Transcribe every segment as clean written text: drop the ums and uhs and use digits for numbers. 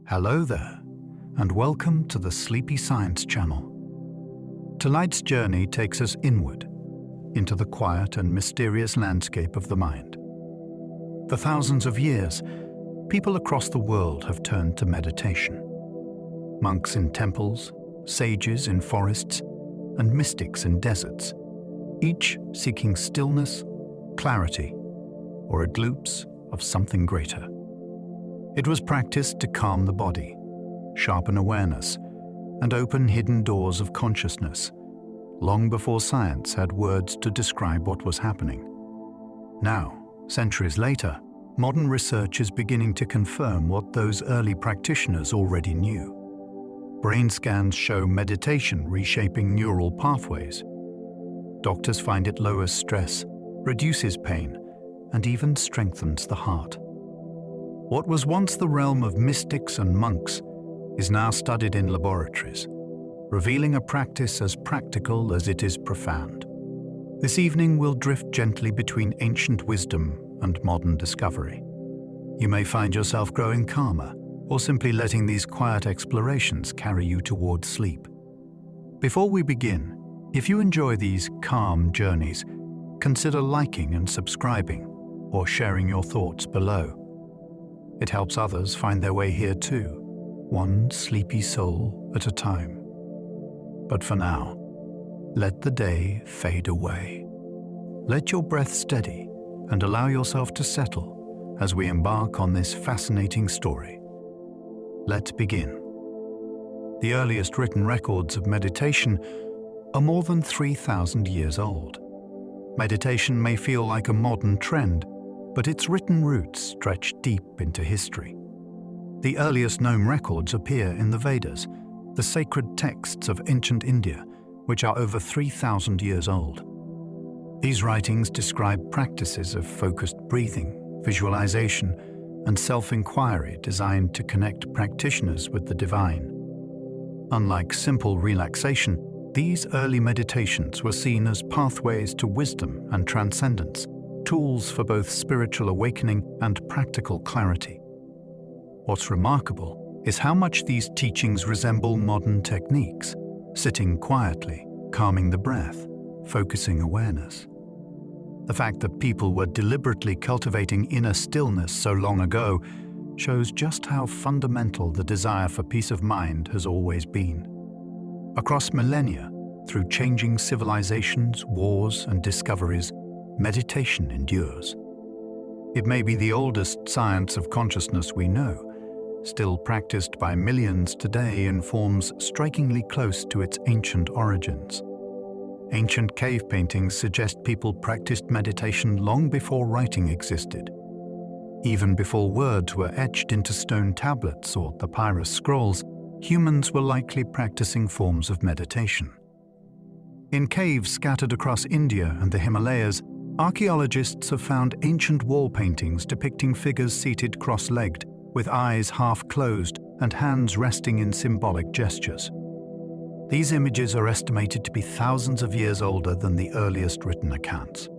Hello there, and welcome to the Sleepy Science Channel. Tonight's journey takes us inward, into the quiet and mysterious landscape of the mind. For thousands of years, people across the world have turned to meditation. Monks in temples, sages in forests, and mystics in deserts, each seeking stillness, clarity, or a glimpse of something greater. It was practiced to calm the body, sharpen awareness, and open hidden doors of consciousness, long before science had words to describe what was happening. Now, centuries later, modern research is beginning to confirm what those early practitioners already knew. Brain scans show meditation reshaping neural pathways. Doctors find it lowers stress, reduces pain, and even strengthens the heart. What was once the realm of mystics and monks is now studied in laboratories, revealing a practice as practical as it is profound. This evening we'll drift gently between ancient wisdom and modern discovery. You may find yourself growing calmer, or simply letting these quiet explorations carry you towards sleep. Before we begin, if you enjoy these calm journeys, consider liking and subscribing, or sharing your thoughts below. It helps others find their way here too, one sleepy soul at a time. But for now, let the day fade away. Let your breath steady and allow yourself to settle as we embark on this fascinating story. Let's begin. The earliest written records of meditation are more than 3,000 years old. Meditation may feel like a modern trend, but its written roots stretch deep into history. The earliest known records appear in the Vedas, the sacred texts of ancient India, which are over 3,000 years old. These writings describe practices of focused breathing, visualization, and self-inquiry designed to connect practitioners with the divine. Unlike simple relaxation, these early meditations were seen as pathways to wisdom and transcendence, tools for both spiritual awakening and practical clarity. What's remarkable is how much these teachings resemble modern techniques, sitting quietly, calming the breath, focusing awareness. The fact that people were deliberately cultivating inner stillness so long ago shows just how fundamental the desire for peace of mind has always been. Across millennia, through changing civilizations, wars, and discoveries, meditation endures. It may be the oldest science of consciousness we know, still practiced by millions today in forms strikingly close to its ancient origins. Ancient cave paintings suggest people practiced meditation long before writing existed. Even before words were etched into stone tablets or papyrus scrolls, humans were likely practicing forms of meditation. In caves scattered across India and the Himalayas, archaeologists have found ancient wall paintings depicting figures seated cross-legged, with eyes half closed and hands resting in symbolic gestures. These images are estimated to be thousands of years older than the earliest written accounts.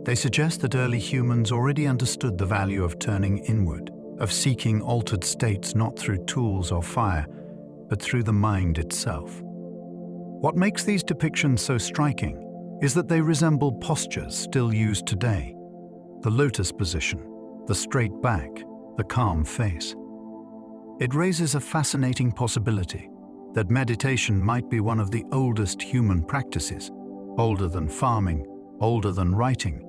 They suggest that early humans already understood the value of turning inward, of seeking altered states not through tools or fire, but through the mind itself. What makes these depictions so striking is that they resemble postures still used today. The lotus position, the straight back, the calm face. It raises a fascinating possibility that meditation might be one of the oldest human practices, older than farming, older than writing,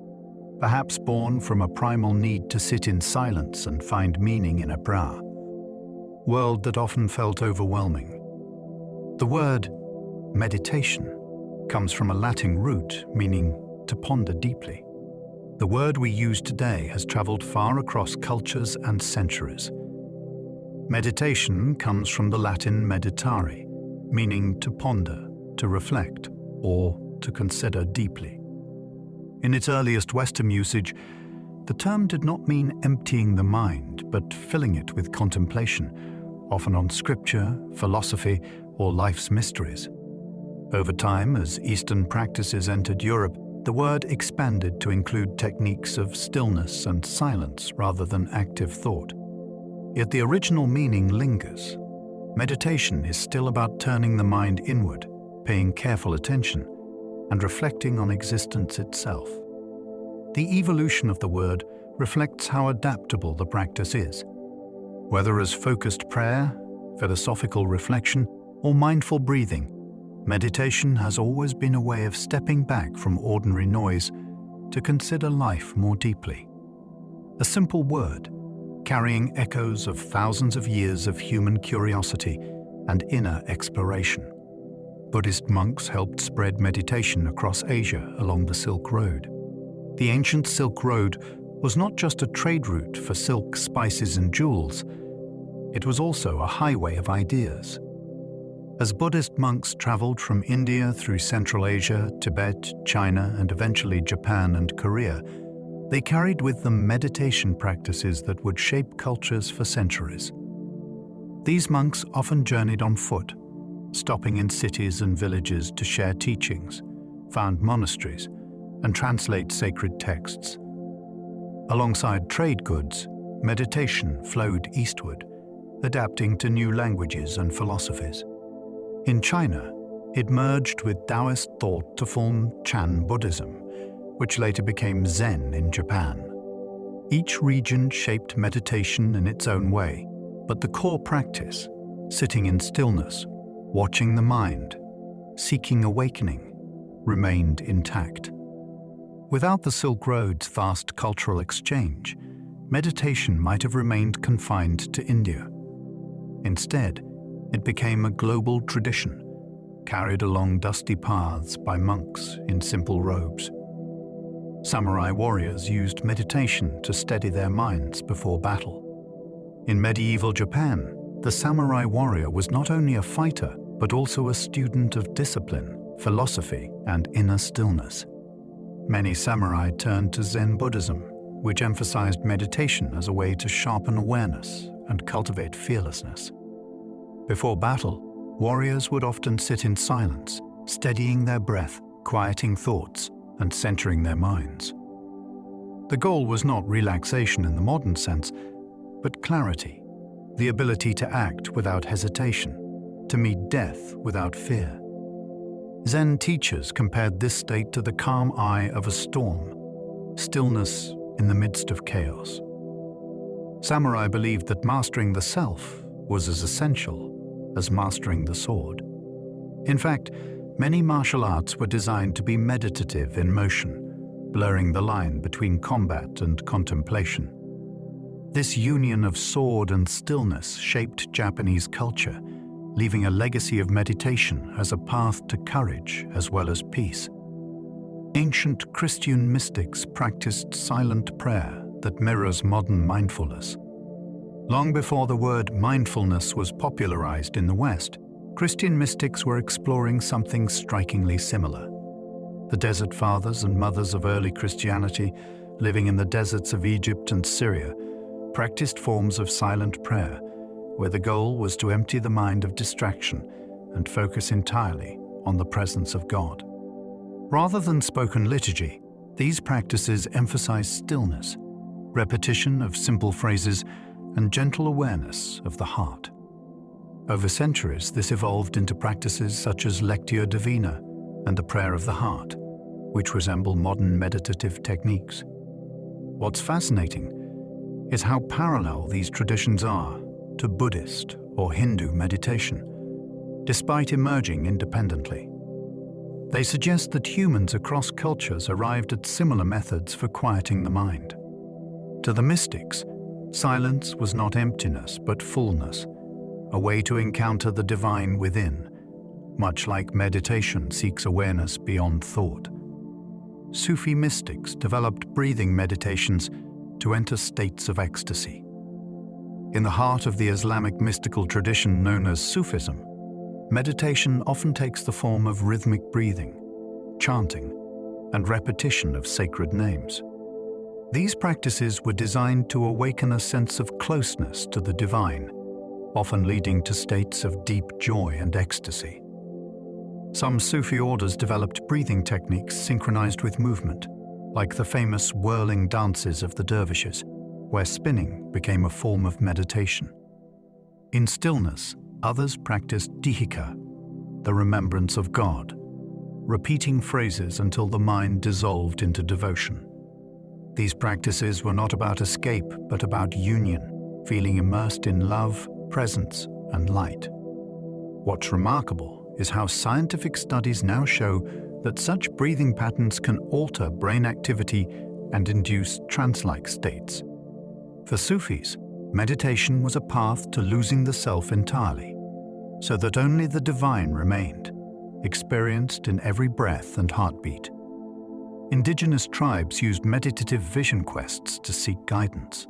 perhaps born from a primal need to sit in silence and find meaning in a world that often felt overwhelming. The word meditation comes from a Latin root meaning to ponder deeply. The word we use today has traveled far across cultures and centuries. Meditation comes from the Latin meditare, meaning to ponder, to reflect, or to consider deeply. In its earliest Western usage, the term did not mean emptying the mind, but filling it with contemplation, often on scripture, philosophy, or life's mysteries. Over time, as Eastern practices entered Europe, the word expanded to include techniques of stillness and silence rather than active thought. Yet the original meaning lingers. Meditation is still about turning the mind inward, paying careful attention, and reflecting on existence itself. The evolution of the word reflects how adaptable the practice is. Whether as focused prayer, philosophical reflection, or mindful breathing, meditation has always been a way of stepping back from ordinary noise to consider life more deeply. A simple word, carrying echoes of thousands of years of human curiosity and inner exploration. Buddhist monks helped spread meditation across Asia along the Silk Road. The ancient Silk Road was not just a trade route for silk, spices, and jewels. It was also a highway of ideas. As Buddhist monks traveled from India through Central Asia, Tibet, China, and eventually Japan and Korea, they carried with them meditation practices that would shape cultures for centuries. These monks often journeyed on foot, stopping in cities and villages to share teachings, found monasteries, and translate sacred texts. Alongside trade goods, meditation flowed eastward, adapting to new languages and philosophies. In China, it merged with Taoist thought to form Chan Buddhism, which later became Zen in Japan. Each region shaped meditation in its own way, but the core practice, sitting in stillness, watching the mind, seeking awakening, remained intact. Without the Silk Road's vast cultural exchange, meditation might have remained confined to India. Instead, it became a global tradition, carried along dusty paths by monks in simple robes. Samurai warriors used meditation to steady their minds before battle. In medieval Japan, the samurai warrior was not only a fighter, but also a student of discipline, philosophy, and inner stillness. Many samurai turned to Zen Buddhism, which emphasized meditation as a way to sharpen awareness and cultivate fearlessness. Before battle, warriors would often sit in silence, steadying their breath, quieting thoughts, and centering their minds. The goal was not relaxation in the modern sense, but clarity, the ability to act without hesitation, to meet death without fear. Zen teachers compared this state to the calm eye of a storm, stillness in the midst of chaos. Samurai believed that mastering the self was as essential as mastering the sword. In fact, many martial arts were designed to be meditative in motion, blurring the line between combat and contemplation. This union of sword and stillness shaped Japanese culture, leaving a legacy of meditation as a path to courage as well as peace. Ancient Christian mystics practiced silent prayer that mirrors modern mindfulness. Long before the word mindfulness was popularized in the West, Christian mystics were exploring something strikingly similar. The Desert Fathers and Mothers of early Christianity, living in the deserts of Egypt and Syria, practiced forms of silent prayer, where the goal was to empty the mind of distraction and focus entirely on the presence of God. Rather than spoken liturgy, these practices emphasize stillness, repetition of simple phrases, and gentle awareness of the heart. Over centuries, this evolved into practices such as Lectio Divina and the prayer of the heart, which resemble modern meditative techniques. What's fascinating is how parallel these traditions are to Buddhist or Hindu meditation, despite emerging independently. They suggest that humans across cultures arrived at similar methods for quieting the mind. To the mystics, silence was not emptiness but fullness, a way to encounter the divine within, much like meditation seeks awareness beyond thought. Sufi mystics developed breathing meditations to enter states of ecstasy. In the heart of the Islamic mystical tradition known as Sufism, meditation often takes the form of rhythmic breathing, chanting, and repetition of sacred names. These practices were designed to awaken a sense of closeness to the divine, often leading to states of deep joy and ecstasy. Some Sufi orders developed breathing techniques synchronized with movement, like the famous whirling dances of the dervishes. where spinning became a form of meditation. In stillness, others practiced dihika, the remembrance of God, repeating phrases until the mind dissolved into devotion. These practices were not about escape, but about union, feeling immersed in love, presence, and light. What's remarkable is how scientific studies now show that such breathing patterns can alter brain activity and induce trance-like states. For Sufis, meditation was a path to losing the self entirely, so that only the divine remained, experienced in every breath and heartbeat. Indigenous tribes used meditative vision quests to seek guidance.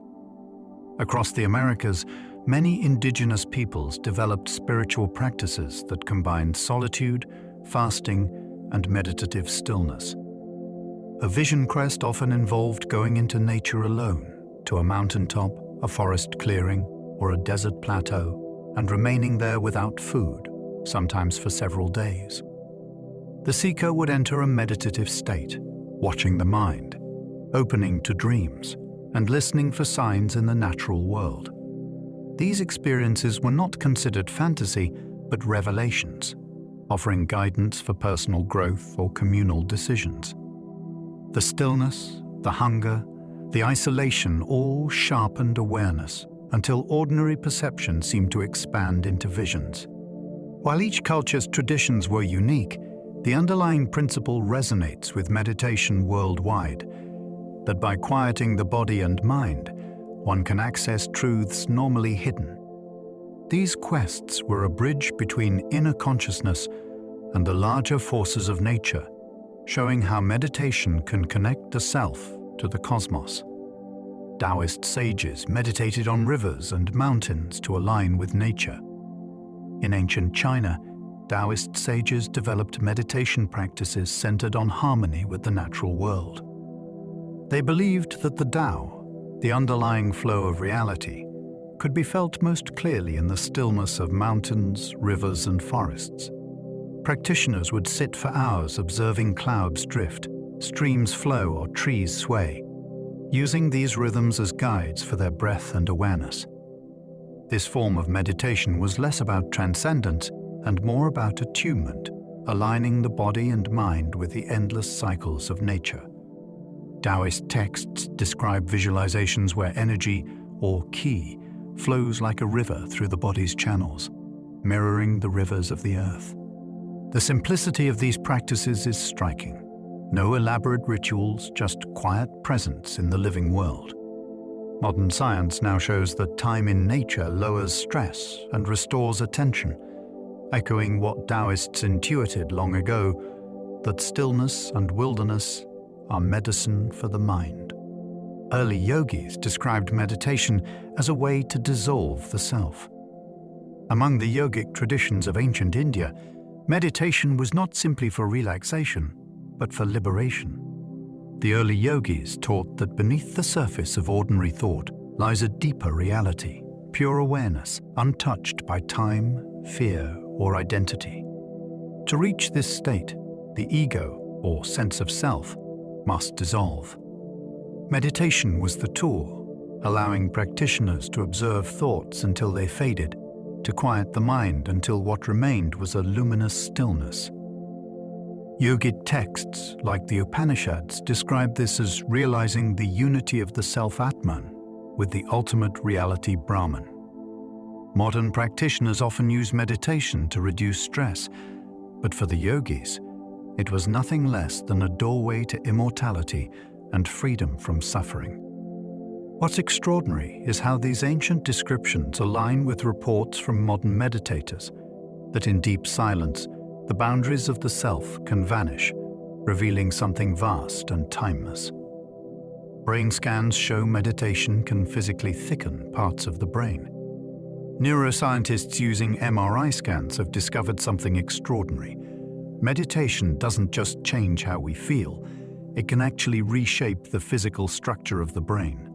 Across the Americas, many indigenous peoples developed spiritual practices that combined solitude, fasting, and meditative stillness. A vision quest often involved going into nature alone, to a mountaintop, a forest clearing, or a desert plateau, and remaining there without food, sometimes for several days. The seeker would enter a meditative state, watching the mind, opening to dreams, and listening for signs in the natural world. These experiences were not considered fantasy, but revelations, offering guidance for personal growth or communal decisions. The stillness, the hunger, the isolation all sharpened awareness until ordinary perception seemed to expand into visions. While each culture's traditions were unique, the underlying principle resonates with meditation worldwide, that by quieting the body and mind, one can access truths normally hidden. These quests were a bridge between inner consciousness and the larger forces of nature, showing how meditation can connect the self to the cosmos. Taoist sages meditated on rivers and mountains to align with nature. In ancient China, Taoist sages developed meditation practices centered on harmony with the natural world. They believed that the Tao, the underlying flow of reality, could be felt most clearly in the stillness of mountains, rivers, and forests. Practitioners would sit for hours observing clouds drift, streams flow, or trees sway, using these rhythms as guides for their breath and awareness. This form of meditation was less about transcendence and more about attunement, aligning the body and mind with the endless cycles of nature. Taoist texts describe visualizations where energy, or qi, flows like a river through the body's channels, mirroring the rivers of the earth. The simplicity of these practices is striking. No elaborate rituals, just quiet presence in the living world. Modern science now shows that time in nature lowers stress and restores attention, echoing what Taoists intuited long ago, that stillness and wilderness are medicine for the mind. Early yogis described meditation as a way to dissolve the self. Among the yogic traditions of ancient India, meditation was not simply for relaxation, but for liberation. The early yogis taught that beneath the surface of ordinary thought lies a deeper reality, pure awareness, untouched by time, fear, or identity. To reach this state, the ego, or sense of self, must dissolve. Meditation was the tool, allowing practitioners to observe thoughts until they faded, to quiet the mind until what remained was a luminous stillness. Yogic texts like the Upanishads describe this as realizing the unity of the self-Atman with the ultimate reality Brahman. Modern practitioners often use meditation to reduce stress, but for the yogis, it was nothing less than a doorway to immortality and freedom from suffering. What's extraordinary is how these ancient descriptions align with reports from modern meditators, that in deep silence, the boundaries of the self can vanish, revealing something vast and timeless. Brain scans show meditation can physically thicken parts of the brain. Neuroscientists using MRI scans have discovered something extraordinary. Meditation doesn't just change how we feel, it can actually reshape the physical structure of the brain.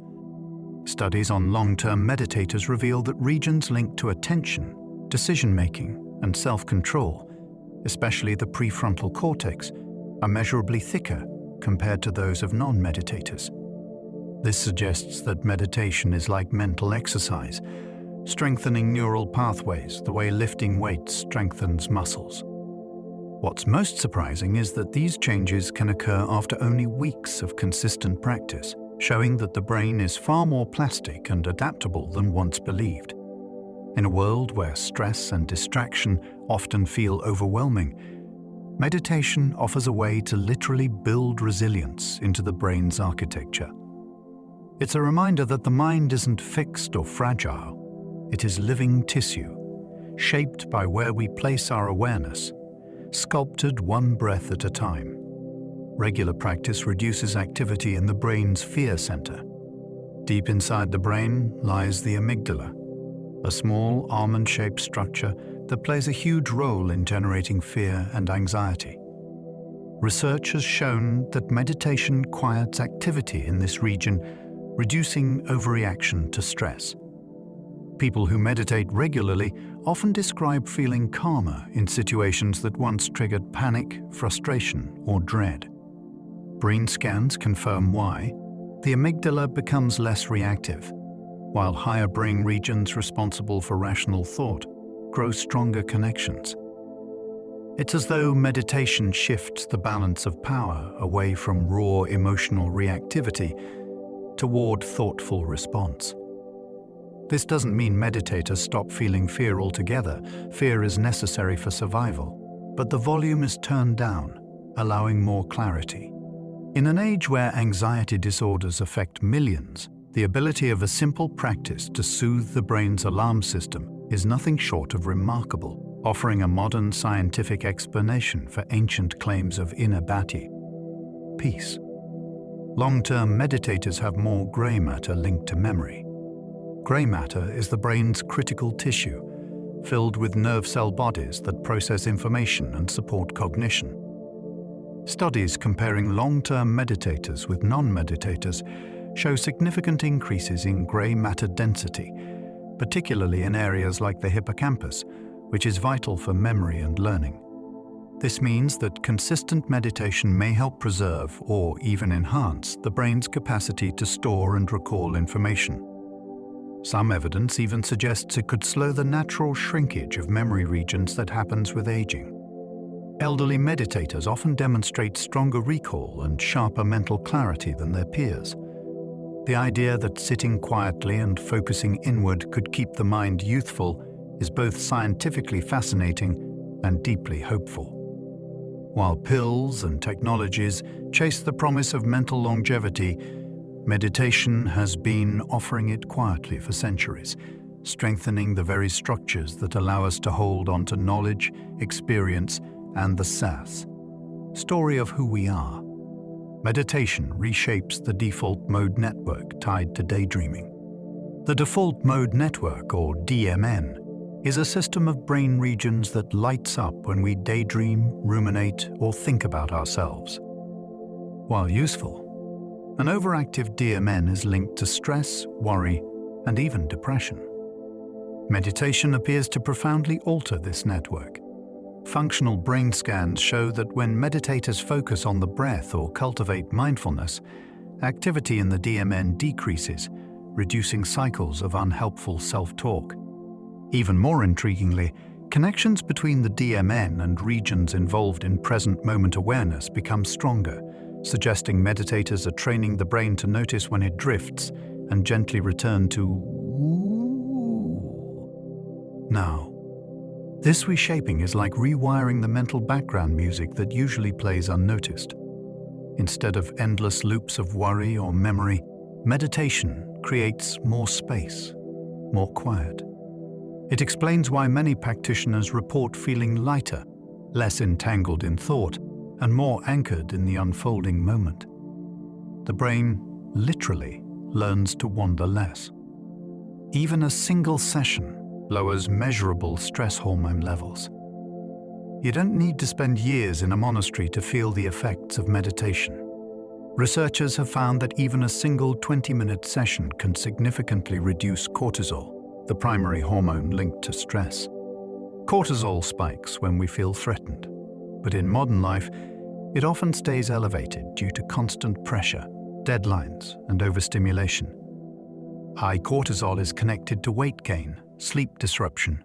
Studies on long-term meditators reveal that regions linked to attention, decision-making, and self-control, especially the prefrontal cortex, are measurably thicker compared to those of non-meditators. This suggests that meditation is like mental exercise, strengthening neural pathways the way lifting weights strengthens muscles. What's most surprising is that these changes can occur after only weeks of consistent practice, showing that the brain is far more plastic and adaptable than once believed. In a world where stress and distraction often feel overwhelming, meditation offers a way to literally build resilience into the brain's architecture. It's a reminder that the mind isn't fixed or fragile. It is living tissue, shaped by where we place our awareness, sculpted one breath at a time. Regular practice reduces activity in the brain's fear center. Deep inside the brain lies the amygdala, a small almond-shaped structure that plays a huge role in generating fear and anxiety. Research has shown that meditation quiets activity in this region, reducing overreaction to stress. People who meditate regularly often describe feeling calmer in situations that once triggered panic, frustration, or dread. Brain scans confirm why. The amygdala becomes less reactive, while higher brain regions responsible for rational thought grow stronger connections. It's as though meditation shifts the balance of power away from raw emotional reactivity toward thoughtful response. This doesn't mean meditators stop feeling fear altogether. Fear is necessary for survival, but the volume is turned down, allowing more clarity. In an age where anxiety disorders affect millions, the ability of a simple practice to soothe the brain's alarm system is nothing short of remarkable, offering a modern scientific explanation for ancient claims of inner bhati, peace. Long-term meditators have more gray matter linked to memory. Gray matter is the brain's critical tissue, filled with nerve cell bodies that process information and support cognition. Studies comparing long-term meditators with non-meditators show significant increases in gray matter density, particularly in areas like the hippocampus, which is vital for memory and learning. This means that consistent meditation may help preserve or even enhance the brain's capacity to store and recall information. Some evidence even suggests it could slow the natural shrinkage of memory regions that happens with aging. Elderly meditators often demonstrate stronger recall and sharper mental clarity than their peers. The idea that sitting quietly and focusing inward could keep the mind youthful is both scientifically fascinating and deeply hopeful. While pills and technologies chase the promise of mental longevity, meditation has been offering it quietly for centuries, strengthening the very structures that allow us to hold on to knowledge, experience, and the SAS, story of who we are. Meditation reshapes the default mode network tied to daydreaming. The default mode network, or DMN, is a system of brain regions that lights up when we daydream, ruminate, or think about ourselves. While useful, an overactive DMN is linked to stress, worry, and even depression. Meditation appears to profoundly alter this network. Functional brain scans show that when meditators focus on the breath or cultivate mindfulness, activity in the DMN decreases, reducing cycles of unhelpful self-talk. Even more intriguingly, connections between the DMN and regions involved in present moment awareness become stronger, suggesting meditators are training the brain to notice when it drifts and gently return to now. This reshaping is like rewiring the mental background music that usually plays unnoticed. Instead of endless loops of worry or memory, meditation creates more space, more quiet. It explains why many practitioners report feeling lighter, less entangled in thought, and more anchored in the unfolding moment. The brain literally learns to wander less. Even a single session lowers measurable stress hormone levels. You don't need to spend years in a monastery to feel the effects of meditation. Researchers have found that even a single 20-minute session can significantly reduce cortisol, the primary hormone linked to stress. Cortisol spikes when we feel threatened, but in modern life, it often stays elevated due to constant pressure, deadlines, and overstimulation. High cortisol is connected to weight gain, sleep disruption,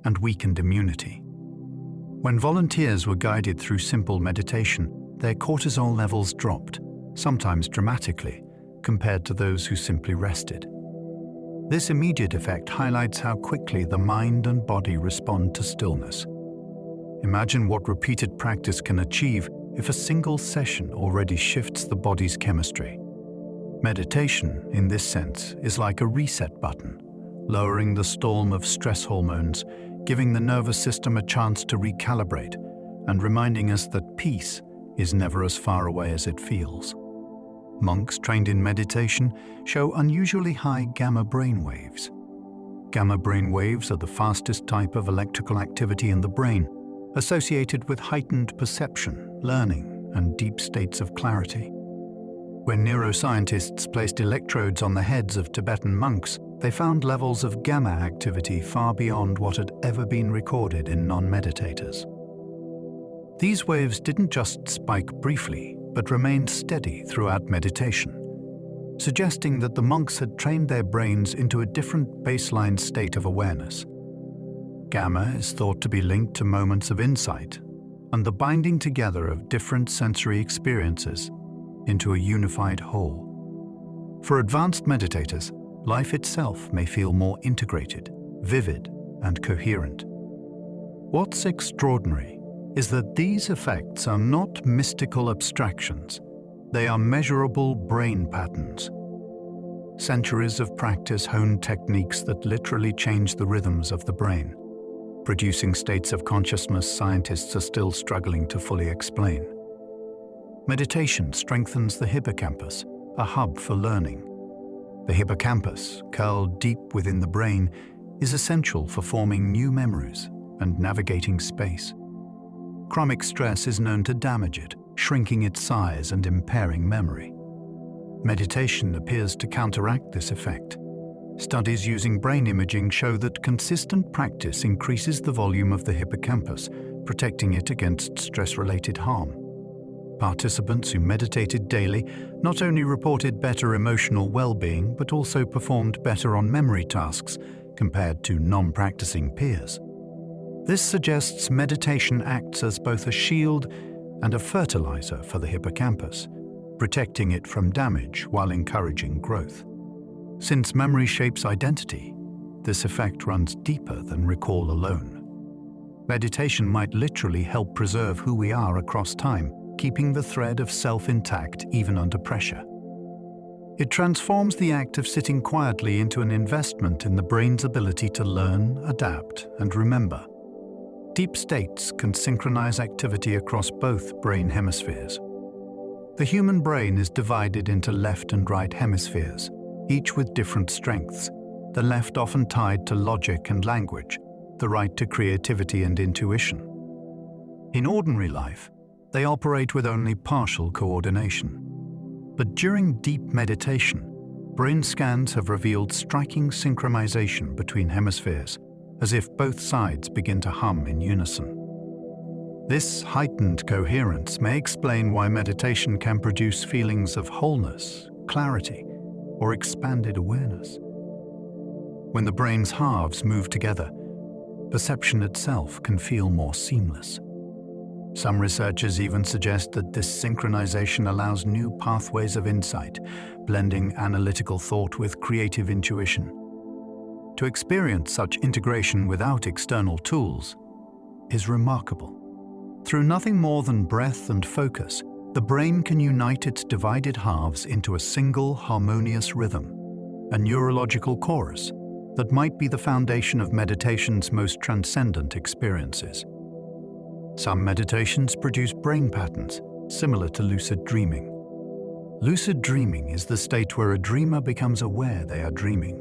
and weakened immunity. When volunteers were guided through simple meditation, their cortisol levels dropped, sometimes dramatically, compared to those who simply rested. This immediate effect highlights how quickly the mind and body respond to stillness. Imagine what repeated practice can achieve if a single session already shifts the body's chemistry. Meditation, in this sense, is like a reset button, lowering the storm of stress hormones, giving the nervous system a chance to recalibrate, and reminding us that peace is never as far away as it feels. Monks trained in meditation show unusually high gamma brain waves. Gamma brain waves are the fastest type of electrical activity in the brain, associated with heightened perception, learning, and deep states of clarity. When neuroscientists placed electrodes on the heads of Tibetan monks, they found levels of gamma activity far beyond what had ever been recorded in non-meditators. These waves didn't just spike briefly, but remained steady throughout meditation, suggesting that the monks had trained their brains into a different baseline state of awareness. Gamma is thought to be linked to moments of insight and the binding together of different sensory experiences into a unified whole. For advanced meditators, life itself may feel more integrated, vivid, and coherent. What's extraordinary is that these effects are not mystical abstractions. They are measurable brain patterns. Centuries of practice honed techniques that literally change the rhythms of the brain, producing states of consciousness scientists are still struggling to fully explain. Meditation strengthens the hippocampus, a hub for learning. The hippocampus, curled deep within the brain, is essential for forming new memories and navigating space. Chronic stress is known to damage it, shrinking its size and impairing memory. Meditation appears to counteract this effect. Studies using brain imaging show that consistent practice increases the volume of the hippocampus, protecting it against stress-related harm. Participants who meditated daily not only reported better emotional well-being, but also performed better on memory tasks compared to non-practicing peers. This suggests meditation acts as both a shield and a fertilizer for the hippocampus, protecting it from damage while encouraging growth. Since memory shapes identity, this effect runs deeper than recall alone. Meditation might literally help preserve who we are across time, keeping the thread of self intact even under pressure. It transforms the act of sitting quietly into an investment in the brain's ability to learn, adapt, and remember. Deep states can synchronize activity across both brain hemispheres. The human brain is divided into left and right hemispheres, each with different strengths, the left often tied to logic and language, the right to creativity and intuition. In ordinary life, they operate with only partial coordination. But during deep meditation, brain scans have revealed striking synchronization between hemispheres, as if both sides begin to hum in unison. This heightened coherence may explain why meditation can produce feelings of wholeness, clarity, or expanded awareness. When the brain's halves move together, perception itself can feel more seamless. Some researchers even suggest that this synchronization allows new pathways of insight, blending analytical thought with creative intuition. To experience such integration without external tools is remarkable. Through nothing more than breath and focus, the brain can unite its divided halves into a single harmonious rhythm, a neurological chorus that might be the foundation of meditation's most transcendent experiences. Some meditations produce brain patterns similar to lucid dreaming. Lucid dreaming is the state where a dreamer becomes aware they are dreaming,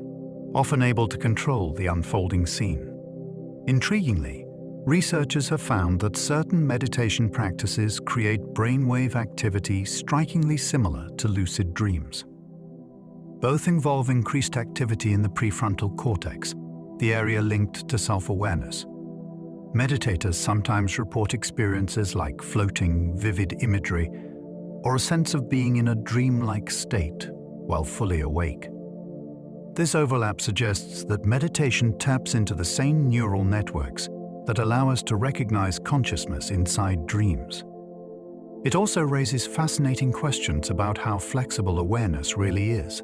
often able to control the unfolding scene. Intriguingly, researchers have found that certain meditation practices create brainwave activity strikingly similar to lucid dreams. Both involve increased activity in the prefrontal cortex, the area linked to self-awareness. Meditators sometimes report experiences like floating, vivid imagery, or a sense of being in a dreamlike state while fully awake. This overlap suggests that meditation taps into the same neural networks that allow us to recognize consciousness inside dreams. It also raises fascinating questions about how flexible awareness really is.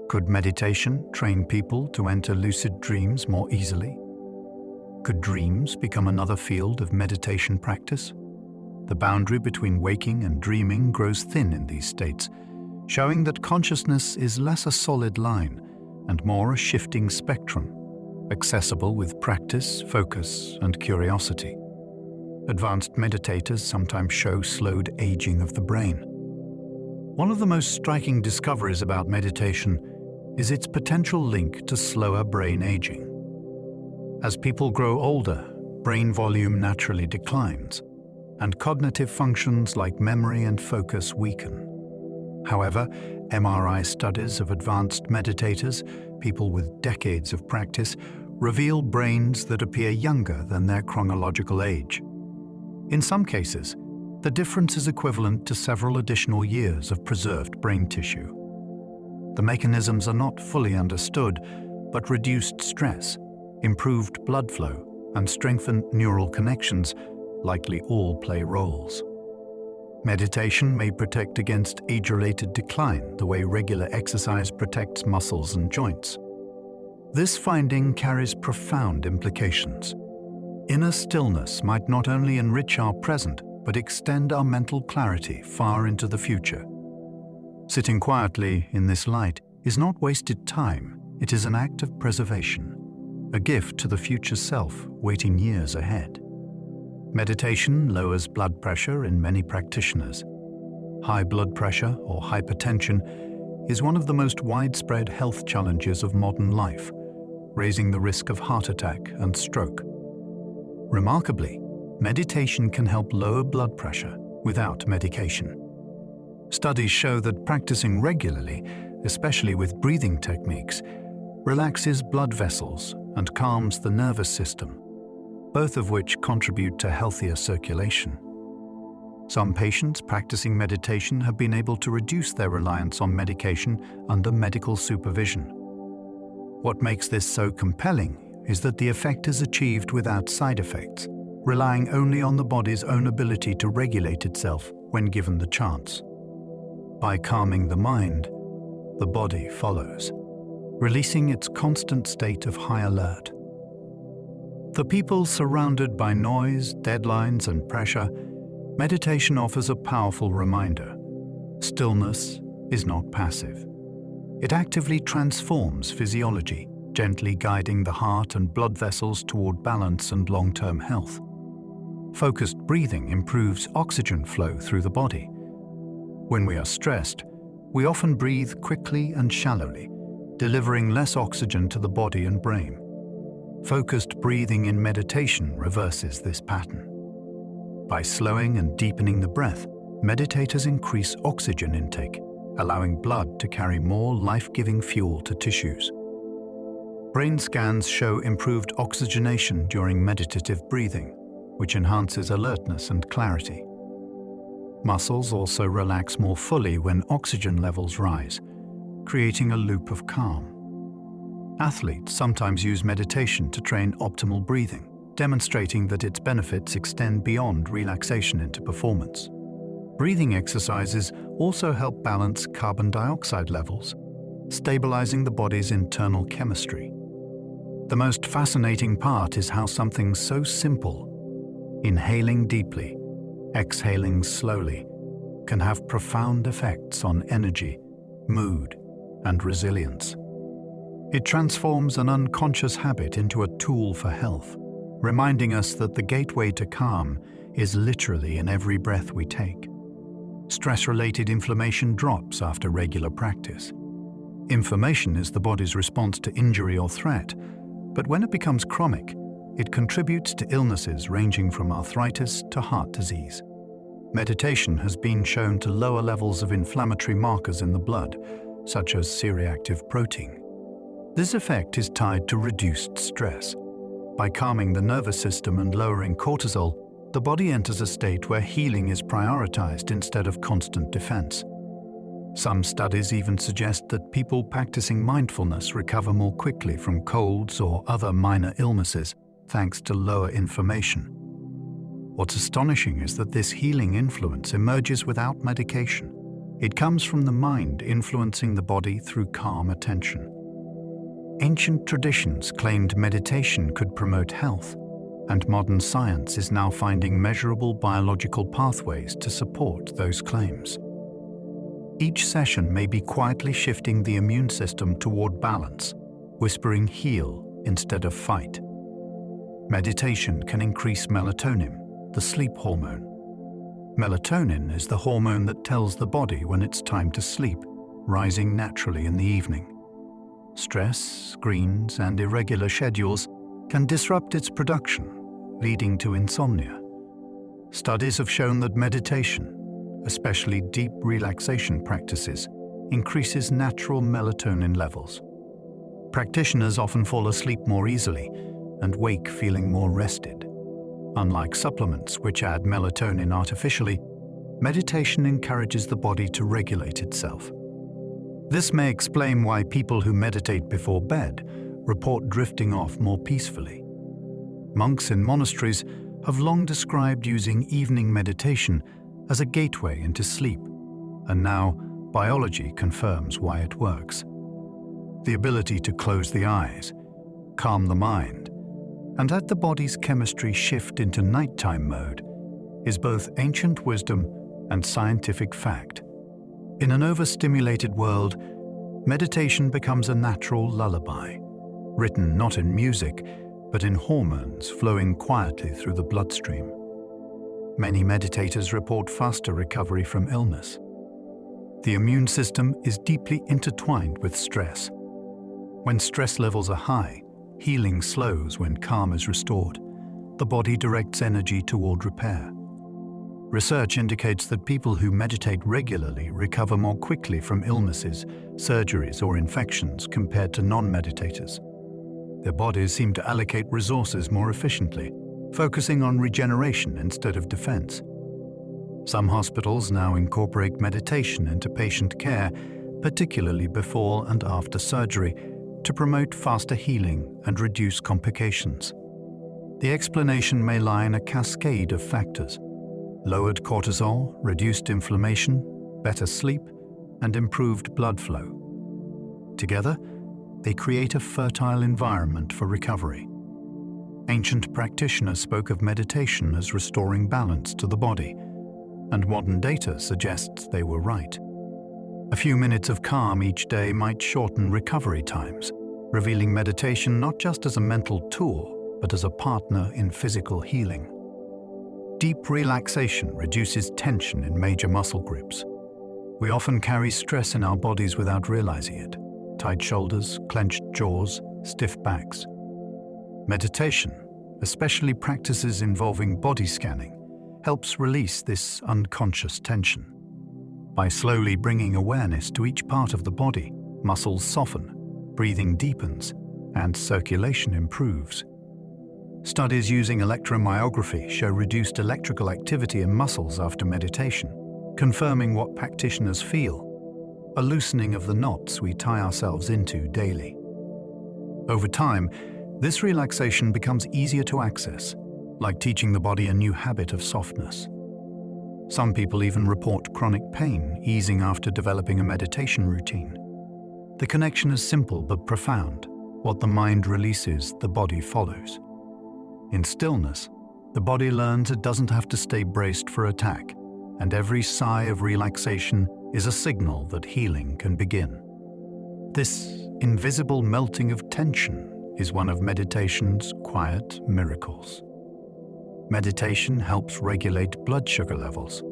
Could meditation train people to enter lucid dreams more easily? Could dreams become another field of meditation practice? The boundary between waking and dreaming grows thin in these states, showing that consciousness is less a solid line and more a shifting spectrum, accessible with practice, focus, and curiosity. Advanced meditators sometimes show slowed aging of the brain. One of the most striking discoveries about meditation is its potential link to slower brain aging. As people grow older, brain volume naturally declines, and cognitive functions like memory and focus weaken. However, MRI studies of advanced meditators, people with decades of practice, reveal brains that appear younger than their chronological age. In some cases, the difference is equivalent to several additional years of preserved brain tissue. The mechanisms are not fully understood, but reduced stress, improved blood flow, and strengthened neural connections likely all play roles. Meditation may protect against age-related decline the way regular exercise protects muscles and joints. This finding carries profound implications. Inner stillness might not only enrich our present, but extend our mental clarity far into the future. Sitting quietly in this light is not wasted time, it is an act of preservation, a gift to the future self waiting years ahead. Meditation lowers blood pressure in many practitioners. High blood pressure or hypertension is one of the most widespread health challenges of modern life, raising the risk of heart attack and stroke. Remarkably, meditation can help lower blood pressure without medication. Studies show that practicing regularly, especially with breathing techniques, relaxes blood vessels and calms the nervous system, both of which contribute to healthier circulation. Some patients practicing meditation have been able to reduce their reliance on medication under medical supervision. What makes this so compelling is that the effect is achieved without side effects, relying only on the body's own ability to regulate itself when given the chance. By calming the mind, the body follows, releasing its constant state of high alert. For people surrounded by noise, deadlines, and pressure, meditation offers a powerful reminder. Stillness is not passive. It actively transforms physiology, gently guiding the heart and blood vessels toward balance and long-term health. Focused breathing improves oxygen flow through the body. When we are stressed, we often breathe quickly and shallowly, delivering less oxygen to the body and brain. Focused breathing in meditation reverses this pattern. By slowing and deepening the breath, meditators increase oxygen intake, allowing blood to carry more life-giving fuel to tissues. Brain scans show improved oxygenation during meditative breathing, which enhances alertness and clarity. Muscles also relax more fully when oxygen levels rise, creating a loop of calm. Athletes sometimes use meditation to train optimal breathing, demonstrating that its benefits extend beyond relaxation into performance. Breathing exercises also help balance carbon dioxide levels, stabilizing the body's internal chemistry. The most fascinating part is how something so simple, inhaling deeply, exhaling slowly, can have profound effects on energy, mood, and resilience. It transforms an unconscious habit into a tool for health, reminding us that the gateway to calm is literally in every breath we take. Stress-related inflammation drops after regular practice. Inflammation is the body's response to injury or threat, but when it becomes chronic, it contributes to illnesses ranging from arthritis to heart disease. Meditation has been shown to lower levels of inflammatory markers in the blood, such as C-reactive protein. This effect is tied to reduced stress. By calming the nervous system and lowering cortisol, the body enters a state where healing is prioritized instead of constant defense. Some studies even suggest that people practicing mindfulness recover more quickly from colds or other minor illnesses thanks to lower inflammation. What's astonishing is that this healing influence emerges without medication. It comes from the mind influencing the body through calm attention. Ancient traditions claimed meditation could promote health, and modern science is now finding measurable biological pathways to support those claims. Each session may be quietly shifting the immune system toward balance, whispering heal instead of fight. Meditation can increase melatonin, the sleep hormone. Melatonin is the hormone that tells the body when it's time to sleep, rising naturally in the evening. Stress, screens, and irregular schedules can disrupt its production, leading to insomnia. Studies have shown that meditation, especially deep relaxation practices, increases natural melatonin levels. Practitioners often fall asleep more easily and wake feeling more rested. Unlike supplements which add melatonin artificially, meditation encourages the body to regulate itself. This may explain why people who meditate before bed report drifting off more peacefully. Monks in monasteries have long described using evening meditation as a gateway into sleep, and now biology confirms why it works. The ability to close the eyes, calm the mind, and let the body's chemistry shift into nighttime mode is both ancient wisdom and scientific fact. In an overstimulated world, meditation becomes a natural lullaby, written not in music, but in hormones flowing quietly through the bloodstream. Many meditators report faster recovery from illness. The immune system is deeply intertwined with stress. When stress levels are high, healing slows when calm is restored. The body directs energy toward repair. Research indicates that people who meditate regularly recover more quickly from illnesses, surgeries, or infections compared to non-meditators. Their bodies seem to allocate resources more efficiently, focusing on regeneration instead of defense. Some hospitals now incorporate meditation into patient care, particularly before and after surgery, to promote faster healing and reduce complications. The explanation may lie in a cascade of factors: lowered cortisol, reduced inflammation, better sleep, and improved blood flow. Together, they create a fertile environment for recovery. Ancient practitioners spoke of meditation as restoring balance to the body, and modern data suggests they were right. A few minutes of calm each day might shorten recovery times, revealing meditation not just as a mental tool, but as a partner in physical healing. Deep relaxation reduces tension in major muscle groups. We often carry stress in our bodies without realizing it: tight shoulders, clenched jaws, stiff backs. Meditation, especially practices involving body scanning, helps release this unconscious tension. By slowly bringing awareness to each part of the body, muscles soften, breathing deepens, and circulation improves. Studies using electromyography show reduced electrical activity in muscles after meditation, confirming what practitioners feel: a loosening of the knots we tie ourselves into daily. Over time, this relaxation becomes easier to access, like teaching the body a new habit of softness. Some people even report chronic pain easing after developing a meditation routine. The connection is simple but profound. What the mind releases, the body follows. In stillness, the body learns it doesn't have to stay braced for attack, and every sigh of relaxation is a signal that healing can begin. This invisible melting of tension is one of meditation's quiet miracles. Meditation helps regulate blood sugar levels.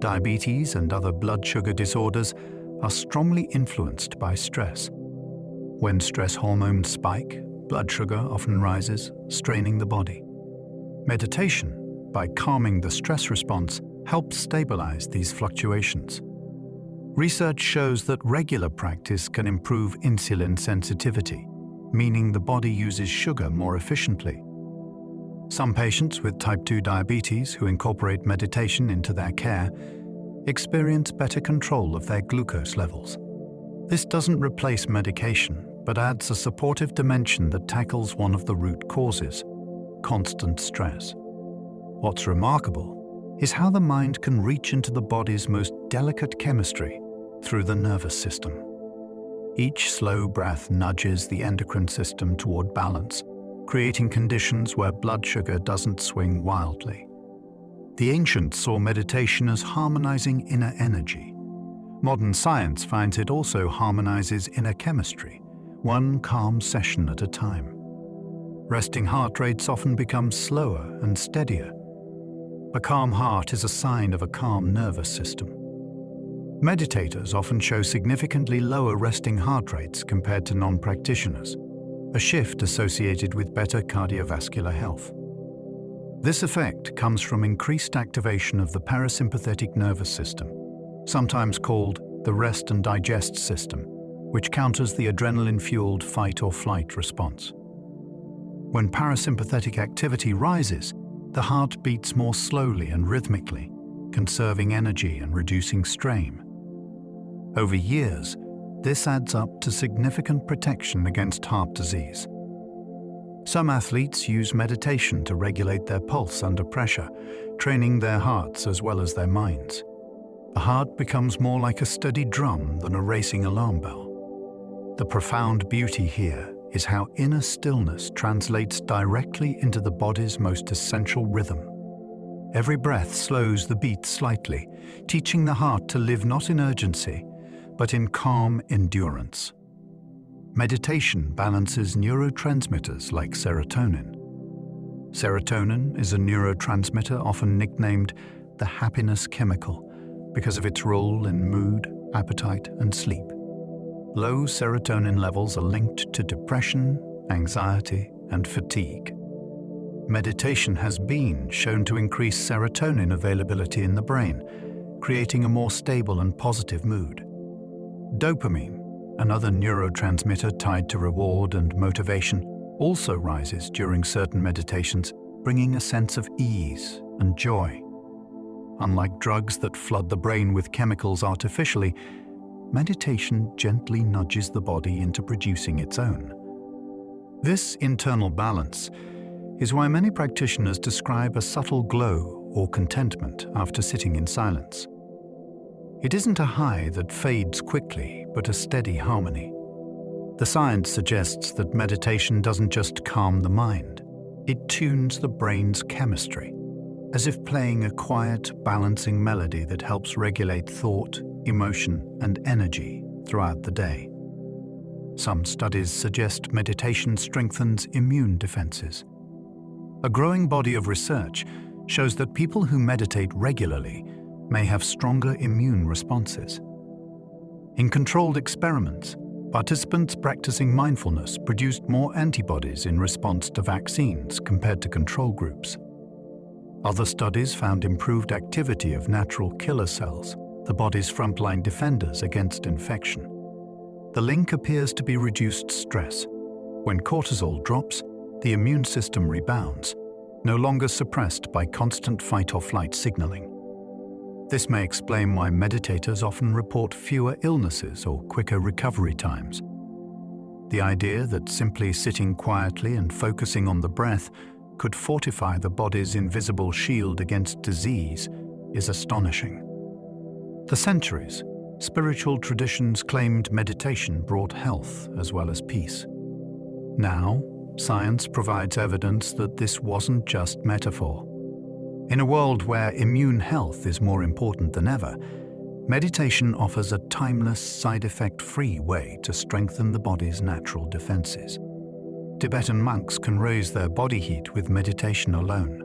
Diabetes and other blood sugar disorders are strongly influenced by stress. When stress hormones spike, blood sugar often rises, straining the body. Meditation, by calming the stress response, helps stabilize these fluctuations. Research shows that regular practice can improve insulin sensitivity, meaning the body uses sugar more efficiently. Some patients with type 2 diabetes who incorporate meditation into their care experience better control of their glucose levels. This doesn't replace medication, but adds a supportive dimension that tackles one of the root causes: constant stress. What's remarkable is how the mind can reach into the body's most delicate chemistry through the nervous system. Each slow breath nudges the endocrine system toward balance, creating conditions where blood sugar doesn't swing wildly. The ancients saw meditation as harmonizing inner energy. Modern science finds it also harmonizes inner chemistry, one calm session at a time. Resting heart rates often become slower and steadier. A calm heart is a sign of a calm nervous system. Meditators often show significantly lower resting heart rates compared to non-practitioners, a shift associated with better cardiovascular health. This effect comes from increased activation of the parasympathetic nervous system, sometimes called the rest and digest system, which counters the adrenaline-fueled fight or flight response. When parasympathetic activity rises, the heart beats more slowly and rhythmically, conserving energy and reducing strain. Over years, this adds up to significant protection against heart disease. Some athletes use meditation to regulate their pulse under pressure, training their hearts as well as their minds. The heart becomes more like a steady drum than a racing alarm bell. The profound beauty here is how inner stillness translates directly into the body's most essential rhythm. Every breath slows the beat slightly, teaching the heart to live not in urgency, but in calm endurance. Meditation balances neurotransmitters like serotonin. Serotonin is a neurotransmitter often nicknamed the happiness chemical because of its role in mood, appetite, and sleep. Low serotonin levels are linked to depression, anxiety, and fatigue. Meditation has been shown to increase serotonin availability in the brain, creating a more stable and positive mood. Dopamine, another neurotransmitter tied to reward and motivation, also rises during certain meditations, bringing a sense of ease and joy. Unlike drugs that flood the brain with chemicals artificially, meditation gently nudges the body into producing its own. This internal balance is why many practitioners describe a subtle glow or contentment after sitting in silence. It isn't a high that fades quickly, but a steady harmony. The science suggests that meditation doesn't just calm the mind, it tunes the brain's chemistry, as if playing a quiet, balancing melody that helps regulate thought, emotion, and energy throughout the day. Some studies suggest meditation strengthens immune defenses. A growing body of research shows that people who meditate regularly may have stronger immune responses. In controlled experiments, participants practicing mindfulness produced more antibodies in response to vaccines compared to control groups. Other studies found improved activity of natural killer cells, the body's frontline defenders against infection. The link appears to be reduced stress. When cortisol drops, the immune system rebounds, no longer suppressed by constant fight-or-flight signaling. This may explain why meditators often report fewer illnesses or quicker recovery times. The idea that simply sitting quietly and focusing on the breath could fortify the body's invisible shield against disease is astonishing. For centuries, spiritual traditions claimed meditation brought health as well as peace. Now, science provides evidence that this wasn't just metaphor. In a world where immune health is more important than ever, meditation offers a timeless, side effect-free way to strengthen the body's natural defenses. Tibetan monks can raise their body heat with meditation alone.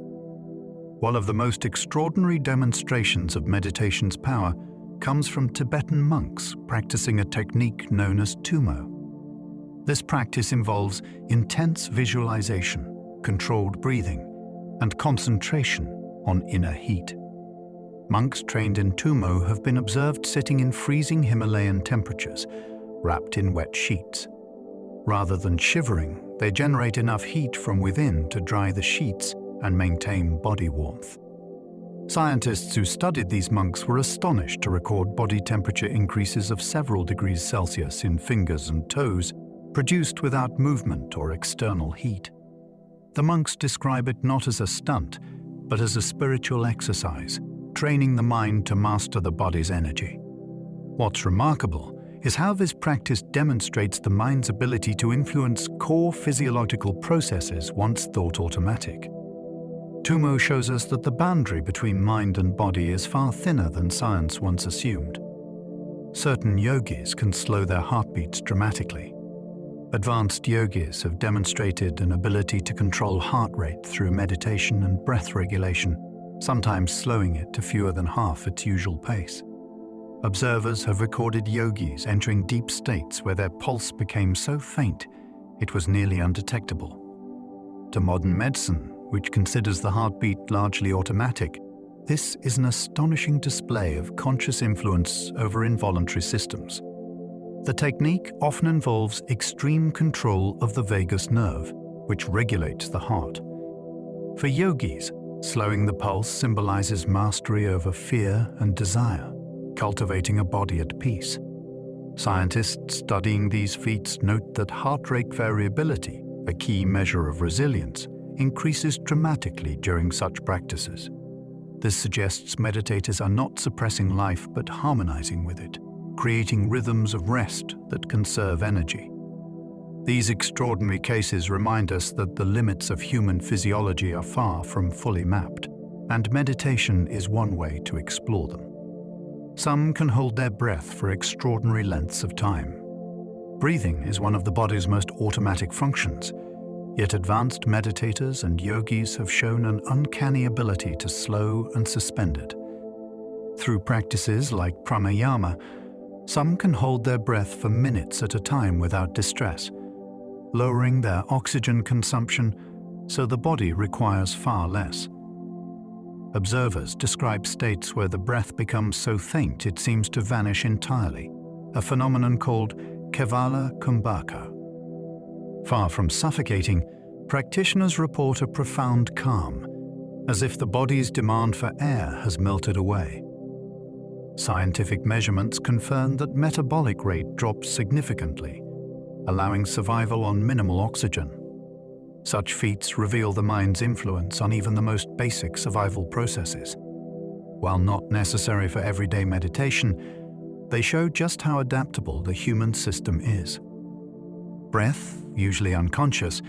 One of the most extraordinary demonstrations of meditation's power comes from Tibetan monks practicing a technique known as Tummo. This practice involves intense visualization, controlled breathing, and concentration on inner heat. Monks trained in Tummo have been observed sitting in freezing Himalayan temperatures, wrapped in wet sheets. Rather than shivering, they generate enough heat from within to dry the sheets and maintain body warmth. Scientists who studied these monks were astonished to record body temperature increases of several degrees Celsius in fingers and toes, produced without movement or external heat. The monks describe it not as a stunt, but as a spiritual exercise, training the mind to master the body's energy. What's remarkable is how this practice demonstrates the mind's ability to influence core physiological processes once thought automatic. Tumo shows us that the boundary between mind and body is far thinner than science once assumed. Certain yogis can slow their heartbeats dramatically. Advanced yogis have demonstrated an ability to control heart rate through meditation and breath regulation, sometimes slowing it to fewer than half its usual pace. Observers have recorded yogis entering deep states where their pulse became so faint it was nearly undetectable. To modern medicine, which considers the heartbeat largely automatic, this is an astonishing display of conscious influence over involuntary systems. The technique often involves extreme control of the vagus nerve, which regulates the heart. For yogis, slowing the pulse symbolizes mastery over fear and desire, cultivating a body at peace. Scientists studying these feats note that heart rate variability, a key measure of resilience, increases dramatically during such practices. This suggests meditators are not suppressing life but harmonizing with it, creating rhythms of rest that conserve energy. These extraordinary cases remind us that the limits of human physiology are far from fully mapped, and meditation is one way to explore them. Some can hold their breath for extraordinary lengths of time. Breathing is one of the body's most automatic functions, yet advanced meditators and yogis have shown an uncanny ability to slow and suspend it. Through practices like pranayama, some can hold their breath for minutes at a time without distress, lowering their oxygen consumption so the body requires far less. Observers describe states where the breath becomes so faint it seems to vanish entirely, a phenomenon called kevala kumbhaka. Far from suffocating, practitioners report a profound calm, as if the body's demand for air has melted away. Scientific measurements confirm that metabolic rate drops significantly, allowing survival on minimal oxygen. Such feats reveal the mind's influence on even the most basic survival processes. While not necessary for everyday meditation, they show just how adaptable the human system is. Breath, usually unconscious,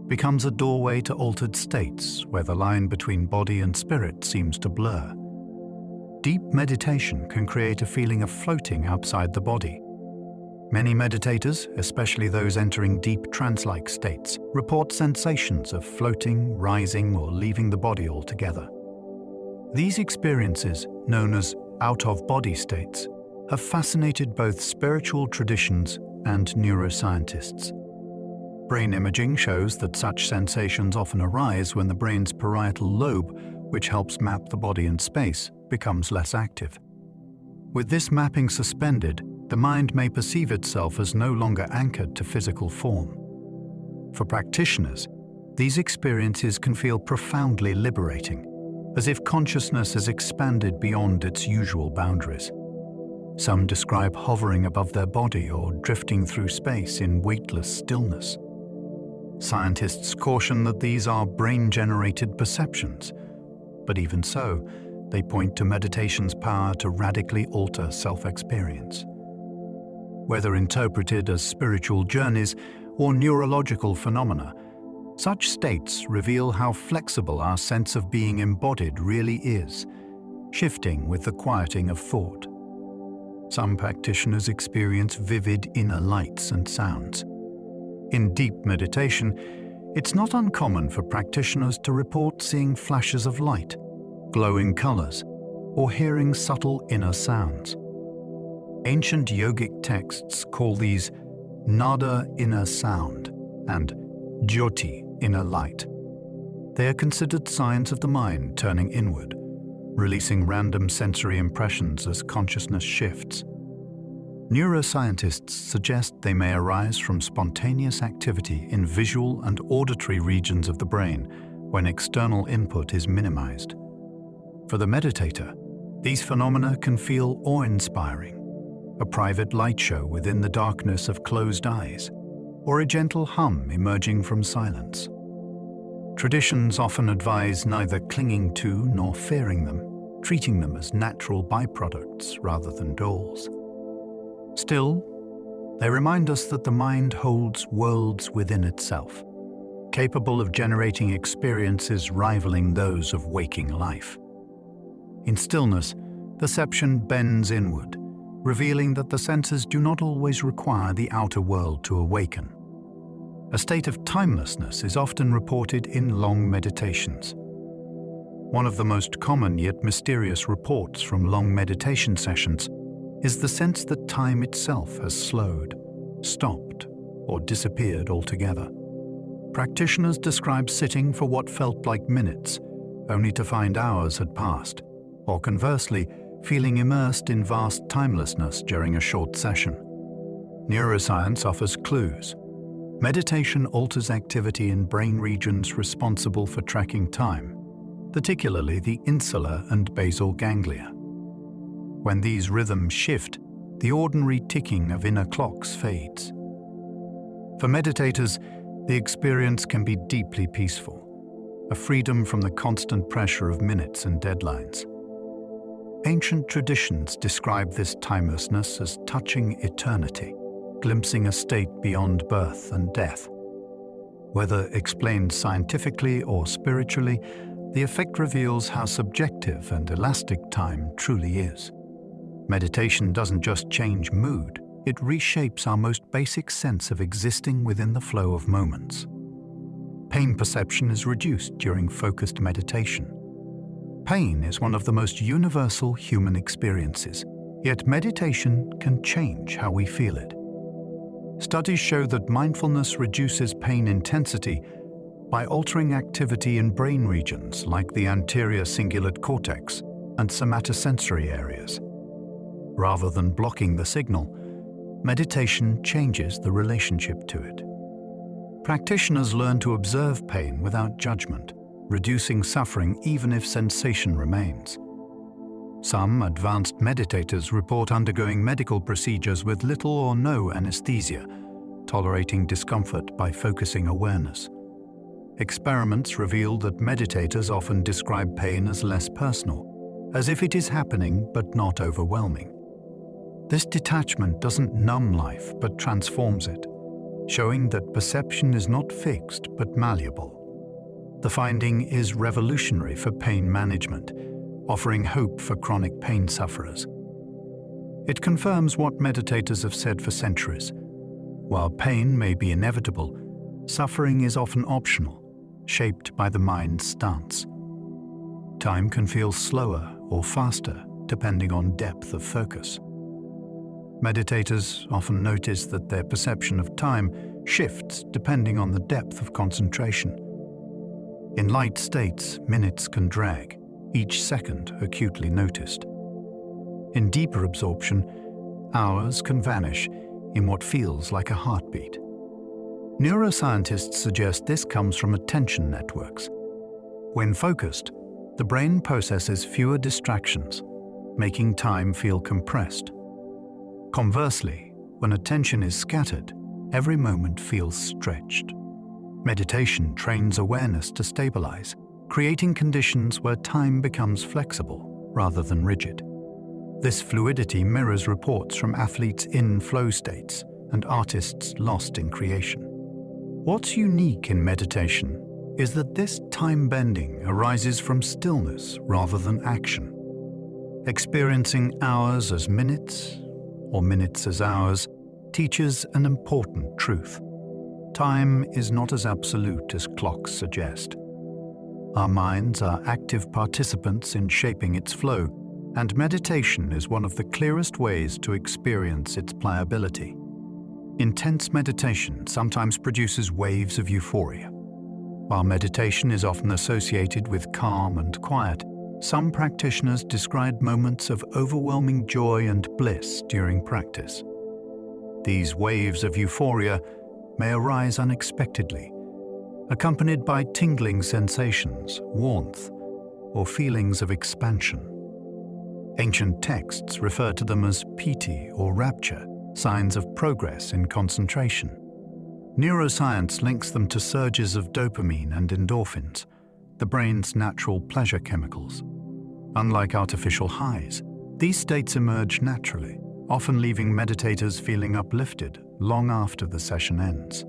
becomes a doorway to altered states where the line between body and spirit seems to blur. Deep meditation can create a feeling of floating outside the body. Many meditators, especially those entering deep trance-like states, report sensations of floating, rising, or leaving the body altogether. These experiences, known as out-of-body states, have fascinated both spiritual traditions and neuroscientists. Brain imaging shows that such sensations often arise when the brain's parietal lobe, which helps map the body and space, becomes less active. With this mapping suspended, the mind may perceive itself as no longer anchored to physical form. For practitioners, these experiences can feel profoundly liberating, as if consciousness has expanded beyond its usual boundaries. Some describe hovering above their body or drifting through space in weightless stillness. Scientists caution that these are brain-generated perceptions, but even so, they point to meditation's power to radically alter self-experience. Whether interpreted as spiritual journeys or neurological phenomena, such states reveal how flexible our sense of being embodied really is, shifting with the quieting of thought. Some practitioners experience vivid inner lights and sounds. In deep meditation, it's not uncommon for practitioners to report seeing flashes of light, glowing colors, or hearing subtle inner sounds. Ancient yogic texts call these nada, inner sound, and jyoti, inner light. They are considered signs of the mind turning inward, releasing random sensory impressions as consciousness shifts. Neuroscientists suggest they may arise from spontaneous activity in visual and auditory regions of the brain, when external input is minimized. For the meditator, these phenomena can feel awe-inspiring, a private light show within the darkness of closed eyes, or a gentle hum emerging from silence. Traditions often advise neither clinging to nor fearing them, treating them as natural byproducts rather than goals. Still, they remind us that the mind holds worlds within itself, capable of generating experiences rivaling those of waking life. In stillness, perception bends inward, revealing that the senses do not always require the outer world to awaken. A state of timelessness is often reported in long meditations. One of the most common yet mysterious reports from long meditation sessions is the sense that time itself has slowed, stopped, or disappeared altogether. Practitioners describe sitting for what felt like minutes, only to find hours had passed, or conversely, feeling immersed in vast timelessness during a short session. Neuroscience offers clues. Meditation alters activity in brain regions responsible for tracking time, particularly the insular and basal ganglia. When these rhythms shift, the ordinary ticking of inner clocks fades. For meditators, the experience can be deeply peaceful, a freedom from the constant pressure of minutes and deadlines. Ancient traditions describe this timelessness as touching eternity, glimpsing a state beyond birth and death. Whether explained scientifically or spiritually, the effect reveals how subjective and elastic time truly is. Meditation doesn't just change mood, it reshapes our most basic sense of existing within the flow of moments. Pain perception is reduced during focused meditation. Pain is one of the most universal human experiences, yet meditation can change how we feel it. Studies show that mindfulness reduces pain intensity by altering activity in brain regions like the anterior cingulate cortex and somatosensory areas. Rather than blocking the signal, meditation changes the relationship to it. Practitioners learn to observe pain without judgment, reducing suffering even if sensation remains. Some advanced meditators report undergoing medical procedures with little or no anesthesia, tolerating discomfort by focusing awareness. Experiments reveal that meditators often describe pain as less personal, as if it is happening but not overwhelming. This detachment doesn't numb life but transforms it, showing that perception is not fixed but malleable. The finding is revolutionary for pain management, offering hope for chronic pain sufferers. It confirms what meditators have said for centuries. While pain may be inevitable, suffering is often optional, shaped by the mind's stance. Time can feel slower or faster, depending on depth of focus. Meditators often notice that their perception of time shifts depending on the depth of concentration. In light states, minutes can drag, each second acutely noticed. In deeper absorption, hours can vanish in what feels like a heartbeat. Neuroscientists suggest this comes from attention networks. When focused, the brain processes fewer distractions, making time feel compressed. Conversely, when attention is scattered, every moment feels stretched. Meditation trains awareness to stabilize, creating conditions where time becomes flexible rather than rigid. This fluidity mirrors reports from athletes in flow states and artists lost in creation. What's unique in meditation is that this time bending arises from stillness rather than action. Experiencing hours as minutes, or minutes as hours, teaches an important truth. Time is not as absolute as clocks suggest. Our minds are active participants in shaping its flow, and meditation is one of the clearest ways to experience its pliability. Intense meditation sometimes produces waves of euphoria. While meditation is often associated with calm and quiet, some practitioners describe moments of overwhelming joy and bliss during practice. These waves of euphoria may arise unexpectedly, accompanied by tingling sensations, warmth, or feelings of expansion. Ancient texts refer to them as piti or rapture, signs of progress in concentration. Neuroscience links them to surges of dopamine and endorphins, the brain's natural pleasure chemicals. Unlike artificial highs, these states emerge naturally, often leaving meditators feeling uplifted long after the session ends.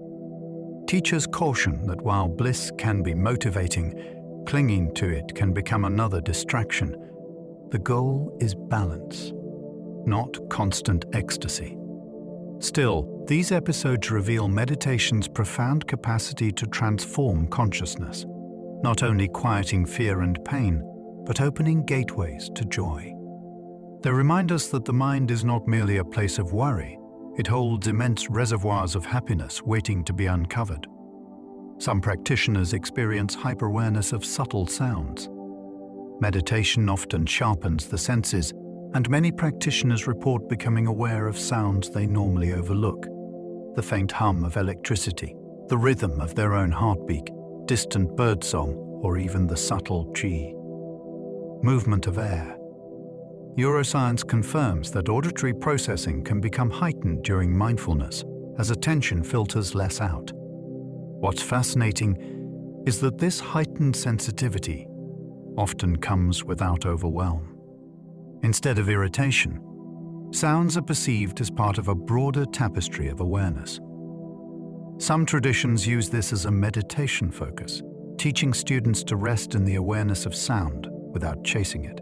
Teachers caution that while bliss can be motivating, clinging to it can become another distraction. The goal is balance, not constant ecstasy. Still, these episodes reveal meditation's profound capacity to transform consciousness, not only quieting fear and pain, but opening gateways to joy. They remind us that the mind is not merely a place of worry, it holds immense reservoirs of happiness waiting to be uncovered. Some practitioners experience hyper-awareness of subtle sounds. Meditation often sharpens the senses, and many practitioners report becoming aware of sounds they normally overlook. The faint hum of electricity, the rhythm of their own heartbeat, distant birdsong, or even the subtle chi. Movement of air. Neuroscience confirms that auditory processing can become heightened during mindfulness as attention filters less out. What's fascinating is that this heightened sensitivity often comes without overwhelm. Instead of irritation, sounds are perceived as part of a broader tapestry of awareness. Some traditions use this as a meditation focus, teaching students to rest in the awareness of sound without chasing it.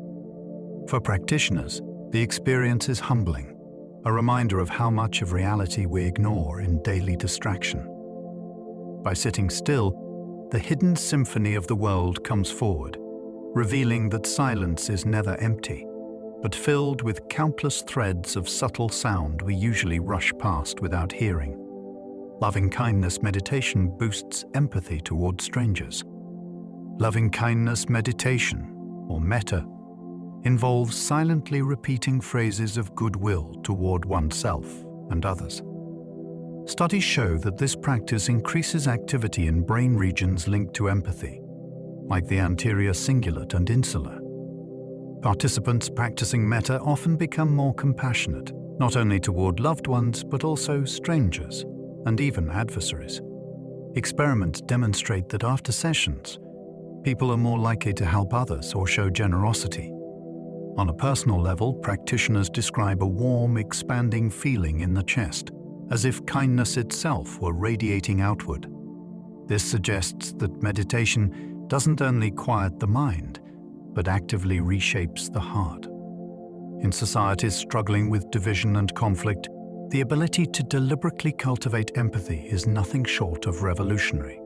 For practitioners, the experience is humbling, a reminder of how much of reality we ignore in daily distraction. By sitting still, the hidden symphony of the world comes forward, revealing that silence is never empty, but filled with countless threads of subtle sound we usually rush past without hearing. Loving-kindness meditation boosts empathy toward strangers. Loving-kindness meditation, or metta, involves silently repeating phrases of goodwill toward oneself and others. Studies show that this practice increases activity in brain regions linked to empathy, like the anterior cingulate and insula. Participants practicing metta often become more compassionate, not only toward loved ones, but also strangers and even adversaries. Experiments demonstrate that after sessions, people are more likely to help others or show generosity. On a personal level, practitioners describe a warm, expanding feeling in the chest, as if kindness itself were radiating outward. This suggests that meditation doesn't only quiet the mind, but actively reshapes the heart. In societies struggling with division and conflict, the ability to deliberately cultivate empathy is nothing short of revolutionary.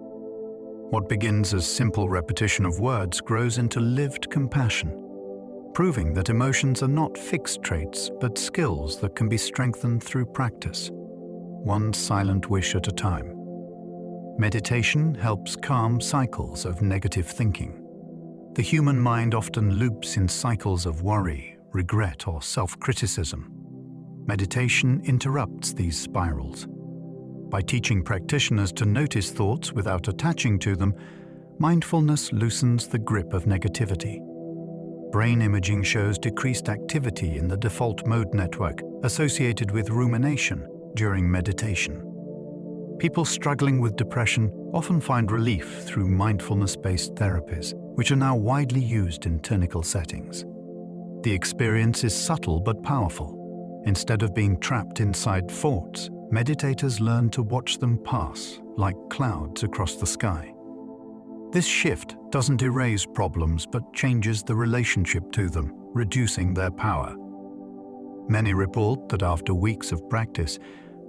What begins as simple repetition of words grows into lived compassion, proving that emotions are not fixed traits, but skills that can be strengthened through practice, one silent wish at a time. Meditation helps calm cycles of negative thinking. The human mind often loops in cycles of worry, regret, or self-criticism. Meditation interrupts these spirals. By teaching practitioners to notice thoughts without attaching to them, mindfulness loosens the grip of negativity. Brain imaging shows decreased activity in the default mode network associated with rumination during meditation. People struggling with depression often find relief through mindfulness-based therapies, which are now widely used in clinical settings. The experience is subtle but powerful. Instead of being trapped inside thoughts, meditators learn to watch them pass like clouds across the sky. This shift doesn't erase problems but changes the relationship to them, reducing their power. Many report that after weeks of practice,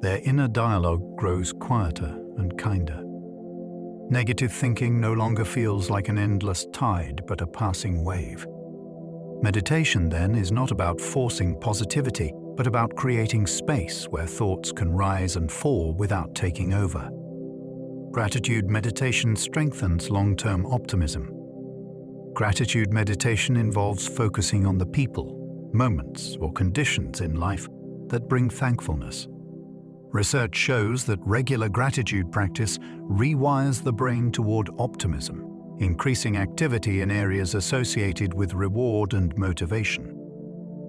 their inner dialogue grows quieter and kinder. Negative thinking no longer feels like an endless tide but a passing wave. Meditation, then, is not about forcing positivity, but about creating space where thoughts can rise and fall without taking over. Gratitude meditation strengthens long-term optimism. Gratitude meditation involves focusing on the people, moments, or conditions in life that bring thankfulness. Research shows that regular gratitude practice rewires the brain toward optimism, increasing activity in areas associated with reward and motivation.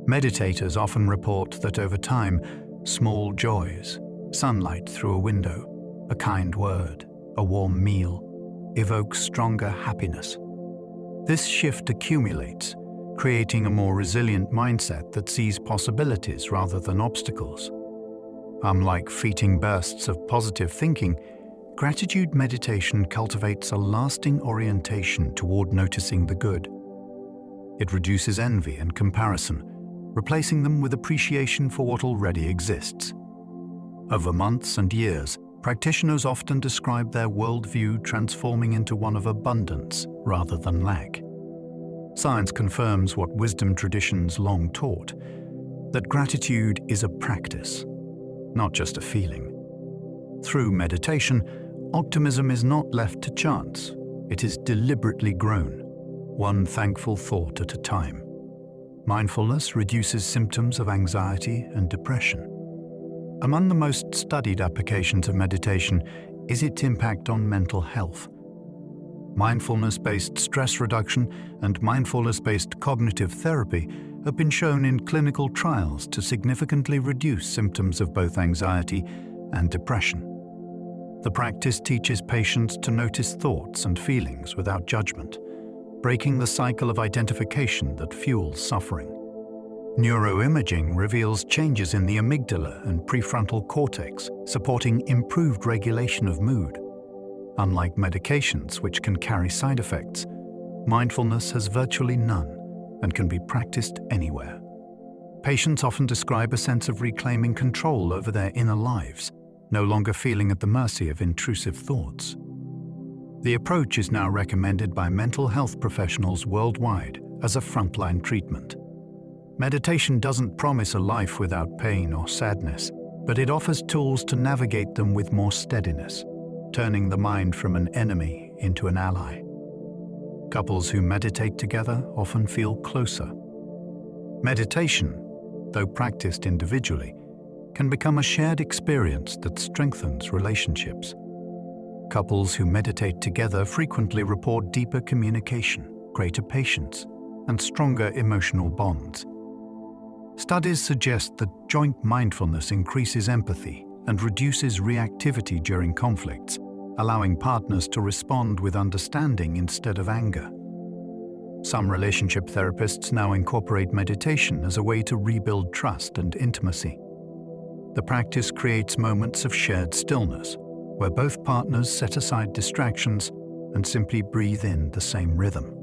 Meditators often report that over time, small joys, sunlight through a window, a kind word, a warm meal, evoke stronger happiness. This shift accumulates, creating a more resilient mindset that sees possibilities rather than obstacles. Unlike fleeting bursts of positive thinking, gratitude meditation cultivates a lasting orientation toward noticing the good. It reduces envy and comparison, replacing them with appreciation for what already exists. Over months and years, practitioners often describe their worldview transforming into one of abundance rather than lack. Science confirms what wisdom traditions long taught, that gratitude is a practice, not just a feeling. Through meditation, optimism is not left to chance. It is deliberately grown, one thankful thought at a time. Mindfulness reduces symptoms of anxiety and depression. Among the most studied applications of meditation is its impact on mental health. Mindfulness-based stress reduction and mindfulness-based cognitive therapy have been shown in clinical trials to significantly reduce symptoms of both anxiety and depression. The practice teaches patients to notice thoughts and feelings without judgment, breaking the cycle of identification that fuels suffering. Neuroimaging reveals changes in the amygdala and prefrontal cortex, supporting improved regulation of mood. Unlike medications, which can carry side effects, mindfulness has virtually none and can be practiced anywhere. Patients often describe a sense of reclaiming control over their inner lives, no longer feeling at the mercy of intrusive thoughts. The approach is now recommended by mental health professionals worldwide as a frontline treatment. Meditation doesn't promise a life without pain or sadness, but it offers tools to navigate them with more steadiness, turning the mind from an enemy into an ally. Couples who meditate together often feel closer. Meditation, though practiced individually, can become a shared experience that strengthens relationships. Couples who meditate together frequently report deeper communication, greater patience, and stronger emotional bonds. Studies suggest that joint mindfulness increases empathy and reduces reactivity during conflicts, allowing partners to respond with understanding instead of anger. Some relationship therapists now incorporate meditation as a way to rebuild trust and intimacy. The practice creates moments of shared stillness, where both partners set aside distractions and simply breathe in the same rhythm.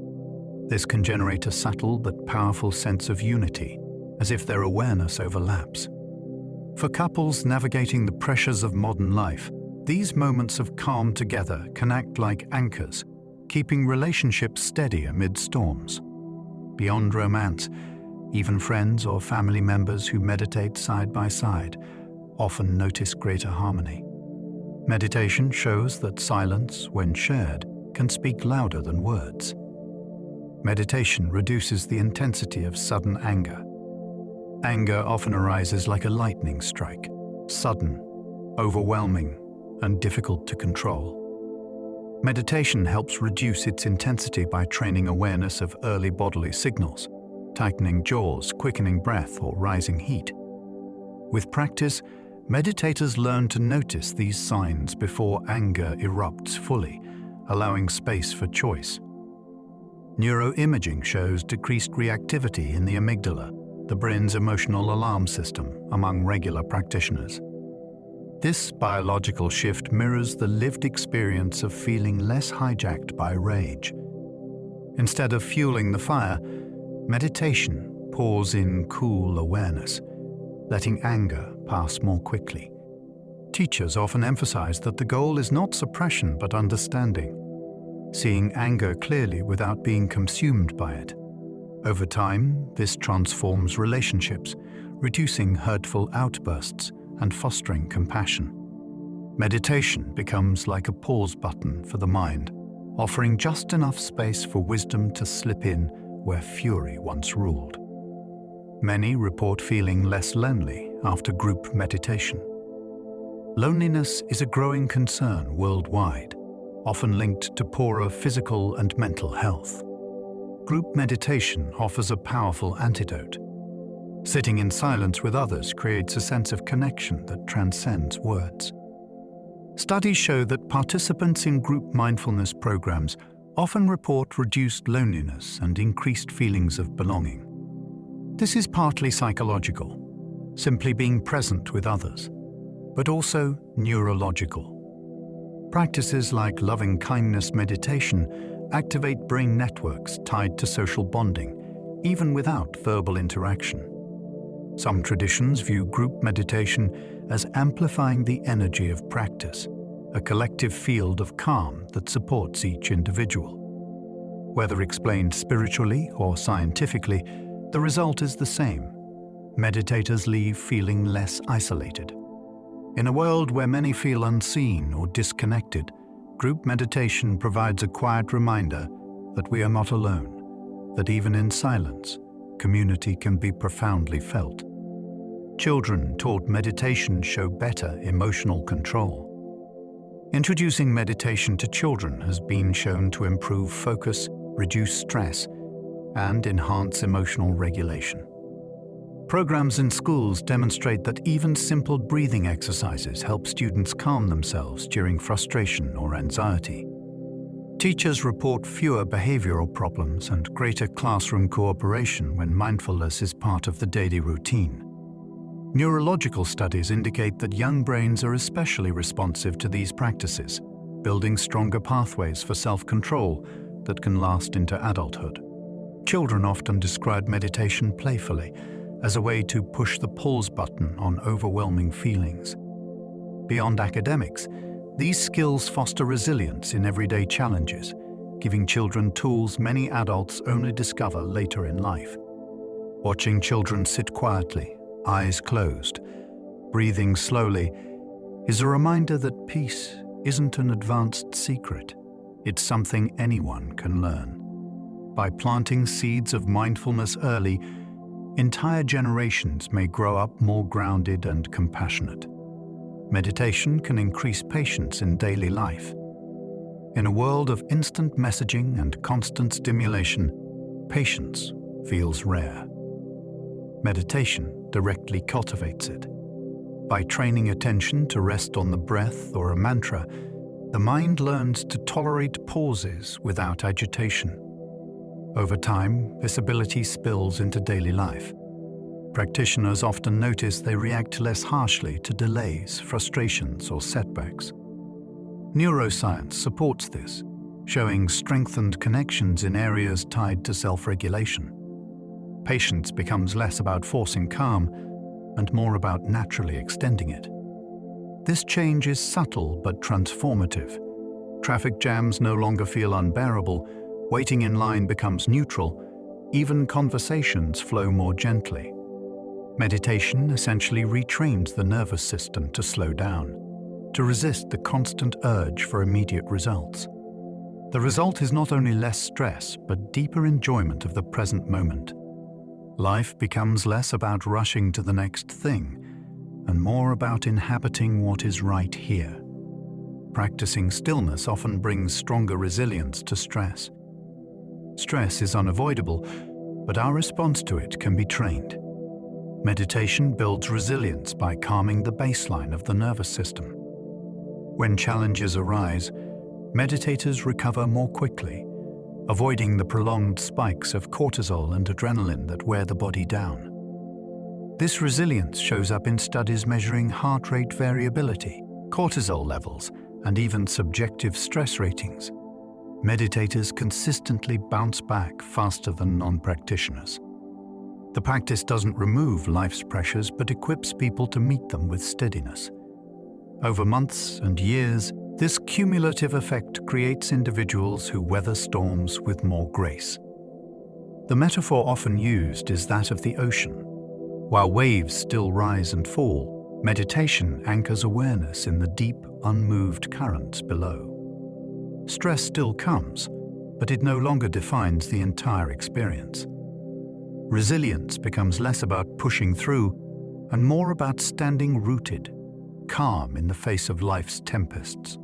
This can generate a subtle but powerful sense of unity, as if their awareness overlaps. For couples navigating the pressures of modern life, these moments of calm together can act like anchors, keeping relationships steady amid storms. Beyond romance, even friends or family members who meditate side by side often notice greater harmony. Meditation shows that silence, when shared, can speak louder than words. Meditation reduces the intensity of sudden anger. Anger often arises like a lightning strike, sudden, overwhelming, and difficult to control. Meditation helps reduce its intensity by training awareness of early bodily signals, tightening jaws, quickening breath, or rising heat. With practice, meditators learn to notice these signs before anger erupts fully, allowing space for choice. Neuroimaging shows decreased reactivity in the amygdala, the brain's emotional alarm system, among regular practitioners. This biological shift mirrors the lived experience of feeling less hijacked by rage. Instead of fueling the fire, meditation pours in cool awareness, letting anger pass more quickly. Teachers often emphasize that the goal is not suppression but understanding, seeing anger clearly without being consumed by it. Over time, this transforms relationships, reducing hurtful outbursts and fostering compassion. Meditation becomes like a pause button for the mind, offering just enough space for wisdom to slip in where fury once ruled. Many report feeling less lonely after group meditation. Loneliness is a growing concern worldwide, often linked to poorer physical and mental health. Group meditation offers a powerful antidote. Sitting in silence with others creates a sense of connection that transcends words. Studies show that participants in group mindfulness programs often report reduced loneliness and increased feelings of belonging. This is partly psychological, simply being present with others, but also neurological. Practices like loving-kindness meditation activate brain networks tied to social bonding, even without verbal interaction. Some traditions view group meditation as amplifying the energy of practice, a collective field of calm that supports each individual. Whether explained spiritually or scientifically, the result is the same. Meditators leave feeling less isolated. In a world where many feel unseen or disconnected, group meditation provides a quiet reminder that we are not alone, that even in silence, community can be profoundly felt. Children taught meditation show better emotional control. Introducing meditation to children has been shown to improve focus, reduce stress, and enhance emotional regulation. Programs in schools demonstrate that even simple breathing exercises help students calm themselves during frustration or anxiety. Teachers report fewer behavioral problems and greater classroom cooperation when mindfulness is part of the daily routine. Neurological studies indicate that young brains are especially responsive to these practices, building stronger pathways for self-control that can last into adulthood. Children often describe meditation playfully, as a way to push the pause button on overwhelming feelings. Beyond academics, these skills foster resilience in everyday challenges, giving children tools many adults only discover later in life. Watching children sit quietly, eyes closed, breathing slowly, is a reminder that peace isn't an advanced secret. It's something anyone can learn. By planting seeds of mindfulness early, entire generations may grow up more grounded and compassionate. Meditation can increase patience in daily life. In a world of instant messaging and constant stimulation, patience feels rare. Meditation directly cultivates it. By training attention to rest on the breath or a mantra, the mind learns to tolerate pauses without agitation. Over time, this ability spills into daily life. Practitioners often notice they react less harshly to delays, frustrations, or setbacks. Neuroscience supports this, showing strengthened connections in areas tied to self-regulation. Patience becomes less about forcing calm and more about naturally extending it. This change is subtle but transformative. Traffic jams no longer feel unbearable, waiting in line becomes neutral, even conversations flow more gently. Meditation essentially retrains the nervous system to slow down, to resist the constant urge for immediate results. The result is not only less stress, but deeper enjoyment of the present moment. Life becomes less about rushing to the next thing, and more about inhabiting what is right here. Practicing stillness often brings stronger resilience to stress. Stress is unavoidable, but our response to it can be trained. Meditation builds resilience by calming the baseline of the nervous system. When challenges arise, meditators recover more quickly, avoiding the prolonged spikes of cortisol and adrenaline that wear the body down. This resilience shows up in studies measuring heart rate variability, cortisol levels, and even subjective stress ratings. Meditators consistently bounce back faster than non-practitioners. The practice doesn't remove life's pressures, but equips people to meet them with steadiness. Over months and years, this cumulative effect creates individuals who weather storms with more grace. The metaphor often used is that of the ocean. While waves still rise and fall, meditation anchors awareness in the deep, unmoved currents below. Stress still comes, but it no longer defines the entire experience. Resilience becomes less about pushing through and more about standing rooted, calm in the face of life's tempests.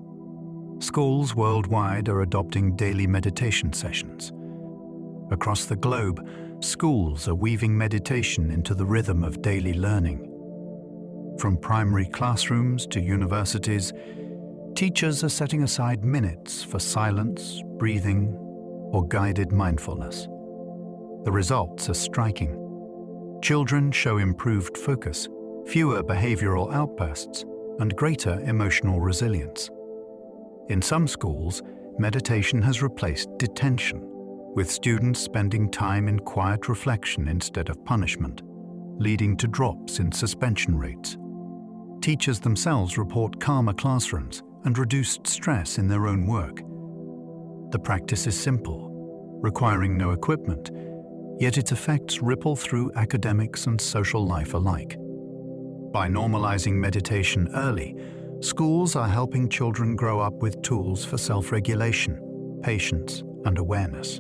Schools worldwide are adopting daily meditation sessions. Across the globe, schools are weaving meditation into the rhythm of daily learning. From primary classrooms to universities, teachers are setting aside minutes for silence, breathing, or guided mindfulness. The results are striking. Children show improved focus, fewer behavioral outbursts, and greater emotional resilience. In some schools, meditation has replaced detention, with students spending time in quiet reflection instead of punishment, leading to drops in suspension rates. Teachers themselves report calmer classrooms and reduced stress in their own work. The practice is simple, requiring no equipment, yet its effects ripple through academics and social life alike. By normalizing meditation early, schools are helping children grow up with tools for self-regulation, patience, and awareness.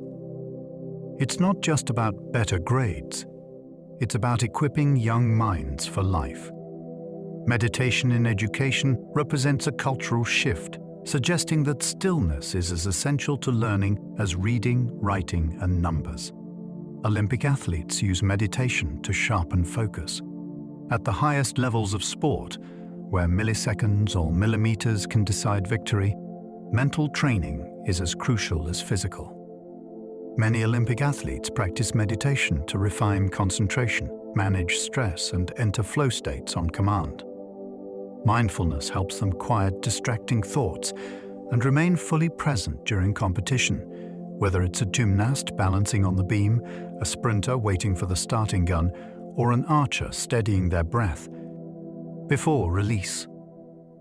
It's not just about better grades. It's about equipping young minds for life. Meditation in education represents a cultural shift, suggesting that stillness is as essential to learning as reading, writing, and numbers. Olympic athletes use meditation to sharpen focus. At the highest levels of sport, where milliseconds or millimeters can decide victory, mental training is as crucial as physical. Many Olympic athletes practice meditation to refine concentration, manage stress, and enter flow states on command. Mindfulness helps them quiet distracting thoughts and remain fully present during competition, whether it's a gymnast balancing on the beam, a sprinter waiting for the starting gun, or an archer steadying their breath. Before release,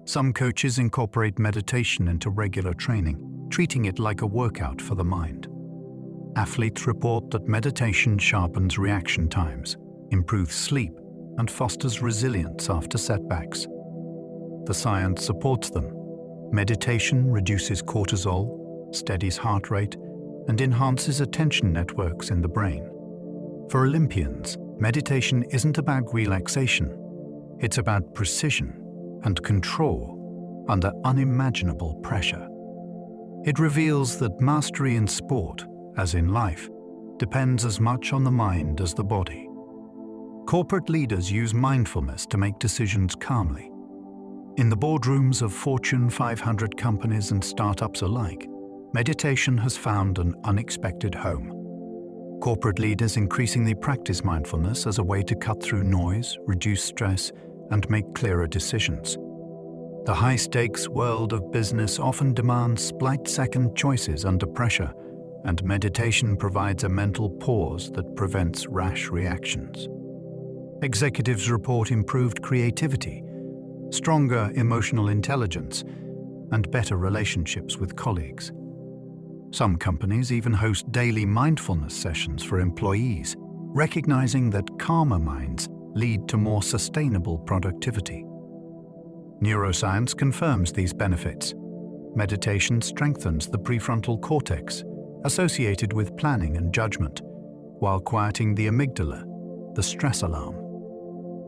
some coaches incorporate meditation into regular training, treating it like a workout for the mind. Athletes report that meditation sharpens reaction times, improves sleep, and fosters resilience after setbacks. The science supports them. Meditation reduces cortisol, steadies heart rate, and enhances attention networks in the brain. For Olympians, meditation isn't about relaxation. It's about precision and control under unimaginable pressure. It reveals that mastery in sport, as in life, depends as much on the mind as the body. Corporate leaders use mindfulness to make decisions calmly. In the boardrooms of Fortune 500 companies and startups alike, meditation has found an unexpected home. Corporate leaders increasingly practice mindfulness as a way to cut through noise, reduce stress, and make clearer decisions. The high-stakes world of business often demands split-second choices under pressure, and meditation provides a mental pause that prevents rash reactions. Executives report improved creativity, stronger emotional intelligence, and better relationships with colleagues. Some companies even host daily mindfulness sessions for employees, recognizing that calmer minds lead to more sustainable productivity. Neuroscience confirms these benefits. Meditation strengthens the prefrontal cortex, associated with planning and judgment, while quieting the amygdala, the stress alarm.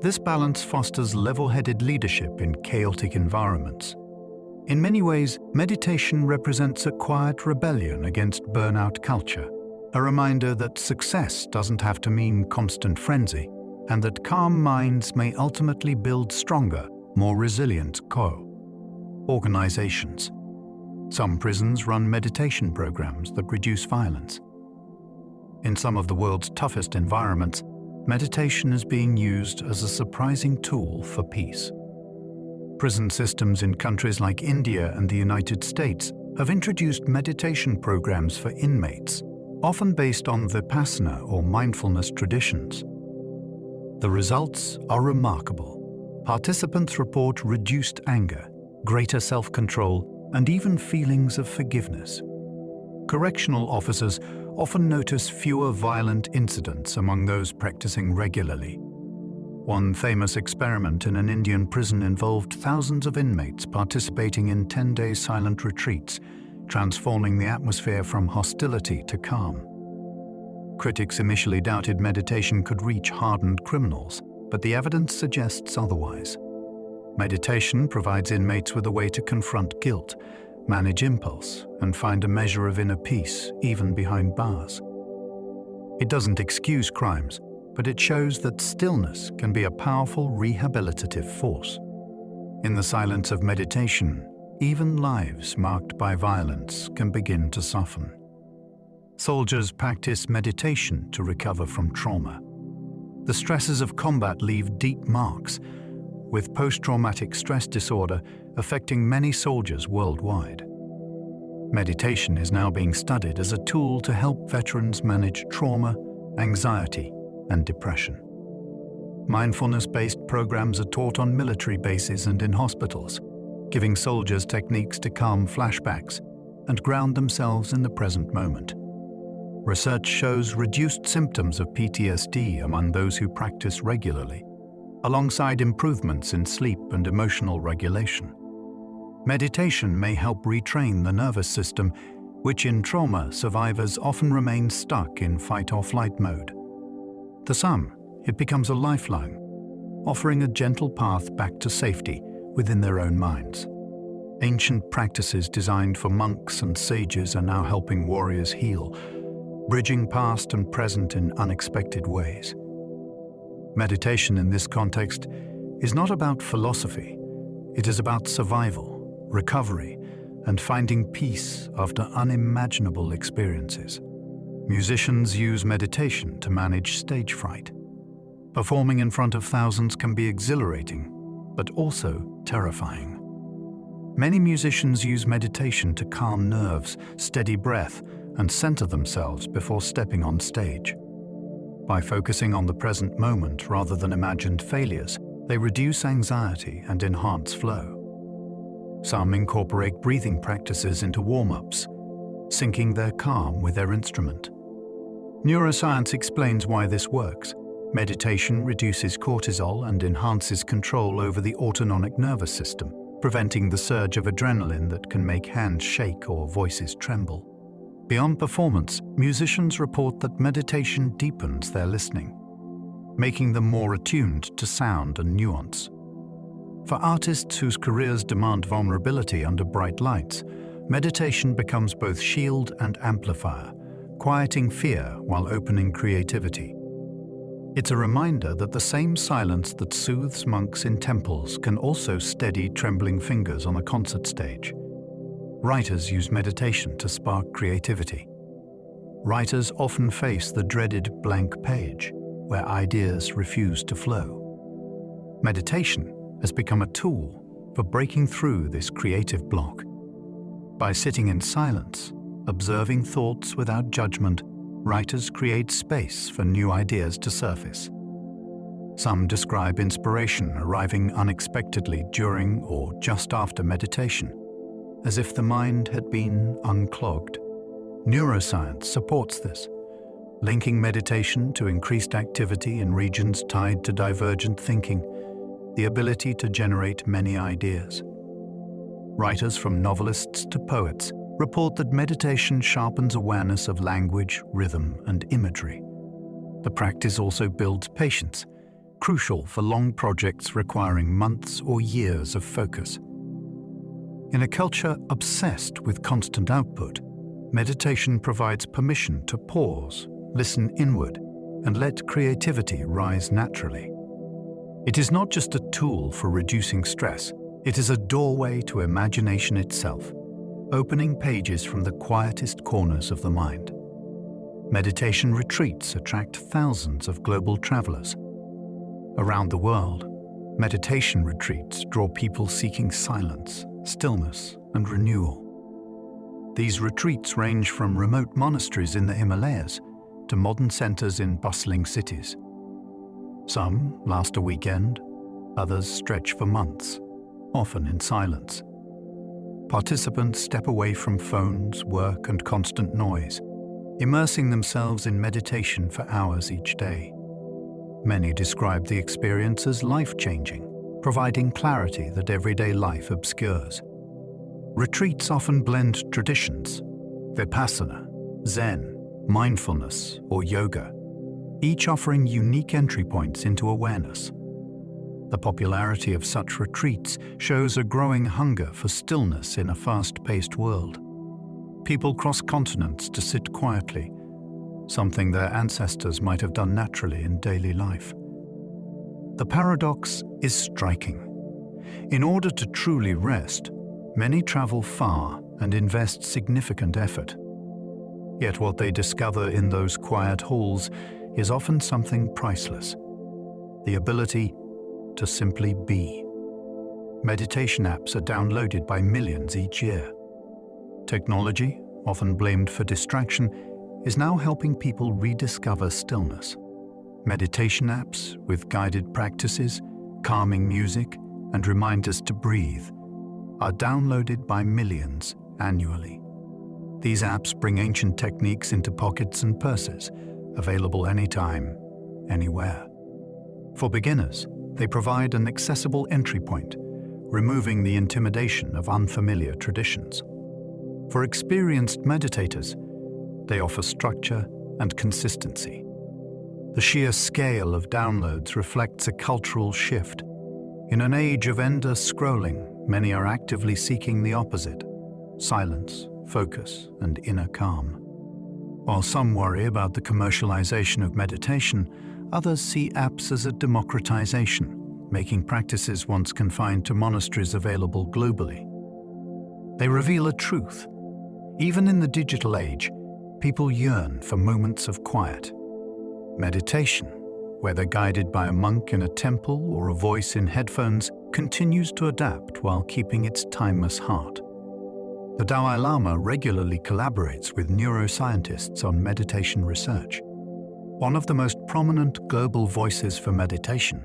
This balance fosters level-headed leadership in chaotic environments. In many ways, meditation represents a quiet rebellion against burnout culture, a reminder that success doesn't have to mean constant frenzy, and that calm minds may ultimately build stronger, more resilient organizations. Some prisons run meditation programs that reduce violence. In some of the world's toughest environments, meditation is being used as a surprising tool for peace. Prison systems in countries like India and the United States have introduced meditation programs for inmates, often based on Vipassana or mindfulness traditions. The results are remarkable. Participants report reduced anger, greater self-control, and even feelings of forgiveness. Correctional officers often notice fewer violent incidents among those practicing regularly. One famous experiment in an Indian prison involved thousands of inmates participating in 10-day silent retreats, transforming the atmosphere from hostility to calm. Critics initially doubted meditation could reach hardened criminals, but the evidence suggests otherwise. Meditation provides inmates with a way to confront guilt, manage impulse, and find a measure of inner peace, even behind bars. It doesn't excuse crimes, but it shows that stillness can be a powerful rehabilitative force. In the silence of meditation, even lives marked by violence can begin to soften. Soldiers practice meditation to recover from trauma. The stresses of combat leave deep marks, with post-traumatic stress disorder affecting many soldiers worldwide. Meditation is now being studied as a tool to help veterans manage trauma, anxiety, and depression. Mindfulness-based programs are taught on military bases and in hospitals, giving soldiers techniques to calm flashbacks and ground themselves in the present moment. Research shows reduced symptoms of PTSD among those who practice regularly, alongside improvements in sleep and emotional regulation. Meditation may help retrain the nervous system, which in trauma survivors often remain stuck in fight-or-flight mode. To some, it becomes a lifeline, offering a gentle path back to safety within their own minds. Ancient practices designed for monks and sages are now helping warriors heal, bridging past and present in unexpected ways. Meditation in this context is not about philosophy. It is about survival, recovery, and finding peace after unimaginable experiences. Musicians use meditation to manage stage fright. Performing in front of thousands can be exhilarating, but also terrifying. Many musicians use meditation to calm nerves, steady breath, and center themselves before stepping on stage. By focusing on the present moment rather than imagined failures, they reduce anxiety and enhance flow. Some incorporate breathing practices into warm-ups, syncing their calm with their instrument. Neuroscience explains why this works. Meditation reduces cortisol and enhances control over the autonomic nervous system, preventing the surge of adrenaline that can make hands shake or voices tremble. Beyond performance, musicians report that meditation deepens their listening, making them more attuned to sound and nuance. For artists whose careers demand vulnerability under bright lights, meditation becomes both shield and amplifier, quieting fear while opening creativity. It's a reminder that the same silence that soothes monks in temples can also steady trembling fingers on a concert stage. Writers use meditation to spark creativity. Writers often face the dreaded blank page, where ideas refuse to flow. Meditation has become a tool for breaking through this creative block. By sitting in silence, observing thoughts without judgment, writers create space for new ideas to surface. Some describe inspiration arriving unexpectedly during or just after meditation, as if the mind had been unclogged. Neuroscience supports this, linking meditation to increased activity in regions tied to divergent thinking, the ability to generate many ideas. Writers from novelists to poets report that meditation sharpens awareness of language, rhythm, and imagery. The practice also builds patience, crucial for long projects requiring months or years of focus. In a culture obsessed with constant output, meditation provides permission to pause, listen inward, and let creativity rise naturally. It is not just a tool for reducing stress, it is a doorway to imagination itself, opening pages from the quietest corners of the mind. Meditation retreats attract thousands of global travelers. Around the world, meditation retreats draw people seeking silence, stillness, and renewal. These retreats range from remote monasteries in the Himalayas to modern centers in bustling cities. Some last a weekend, others stretch for months, often in silence. Participants step away from phones, work, and constant noise, immersing themselves in meditation for hours each day. Many describe the experience as life-changing, providing clarity that everyday life obscures. Retreats often blend traditions: Vipassana, Zen, mindfulness, or yoga, each offering unique entry points into awareness. The popularity of such retreats shows a growing hunger for stillness in a fast-paced world. People cross continents to sit quietly, something their ancestors might have done naturally in daily life. The paradox is striking. In order to truly rest, many travel far and invest significant effort. Yet what they discover in those quiet halls is often something priceless: the ability to simply be. Meditation apps are downloaded by millions each year. Technology, often blamed for distraction, is now helping people rediscover stillness. Meditation apps with guided practices, calming music, and reminders to breathe are downloaded by millions annually. These apps bring ancient techniques into pockets and purses, available anytime, anywhere. For beginners, they provide an accessible entry point, removing the intimidation of unfamiliar traditions. For experienced meditators, they offer structure and consistency. The sheer scale of downloads reflects a cultural shift. In an age of endless scrolling, many are actively seeking the opposite: silence, focus, and inner calm. While some worry about the commercialization of meditation, others see apps as a democratization, making practices once confined to monasteries available globally. They reveal a truth. Even in the digital age, people yearn for moments of quiet. Meditation, whether guided by a monk in a temple or a voice in headphones, continues to adapt while keeping its timeless heart. The Dalai Lama regularly collaborates with neuroscientists on meditation research. One of the most prominent global voices for meditation,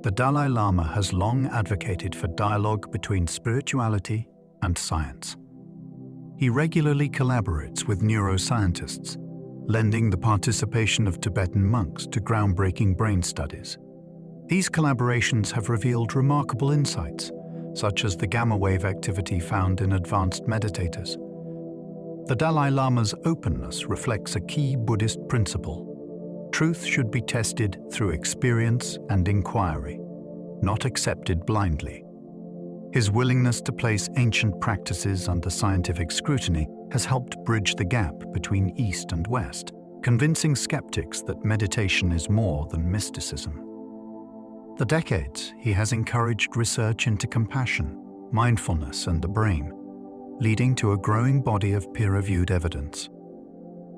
the Dalai Lama has long advocated for dialogue between spirituality and science. He regularly collaborates with neuroscientists, lending the participation of Tibetan monks to groundbreaking brain studies. These collaborations have revealed remarkable insights, such as the gamma wave activity found in advanced meditators. The Dalai Lama's openness reflects a key Buddhist principle: truth should be tested through experience and inquiry, not accepted blindly. His willingness to place ancient practices under scientific scrutiny has helped bridge the gap between East and West, convincing skeptics that meditation is more than mysticism. For decades, he has encouraged research into compassion, mindfulness, and the brain, leading to a growing body of peer-reviewed evidence.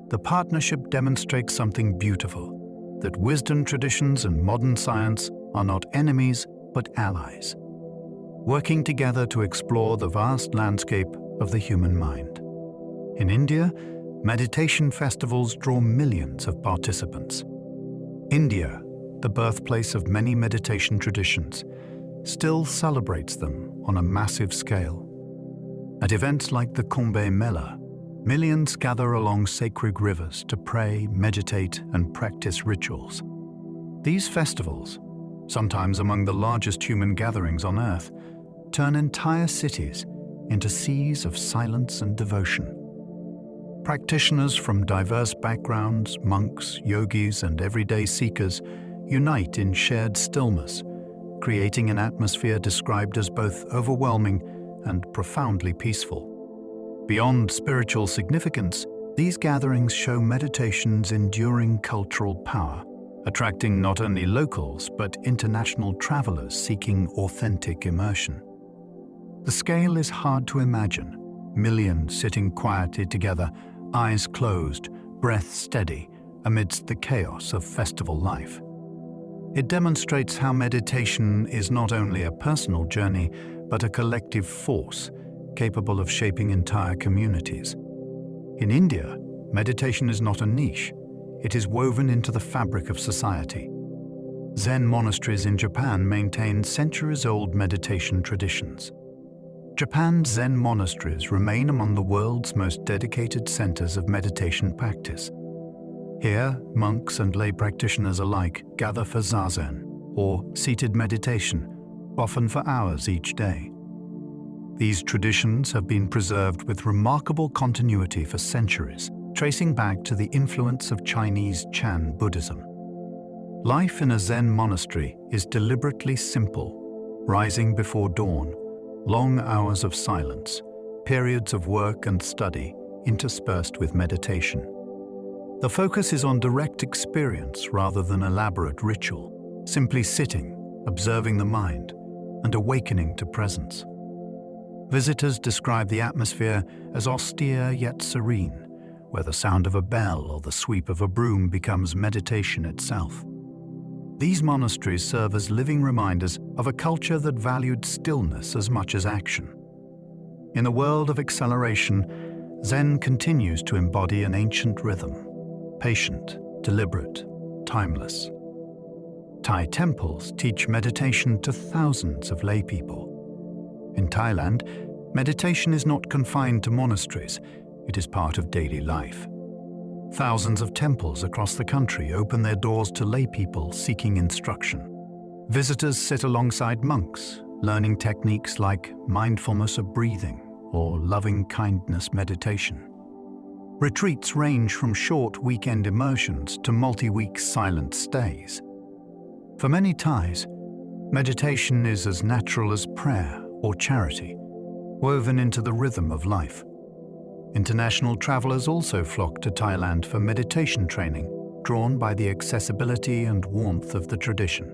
The partnership demonstrates something beautiful: that wisdom traditions and modern science are not enemies but allies, working together to explore the vast landscape of the human mind. In India, meditation festivals draw millions of participants. India, the birthplace of many meditation traditions, still celebrates them on a massive scale. At events like the Kumbh Mela, millions gather along sacred rivers to pray, meditate, and practice rituals. These festivals, sometimes among the largest human gatherings on Earth, turn entire cities into seas of silence and devotion. Practitioners from diverse backgrounds, monks, yogis, and everyday seekers unite in shared stillness, creating an atmosphere described as both overwhelming and profoundly peaceful. Beyond spiritual significance, these gatherings show meditation's enduring cultural power, attracting not only locals but international travelers seeking authentic immersion. The scale is hard to imagine: millions sitting quietly together, eyes closed, breath steady, amidst the chaos of festival life. It demonstrates how meditation is not only a personal journey, but a collective force capable of shaping entire communities. In India, meditation is not a niche. It is woven into the fabric of society. Zen monasteries in Japan maintain centuries-old meditation traditions. Japan's Zen monasteries remain among the world's most dedicated centers of meditation practice. Here, monks and lay practitioners alike gather for zazen, or seated meditation, often for hours each day. These traditions have been preserved with remarkable continuity for centuries, tracing back to the influence of Chinese Chan Buddhism. Life in a Zen monastery is deliberately simple, rising before dawn, long hours of silence, periods of work and study interspersed with meditation. The focus is on direct experience rather than elaborate ritual, simply sitting, observing the mind, and awakening to presence. Visitors describe the atmosphere as austere yet serene, where the sound of a bell or the sweep of a broom becomes meditation itself. These monasteries serve as living reminders of a culture that valued stillness as much as action. In a world of acceleration, Zen continues to embody an ancient rhythm, patient, deliberate, timeless. Thai temples teach meditation to thousands of lay people. In Thailand, meditation is not confined to monasteries, it is part of daily life. Thousands of temples across the country open their doors to lay people seeking instruction. Visitors sit alongside monks, learning techniques like mindfulness of breathing or loving-kindness meditation. Retreats range from short weekend immersions to multi-week silent stays. For many Thais, meditation is as natural as prayer or charity, woven into the rhythm of life. International travelers also flock to Thailand for meditation training, drawn by the accessibility and warmth of the tradition.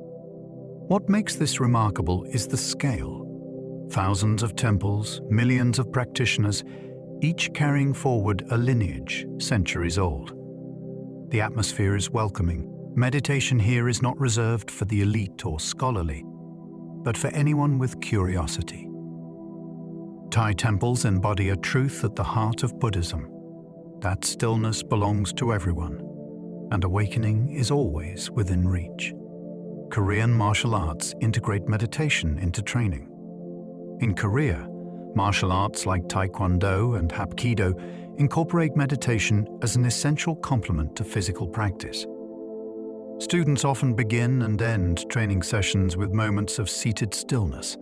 What makes this remarkable is the scale. Thousands of temples, millions of practitioners, each carrying forward a lineage centuries old. The atmosphere is welcoming. Meditation here is not reserved for the elite or scholarly, but for anyone with curiosity. Thai temples embody a truth at the heart of Buddhism, that stillness belongs to everyone, and awakening is always within reach. Korean martial arts integrate meditation into training. In Korea, martial arts like Taekwondo and Hapkido incorporate meditation as an essential complement to physical practice. Students often begin and end training sessions with moments of seated stillness,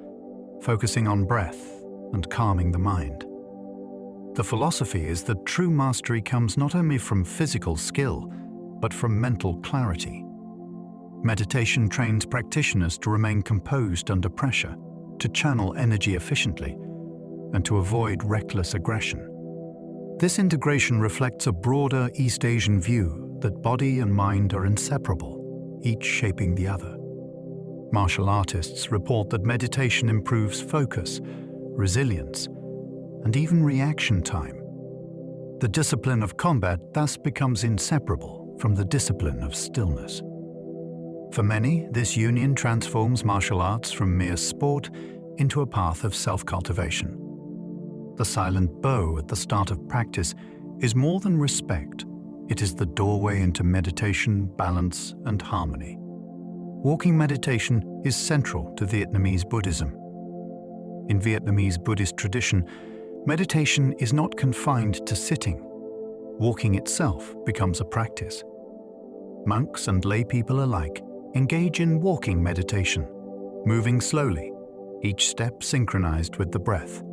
focusing on breath and calming the mind. The philosophy is that true mastery comes not only from physical skill, but from mental clarity. Meditation trains practitioners to remain composed under pressure, to channel energy efficiently, and to avoid reckless aggression. This integration reflects a broader East Asian view that body and mind are inseparable, each shaping the other. Martial artists report that meditation improves focus, resilience, and even reaction time. The discipline of combat thus becomes inseparable from the discipline of stillness. For many, this union transforms martial arts from mere sport into a path of self-cultivation. The silent bow at the start of practice is more than respect. It is the doorway into meditation, balance, and harmony. Walking meditation is central to Vietnamese Buddhism. In Vietnamese Buddhist tradition, meditation is not confined to sitting. Walking itself becomes a practice. Monks and lay people alike engage in walking meditation, moving slowly, each step synchronized with the breath.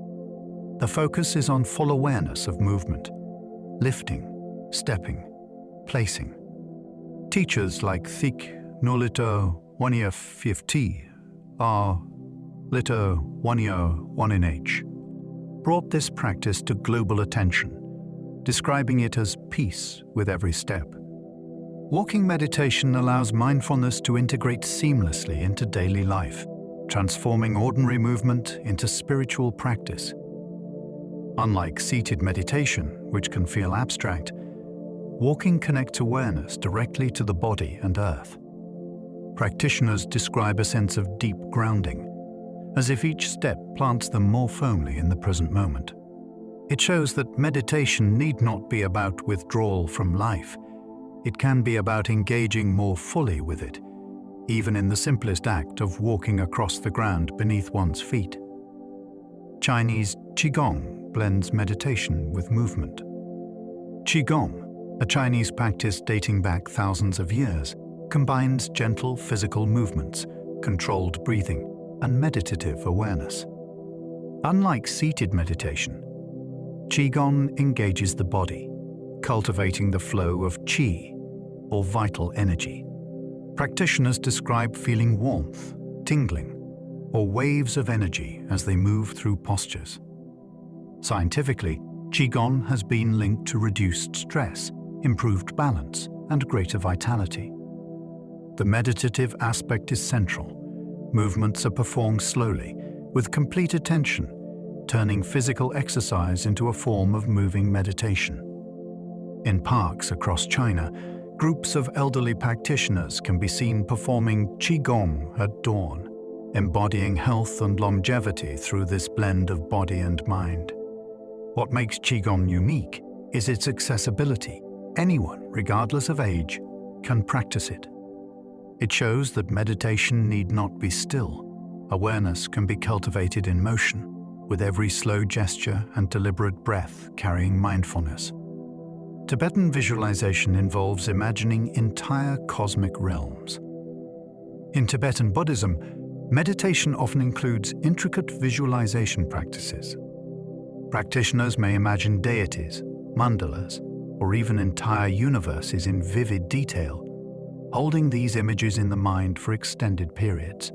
The focus is on full awareness of movement, lifting, stepping, placing. Teachers like Thich Nolito Wanya 50 are Lito Wanyo Waninh brought this practice to global attention, describing it as peace with every step. Walking meditation allows mindfulness to integrate seamlessly into daily life, transforming ordinary movement into spiritual practice. Unlike seated meditation, which can feel abstract, walking connects awareness directly to the body and earth. Practitioners describe a sense of deep grounding, as if each step plants them more firmly in the present moment. It shows that meditation need not be about withdrawal from life. It can be about engaging more fully with it, even in the simplest act of walking across the ground beneath one's feet. Chinese Qigong blends meditation with movement. Qigong, a Chinese practice dating back thousands of years, combines gentle physical movements, controlled breathing, and meditative awareness. Unlike seated meditation, Qigong engages the body, cultivating the flow of qi, or vital energy. Practitioners describe feeling warmth, tingling, or waves of energy as they move through postures. Scientifically, Qigong has been linked to reduced stress, improved balance, and greater vitality. The meditative aspect is central. Movements are performed slowly, with complete attention, turning physical exercise into a form of moving meditation. In parks across China, groups of elderly practitioners can be seen performing Qigong at dawn, embodying health and longevity through this blend of body and mind. What makes Qigong unique is its accessibility. Anyone, regardless of age, can practice it. It shows that meditation need not be still. Awareness can be cultivated in motion, with every slow gesture and deliberate breath carrying mindfulness. Tibetan visualization involves imagining entire cosmic realms. In Tibetan Buddhism, meditation often includes intricate visualization practices. Practitioners may imagine deities, mandalas, or even entire universes in vivid detail, holding these images in the mind for extended periods.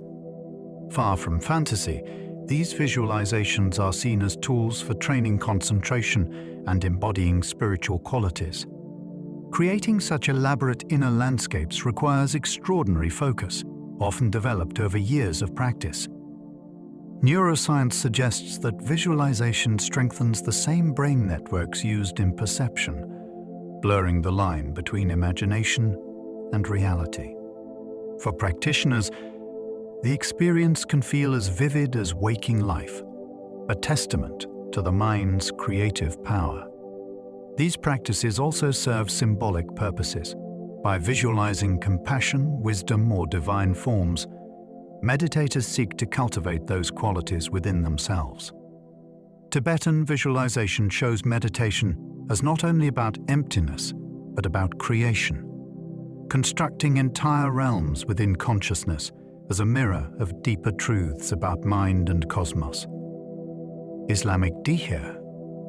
Far from fantasy, these visualizations are seen as tools for training concentration and embodying spiritual qualities. Creating such elaborate inner landscapes requires extraordinary focus, often developed over years of practice. Neuroscience suggests that visualization strengthens the same brain networks used in perception, blurring the line between imagination and reality. For practitioners, the experience can feel as vivid as waking life, a testament to the mind's creative power. These practices also serve symbolic purposes. By visualizing compassion, wisdom, or divine forms, meditators seek to cultivate those qualities within themselves. Tibetan visualization shows meditation as not only about emptiness, but about creation, constructing entire realms within consciousness as a mirror of deeper truths about mind and cosmos. Islamic dhikr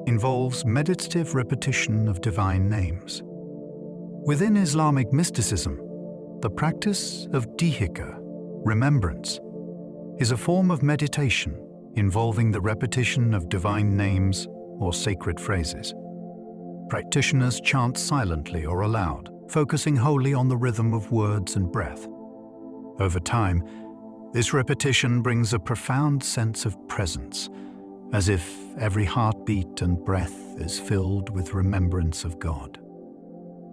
involves meditative repetition of divine names. Within Islamic mysticism, the practice of dhikr, remembrance, is a form of meditation involving the repetition of divine names or sacred phrases. Practitioners chant silently or aloud, focusing wholly on the rhythm of words and breath. Over time, this repetition brings a profound sense of presence, as if every heartbeat and breath is filled with remembrance of God.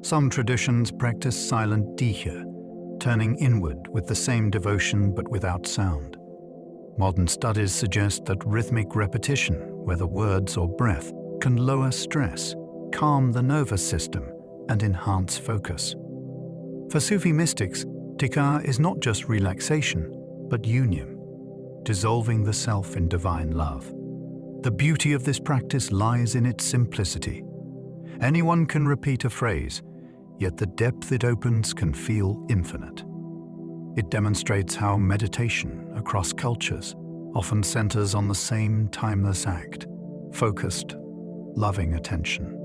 Some traditions practice silent dhikr, turning inward with the same devotion but without sound. Modern studies suggest that rhythmic repetition, whether words or breath, can lower stress, calm the nervous system, and enhance focus. For Sufi mystics, dhikr is not just relaxation, but union, dissolving the self in divine love. The beauty of this practice lies in its simplicity. Anyone can repeat a phrase, yet the depth it opens can feel infinite. It demonstrates how meditation across cultures often centers on the same timeless act, focused, loving attention.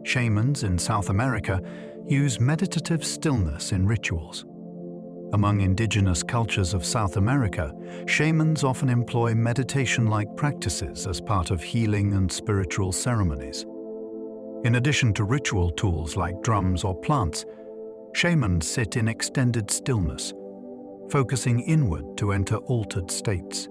Shamans in South America use meditative stillness in rituals. Among indigenous cultures of South America, shamans often employ meditation-like practices as part of healing and spiritual ceremonies. In addition to ritual tools like drums or plants, shamans sit in extended stillness, focusing inward to enter altered states.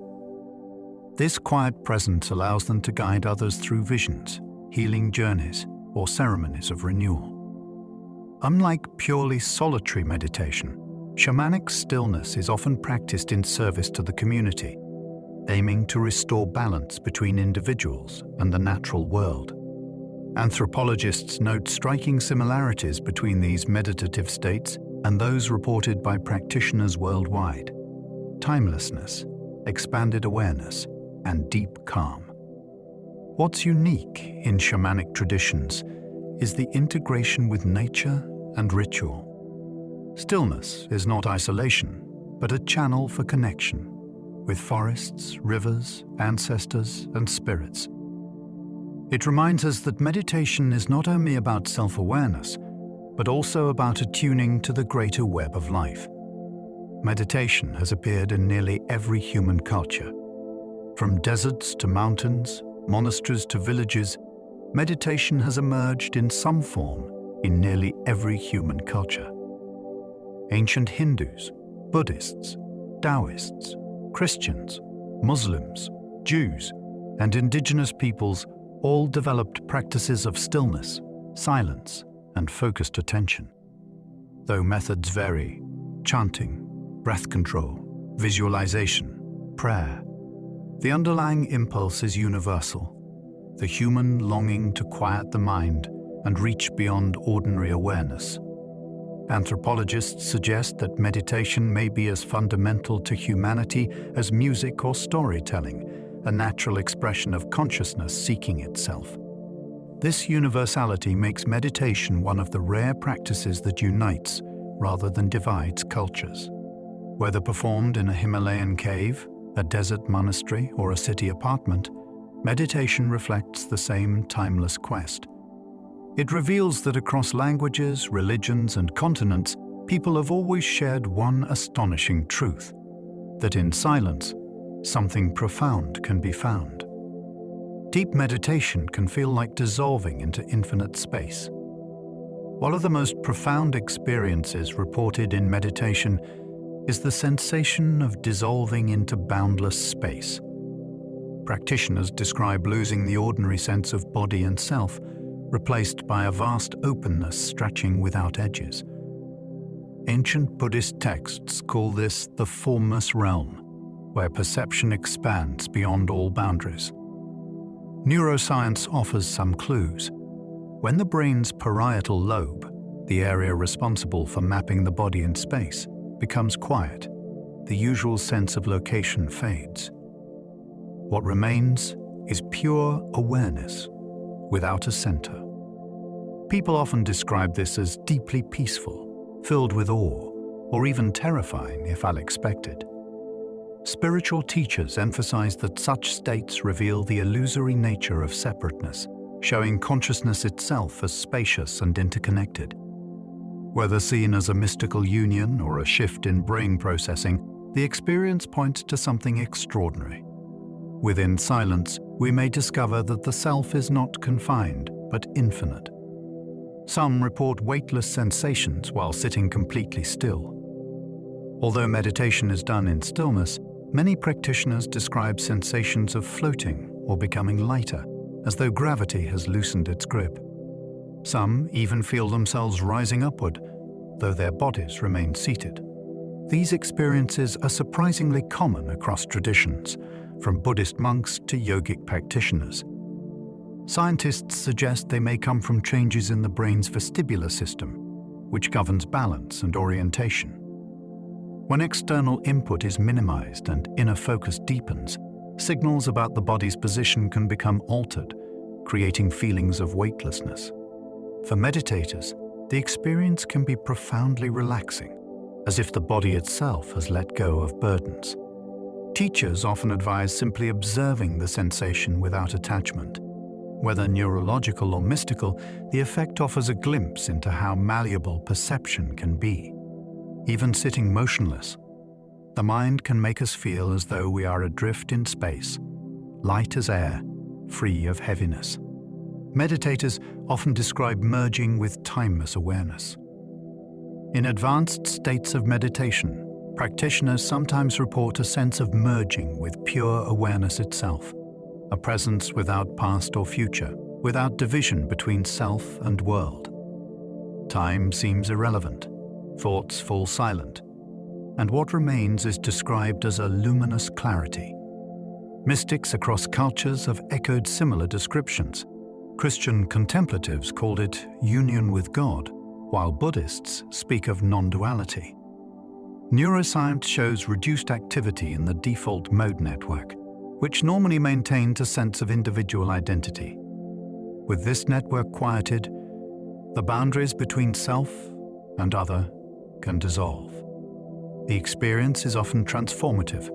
This quiet presence allows them to guide others through visions, healing journeys, or ceremonies of renewal. Unlike purely solitary meditation, shamanic stillness is often practiced in service to the community, aiming to restore balance between individuals and the natural world. Anthropologists note striking similarities between these meditative states and those reported by practitioners worldwide: timelessness, expanded awareness, and deep calm. What's unique in shamanic traditions is the integration with nature and ritual. Stillness is not isolation, but a channel for connection with forests, rivers, ancestors, and spirits. It reminds us that meditation is not only about self-awareness, but also about attuning to the greater web of life. meditation has appeared in nearly every human culture. From deserts to mountains, monasteries to villages, meditation has emerged in some form in nearly every human culture. Ancient Hindus, Buddhists, Taoists, Christians, Muslims, Jews, and indigenous peoples all developed practices of stillness, silence, and focused attention. Though methods vary, chanting, breath control, visualization, prayer, the underlying impulse is universal, the human longing to quiet the mind and reach beyond ordinary awareness. Anthropologists suggest that meditation may be as fundamental to humanity as music or storytelling, a natural expression of consciousness seeking itself. This universality makes meditation one of the rare practices that unites rather than divides cultures. Whether performed in a Himalayan cave, a desert monastery, or a city apartment, meditation reflects the same timeless quest. It reveals that across languages, religions, and continents, people have always shared one astonishing truth: that in silence, something profound can be found. Deep meditation can feel like dissolving into infinite space. One of the most profound experiences reported in meditation is the sensation of dissolving into boundless space. Practitioners describe losing the ordinary sense of body and self, replaced by a vast openness stretching without edges. Ancient Buddhist texts call this the formless realm, where perception expands beyond all boundaries. Neuroscience offers some clues. When the brain's parietal lobe, the area responsible for mapping the body in space, becomes quiet, the usual sense of location fades. What remains is pure awareness, without a center. People often describe this as deeply peaceful, filled with awe, or even terrifying if unexpected. Spiritual teachers emphasize that such states reveal the illusory nature of separateness, showing consciousness itself as spacious and interconnected. Whether seen as a mystical union or a shift in brain processing, the experience points to something extraordinary. Within silence, we may discover that the self is not confined, but infinite. Some report weightless sensations while sitting completely still. Although meditation is done in stillness, many practitioners describe sensations of floating or becoming lighter, as though gravity has loosened its grip. Some even feel themselves rising upward, though their bodies remain seated. These experiences are surprisingly common across traditions, from Buddhist monks to yogic practitioners. Scientists suggest they may come from changes in the brain's vestibular system, which governs balance and orientation. When external input is minimized and inner focus deepens, signals about the body's position can become altered, creating feelings of weightlessness. For meditators, the experience can be profoundly relaxing, as if the body itself has let go of burdens. Teachers often advise simply observing the sensation without attachment. Whether neurological or mystical, the effect offers a glimpse into how malleable perception can be. Even sitting motionless, the mind can make us feel as though we are adrift in space, light as air, free of heaviness. Meditators often describe merging with timeless awareness. In advanced states of meditation, practitioners sometimes report a sense of merging with pure awareness itself, a presence without past or future, without division between self and world. Time seems irrelevant, thoughts fall silent, and what remains is described as a luminous clarity. Mystics across cultures have echoed similar descriptions. Christian contemplatives called it union with God, while Buddhists speak of non-duality. Neuroscience shows reduced activity in the default mode network, which normally maintains a sense of individual identity. With this network quieted, the boundaries between self and other can dissolve. The experience is often transformative,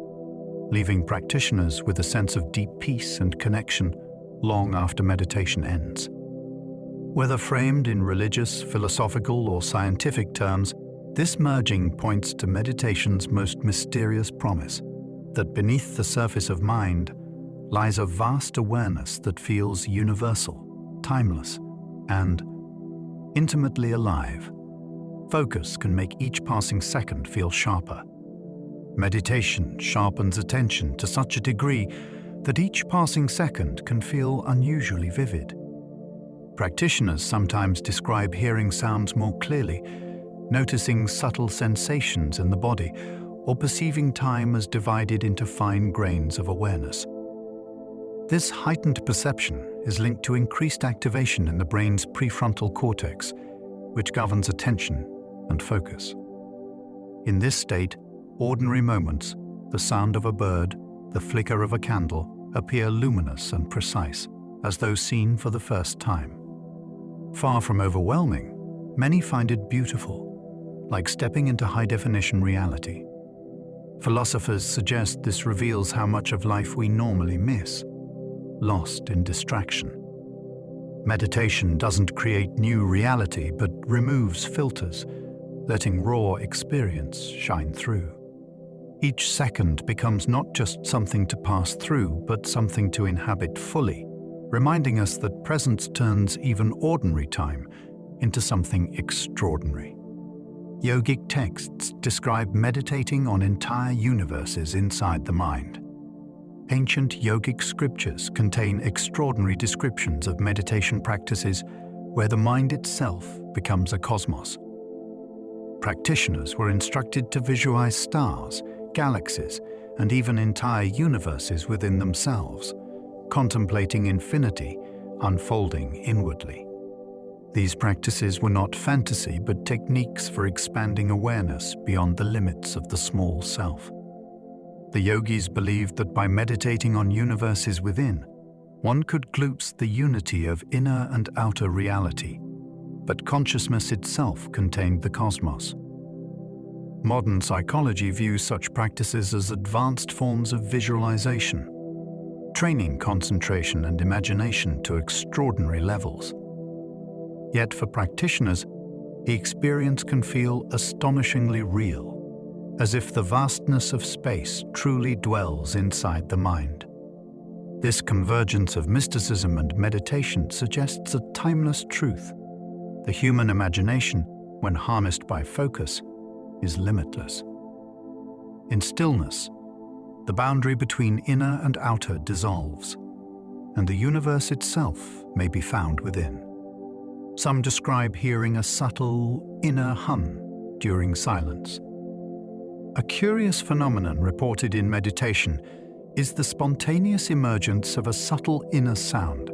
leaving practitioners with a sense of deep peace and connection long after meditation ends. Whether framed in religious, philosophical, or scientific terms, This merging points to meditation's most mysterious promise, that beneath the surface of mind lies a vast awareness that feels universal, timeless, and intimately alive. Focus can make each passing second feel sharper. Meditation sharpens attention to such a degree that each passing second can feel unusually vivid. Practitioners sometimes describe hearing sounds more clearly, noticing subtle sensations in the body, or perceiving time as divided into fine grains of awareness. This heightened perception is linked to increased activation in the brain's prefrontal cortex, which governs attention and focus. In this state, ordinary moments, the sound of a bird, the flicker of a candle, appear luminous and precise, as though seen for the first time. Far from overwhelming, many find it beautiful, like stepping into high-definition reality. Philosophers suggest this reveals how much of life we normally miss, lost in distraction. Meditation doesn't create new reality, but removes filters, letting raw experience shine through. Each second becomes not just something to pass through, but something to inhabit fully, reminding us that presence turns even ordinary time into something extraordinary. Yogic texts describe meditating on entire universes inside the mind. Ancient yogic scriptures contain extraordinary descriptions of meditation practices where the mind itself becomes a cosmos. Practitioners were instructed to visualize stars, galaxies, and even entire universes within themselves, contemplating infinity unfolding inwardly. These practices were not fantasy, but techniques for expanding awareness beyond the limits of the small self. The yogis believed that by meditating on universes within, one could glimpse the unity of inner and outer reality, but consciousness itself contained the cosmos. Modern psychology views such practices as advanced forms of visualization, training concentration and imagination to extraordinary levels. Yet for practitioners, the experience can feel astonishingly real, as if the vastness of space truly dwells inside the mind. This convergence of mysticism and meditation suggests a timeless truth. The human imagination, when harnessed by focus, is limitless. In stillness, the boundary between inner and outer dissolves, and the universe itself may be found within. Some describe hearing a subtle inner hum during silence. A curious phenomenon reported in meditation is the spontaneous emergence of a subtle inner sound,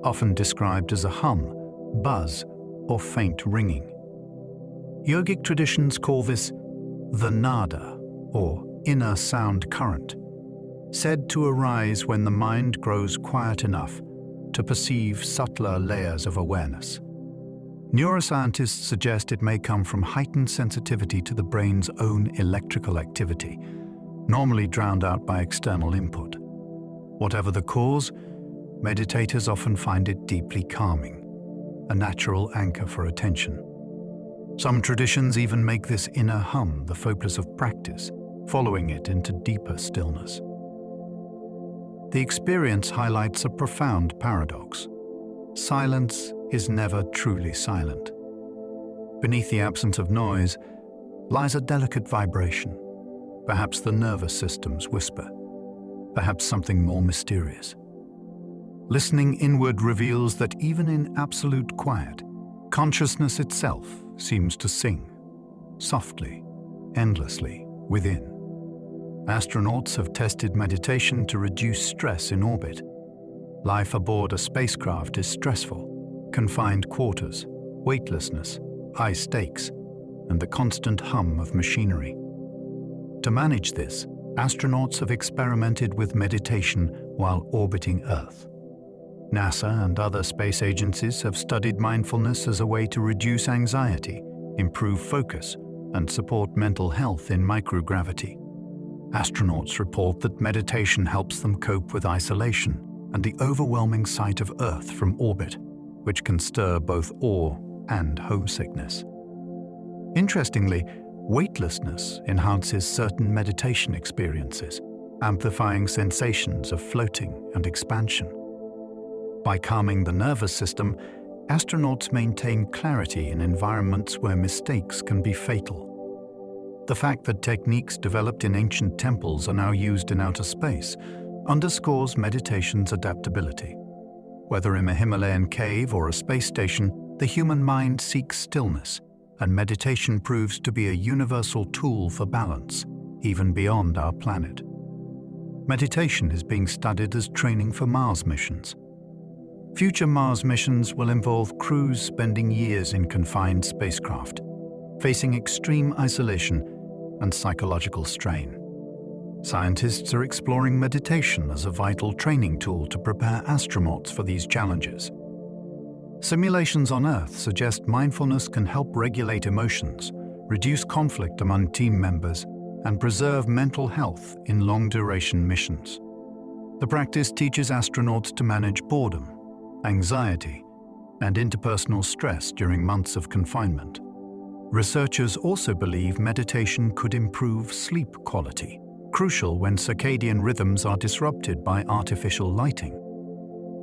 often described as a hum, buzz, or faint ringing. Yogic traditions call this the nada, or inner sound current, said to arise when the mind grows quiet enough to perceive subtler layers of awareness. Neuroscientists suggest it may come from heightened sensitivity to the brain's own electrical activity, normally drowned out by external input. Whatever the cause, meditators often find it deeply calming, a natural anchor for attention. Some traditions even make this inner hum the focus of practice, following it into deeper stillness. The experience highlights a profound paradox. Silence is never truly silent. Beneath the absence of noise lies a delicate vibration, perhaps the nervous system's whisper, perhaps something more mysterious. Listening inward reveals that even in absolute quiet, consciousness itself seems to sing, softly, endlessly, within. Astronauts have tested meditation to reduce stress in orbit. Life aboard a spacecraft is stressful. Confined quarters, weightlessness, high stakes, and the constant hum of machinery. To manage this, astronauts have experimented with meditation while orbiting Earth. NASA and other space agencies have studied mindfulness as a way to reduce anxiety, improve focus, and support mental health in microgravity. Astronauts report that meditation helps them cope with isolation and the overwhelming sight of Earth from orbit, which can stir both awe and homesickness. Interestingly, weightlessness enhances certain meditation experiences, amplifying sensations of floating and expansion. By calming the nervous system, astronauts maintain clarity in environments where mistakes can be fatal. The fact that techniques developed in ancient temples are now used in outer space underscores meditation's adaptability. Whether in a Himalayan cave or a space station, the human mind seeks stillness, and meditation proves to be a universal tool for balance, even beyond our planet. Meditation is being studied as training for Mars missions. Future Mars missions will involve crews spending years in confined spacecraft, facing extreme isolation and psychological strain. Scientists are exploring meditation as a vital training tool to prepare astronauts for these challenges. Simulations on Earth suggest mindfulness can help regulate emotions, reduce conflict among team members, and preserve mental health in long-duration missions. The practice teaches astronauts to manage boredom, anxiety, and interpersonal stress during months of confinement. Researchers also believe meditation could improve sleep quality, crucial when circadian rhythms are disrupted by artificial lighting.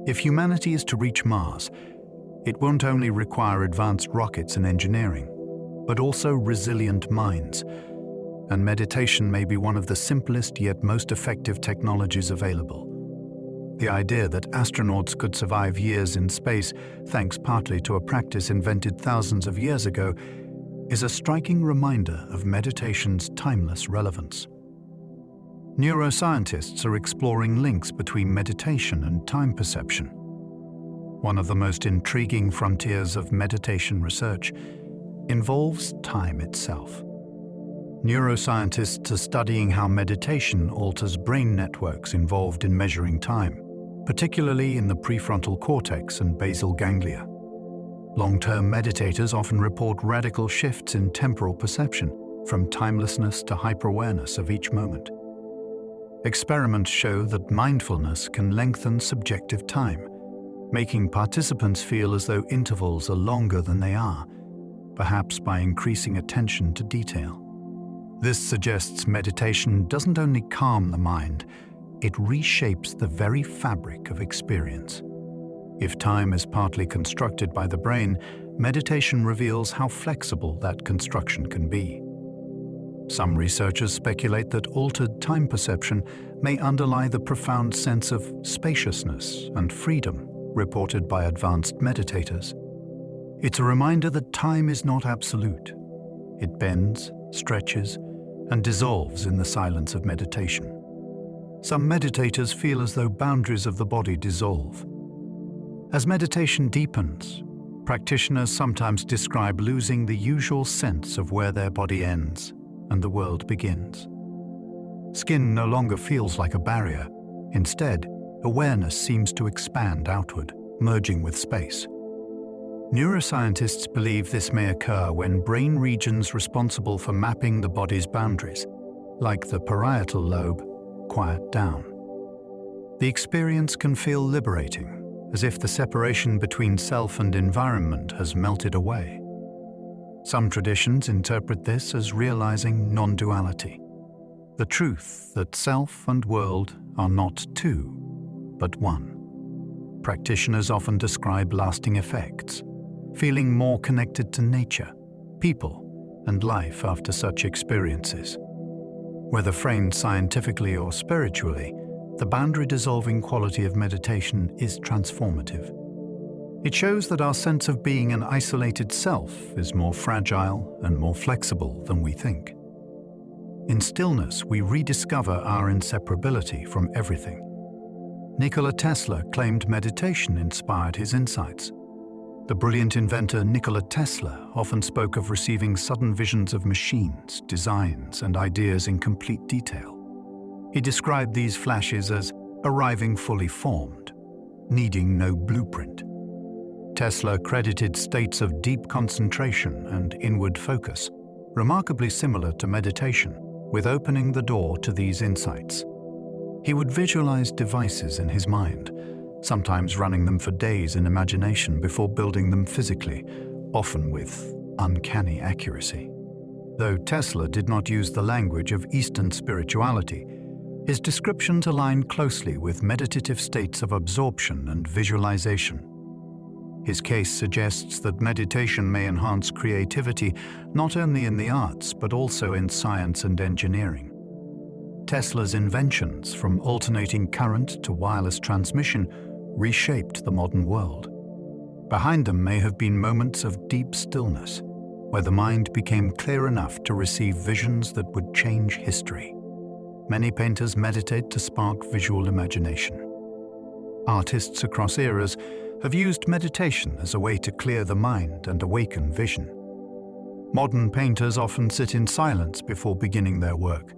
If humanity is to reach Mars, it won't only require advanced rockets and engineering, but also resilient minds, and meditation may be one of the simplest yet most effective technologies available. The idea that astronauts could survive years in space, thanks partly to a practice invented thousands of years ago, is a striking reminder of meditation's timeless relevance. Neuroscientists are exploring links between meditation and time perception. One of the most intriguing frontiers of meditation research involves time itself. Neuroscientists are studying how meditation alters brain networks involved in measuring time, particularly in the prefrontal cortex and basal ganglia. Long-term meditators often report radical shifts in temporal perception, from timelessness to hyper-awareness of each moment. Experiments show that mindfulness can lengthen subjective time, making participants feel as though intervals are longer than they are, perhaps by increasing attention to detail. This suggests meditation doesn't only calm the mind, it reshapes the very fabric of experience. If time is partly constructed by the brain, meditation reveals how flexible that construction can be. Some researchers speculate that altered time perception may underlie the profound sense of spaciousness and freedom reported by advanced meditators. It's a reminder that time is not absolute. It bends, stretches, and dissolves in the silence of meditation. Some meditators feel as though boundaries of the body dissolve. As meditation deepens, practitioners sometimes describe losing the usual sense of where their body ends and the world begins. Skin no longer feels like a barrier. Instead, awareness seems to expand outward, merging with space. Neuroscientists believe this may occur when brain regions responsible for mapping the body's boundaries, like the parietal lobe, quiet down. The experience can feel liberating, as if the separation between self and environment has melted away. Some traditions interpret this as realizing non-duality, the truth that self and world are not two, but one. Practitioners often describe lasting effects, feeling more connected to nature, people, and life after such experiences. Whether framed scientifically or spiritually, the boundary-dissolving quality of meditation is transformative. It shows that our sense of being an isolated self is more fragile and more flexible than we think. In stillness, we rediscover our inseparability from everything. Nikola Tesla claimed meditation inspired his insights. The brilliant inventor Nikola Tesla often spoke of receiving sudden visions of machines, designs, and ideas in complete detail. He described these flashes as arriving fully formed, needing no blueprint. Tesla credited states of deep concentration and inward focus, remarkably similar to meditation, with opening the door to these insights. He would visualize devices in his mind, sometimes running them for days in imagination before building them physically, often with uncanny accuracy. Though Tesla did not use the language of Eastern spirituality, his descriptions align closely with meditative states of absorption and visualization. His case suggests that meditation may enhance creativity not only in the arts but also in science and engineering. Tesla's inventions, from alternating current to wireless transmission, reshaped the modern world. Behind them may have been moments of deep stillness, where the mind became clear enough to receive visions that would change history. Many painters meditate to spark visual imagination. Artists across eras have used meditation as a way to clear the mind and awaken vision. Modern painters often sit in silence before beginning their work,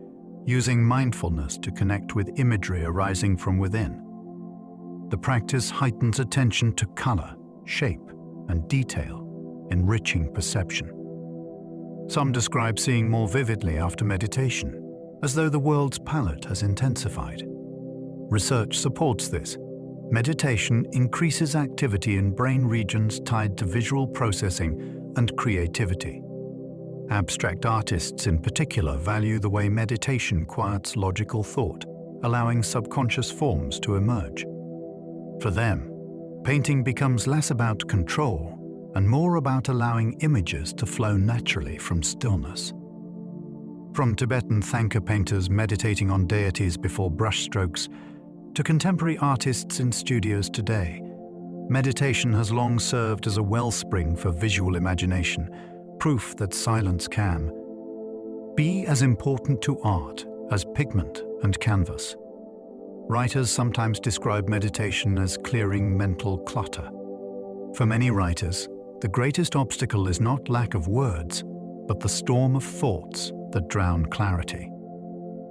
using mindfulness to connect with imagery arising from within. The practice heightens attention to color, shape, and detail, enriching perception. Some describe seeing more vividly after meditation, as though the world's palette has intensified. Research supports this. Meditation increases activity in brain regions tied to visual processing and creativity. Abstract artists in particular value the way meditation quiets logical thought, allowing subconscious forms to emerge. For them, painting becomes less about control and more about allowing images to flow naturally from stillness. From Tibetan Thangka painters meditating on deities before brushstrokes to contemporary artists in studios today, meditation has long served as a wellspring for visual imagination, proof that silence can be as important to art as pigment and canvas. Writers sometimes describe meditation as clearing mental clutter. For many writers, the greatest obstacle is not lack of words, but the storm of thoughts that drown clarity.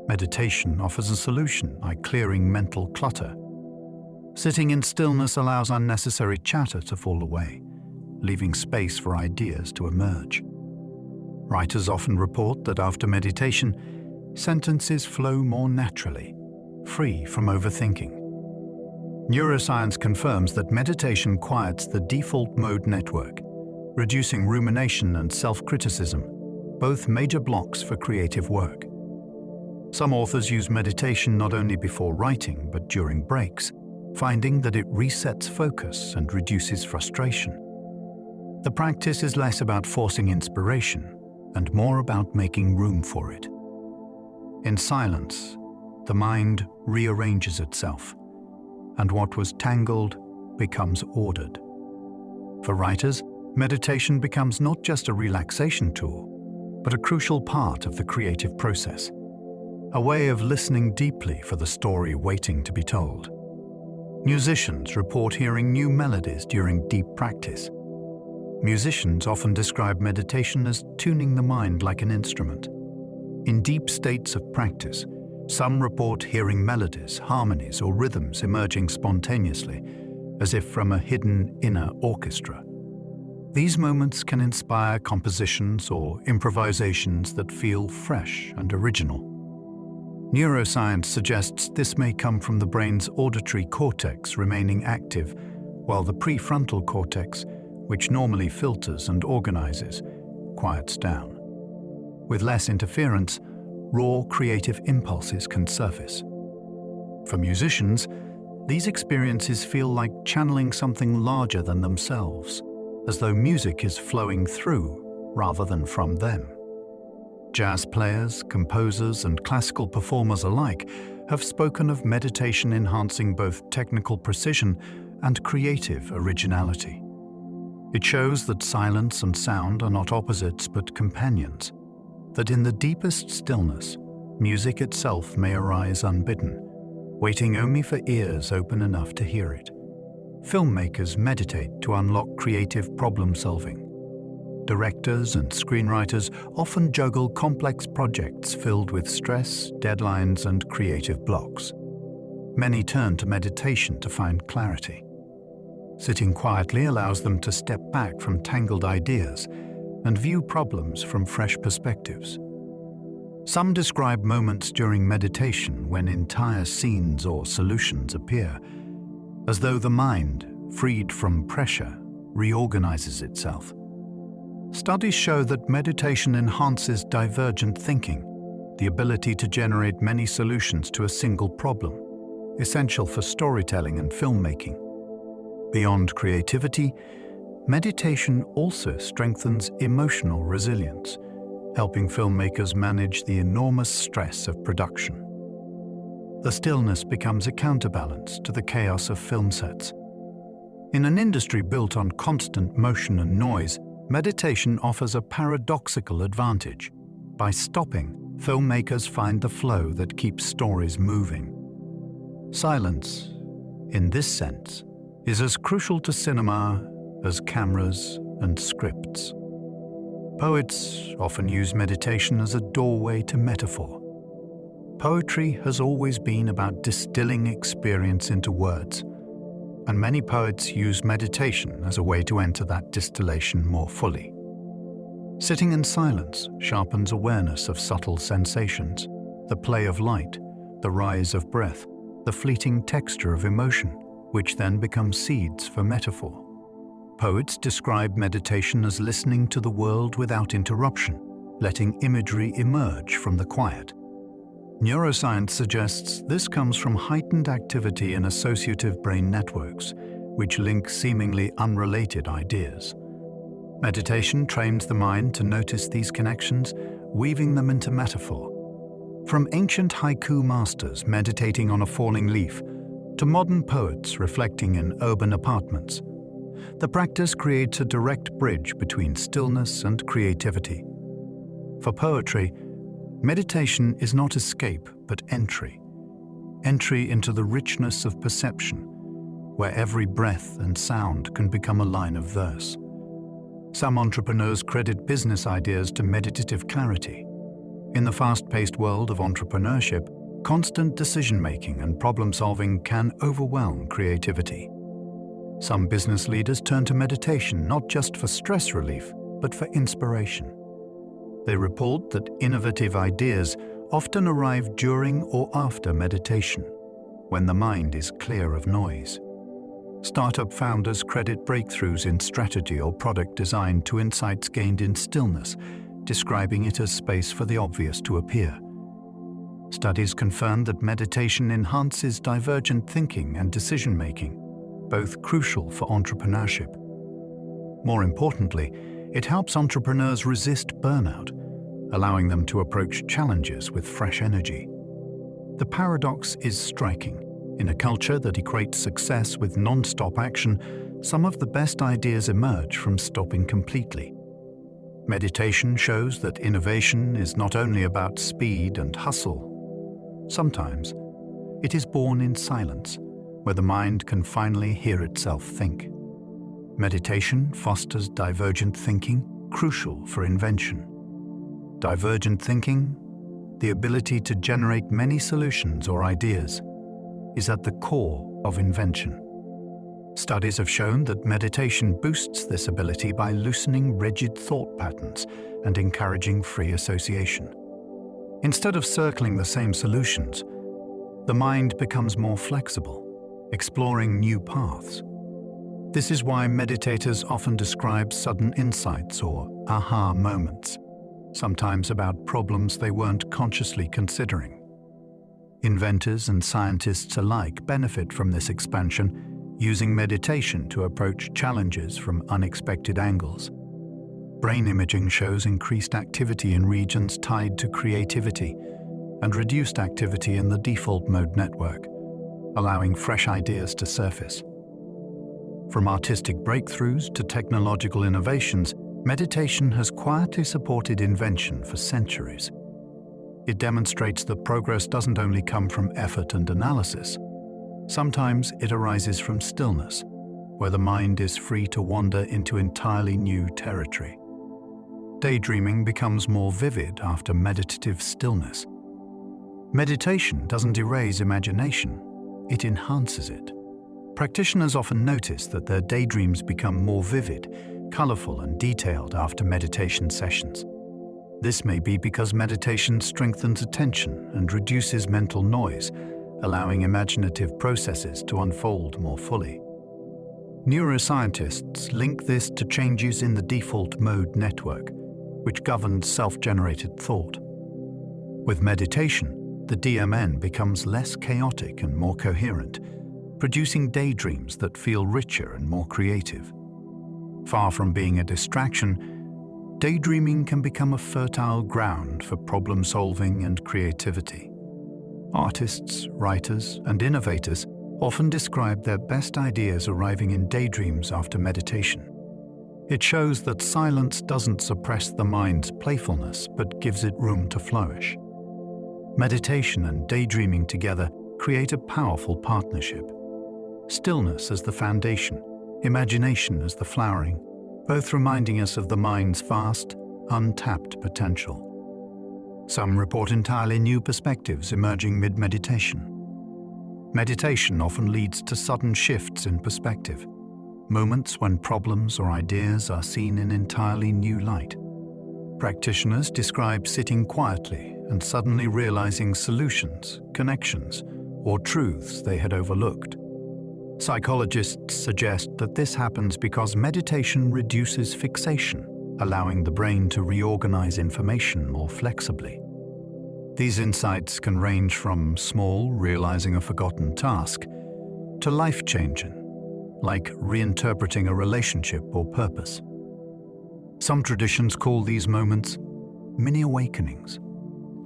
Meditation offers a solution by clearing mental clutter. Sitting in stillness allows unnecessary chatter to fall away, leaving space for ideas to emerge. Writers often report that after meditation, sentences flow more naturally, free from overthinking. Neuroscience confirms that meditation quiets the default mode network, reducing rumination and self-criticism, both major blocks for creative work. Some authors use meditation not only before writing but during breaks, finding that it resets focus and reduces frustration. The practice is less about forcing inspiration and more about making room for it. In silence, the mind rearranges itself, and what was tangled becomes ordered. For writers, meditation becomes not just a relaxation tool, but a crucial part of the creative process, a way of listening deeply for the story waiting to be told. Musicians report hearing new melodies during deep practice. Musicians often describe meditation as tuning the mind like an instrument. In deep states of practice, some report hearing melodies, harmonies, or rhythms emerging spontaneously, as if from a hidden inner orchestra. These moments can inspire compositions or improvisations that feel fresh and original. Neuroscience suggests this may come from the brain's auditory cortex remaining active, while the prefrontal cortex, which normally filters and organizes, quiets down. With less interference, raw creative impulses can surface. For musicians, these experiences feel like channeling something larger than themselves, as though music is flowing through rather than from them. Jazz players, composers, and classical performers alike have spoken of meditation enhancing both technical precision and creative originality. It shows that silence and sound are not opposites but companions, that in the deepest stillness, music itself may arise unbidden, waiting only for ears open enough to hear it. Filmmakers meditate to unlock creative problem-solving. Directors and screenwriters often juggle complex projects filled with stress, deadlines, and creative blocks. Many turn to meditation to find clarity. Sitting quietly allows them to step back from tangled ideas and view problems from fresh perspectives. Some describe moments during meditation when entire scenes or solutions appear, as though the mind, freed from pressure, reorganizes itself. Studies show that meditation enhances divergent thinking, the ability to generate many solutions to a single problem, essential for storytelling and filmmaking. Beyond creativity, meditation also strengthens emotional resilience, helping filmmakers manage the enormous stress of production. The stillness becomes a counterbalance to the chaos of film sets. In an industry built on constant motion and noise, meditation offers a paradoxical advantage. By stopping, filmmakers find the flow that keeps stories moving. Silence, in this sense, is as crucial to cinema as cameras and scripts. Poets often use meditation as a doorway to metaphor. Poetry has always been about distilling experience into words, and many poets use meditation as a way to enter that distillation more fully. Sitting in silence sharpens awareness of subtle sensations, the play of light, the rise of breath, the fleeting texture of emotion, which then become seeds for metaphor. Poets describe meditation as listening to the world without interruption, letting imagery emerge from the quiet. Neuroscience suggests this comes from heightened activity in associative brain networks, which link seemingly unrelated ideas. Meditation trains the mind to notice these connections, weaving them into metaphor. From ancient haiku masters meditating on a falling leaf, to modern poets reflecting in urban apartments, the practice creates a direct bridge between stillness and creativity. For poetry, meditation is not escape, but entry. Entry into the richness of perception, where every breath and sound can become a line of verse. Some entrepreneurs credit business ideas to meditative clarity. In the fast-paced world of entrepreneurship, constant decision-making and problem-solving can overwhelm creativity. Some business leaders turn to meditation not just for stress relief, but for inspiration. They report that innovative ideas often arrive during or after meditation, when the mind is clear of noise. Startup founders credit breakthroughs in strategy or product design to insights gained in stillness, describing it as space for the obvious to appear. Studies confirm that meditation enhances divergent thinking and decision-making, both crucial for entrepreneurship. More importantly, it helps entrepreneurs resist burnout, allowing them to approach challenges with fresh energy. The paradox is striking. In a culture that equates success with non-stop action, some of the best ideas emerge from stopping completely. Meditation shows that innovation is not only about speed and hustle. Sometimes, it is born in silence, where the mind can finally hear itself think. Meditation fosters divergent thinking, crucial for invention. Divergent thinking, the ability to generate many solutions or ideas, is at the core of invention. Studies have shown that meditation boosts this ability by loosening rigid thought patterns and encouraging free association. Instead of circling the same solutions, the mind becomes more flexible, exploring new paths. This is why meditators often describe sudden insights or aha moments, sometimes about problems they weren't consciously considering. Inventors and scientists alike benefit from this expansion, using meditation to approach challenges from unexpected angles. Brain imaging shows increased activity in regions tied to creativity and reduced activity in the default mode network, allowing fresh ideas to surface. From artistic breakthroughs to technological innovations, meditation has quietly supported invention for centuries. It demonstrates that progress doesn't only come from effort and analysis. Sometimes it arises from stillness, where the mind is free to wander into entirely new territory. Daydreaming becomes more vivid after meditative stillness. Meditation doesn't erase imagination, it enhances it. Practitioners often notice that their daydreams become more vivid, colorful, and detailed after meditation sessions. This may be because meditation strengthens attention and reduces mental noise, allowing imaginative processes to unfold more fully. Neuroscientists link this to changes in the default mode network, which governs self-generated thought. With meditation, the DMN becomes less chaotic and more coherent, producing daydreams that feel richer and more creative. Far from being a distraction, daydreaming can become a fertile ground for problem-solving and creativity. Artists, writers, and innovators often describe their best ideas arriving in daydreams after meditation. It shows that silence doesn't suppress the mind's playfulness, but gives it room to flourish. Meditation and daydreaming together create a powerful partnership. Stillness as the foundation, imagination as the flowering, both reminding us of the mind's vast, untapped potential. Some report entirely new perspectives emerging mid-meditation. Meditation often leads to sudden shifts in perspective, moments when problems or ideas are seen in entirely new light. Practitioners describe sitting quietly and suddenly realizing solutions, connections, or truths they had overlooked. Psychologists suggest that this happens because meditation reduces fixation, allowing the brain to reorganize information more flexibly. These insights can range from small, realizing a forgotten task, to life-changing, like reinterpreting a relationship or purpose. Some traditions call these moments mini-awakenings,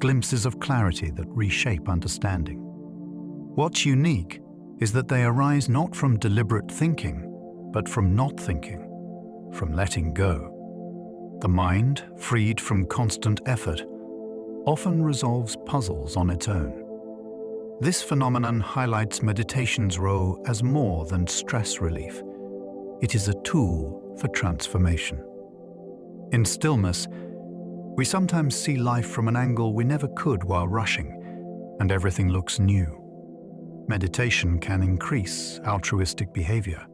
glimpses of clarity that reshape understanding. What's unique is that they arise not from deliberate thinking, but from not thinking, from letting go. The mind, freed from constant effort, often resolves puzzles on its own. This phenomenon highlights meditation's role as more than stress relief. It is a tool for transformation. In stillness, we sometimes see life from an angle we never could while rushing, and everything looks new. Meditation can increase altruistic behavior.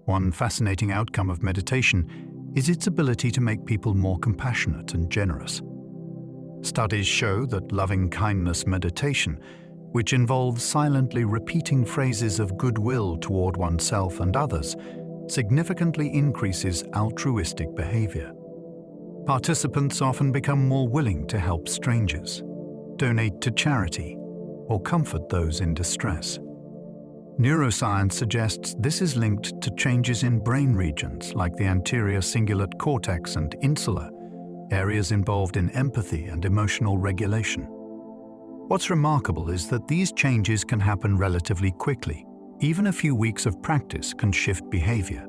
One fascinating outcome of meditation is its ability to make people more compassionate and generous. Studies show that loving-kindness meditation, which involves silently repeating phrases of goodwill toward oneself and others, significantly increases altruistic behavior. Participants often become more willing to help strangers, donate to charity, or comfort those in distress. Neuroscience suggests this is linked to changes in brain regions like the anterior cingulate cortex and insula, areas involved in empathy and emotional regulation. What's remarkable is that these changes can happen relatively quickly. Even a few weeks of practice can shift behavior.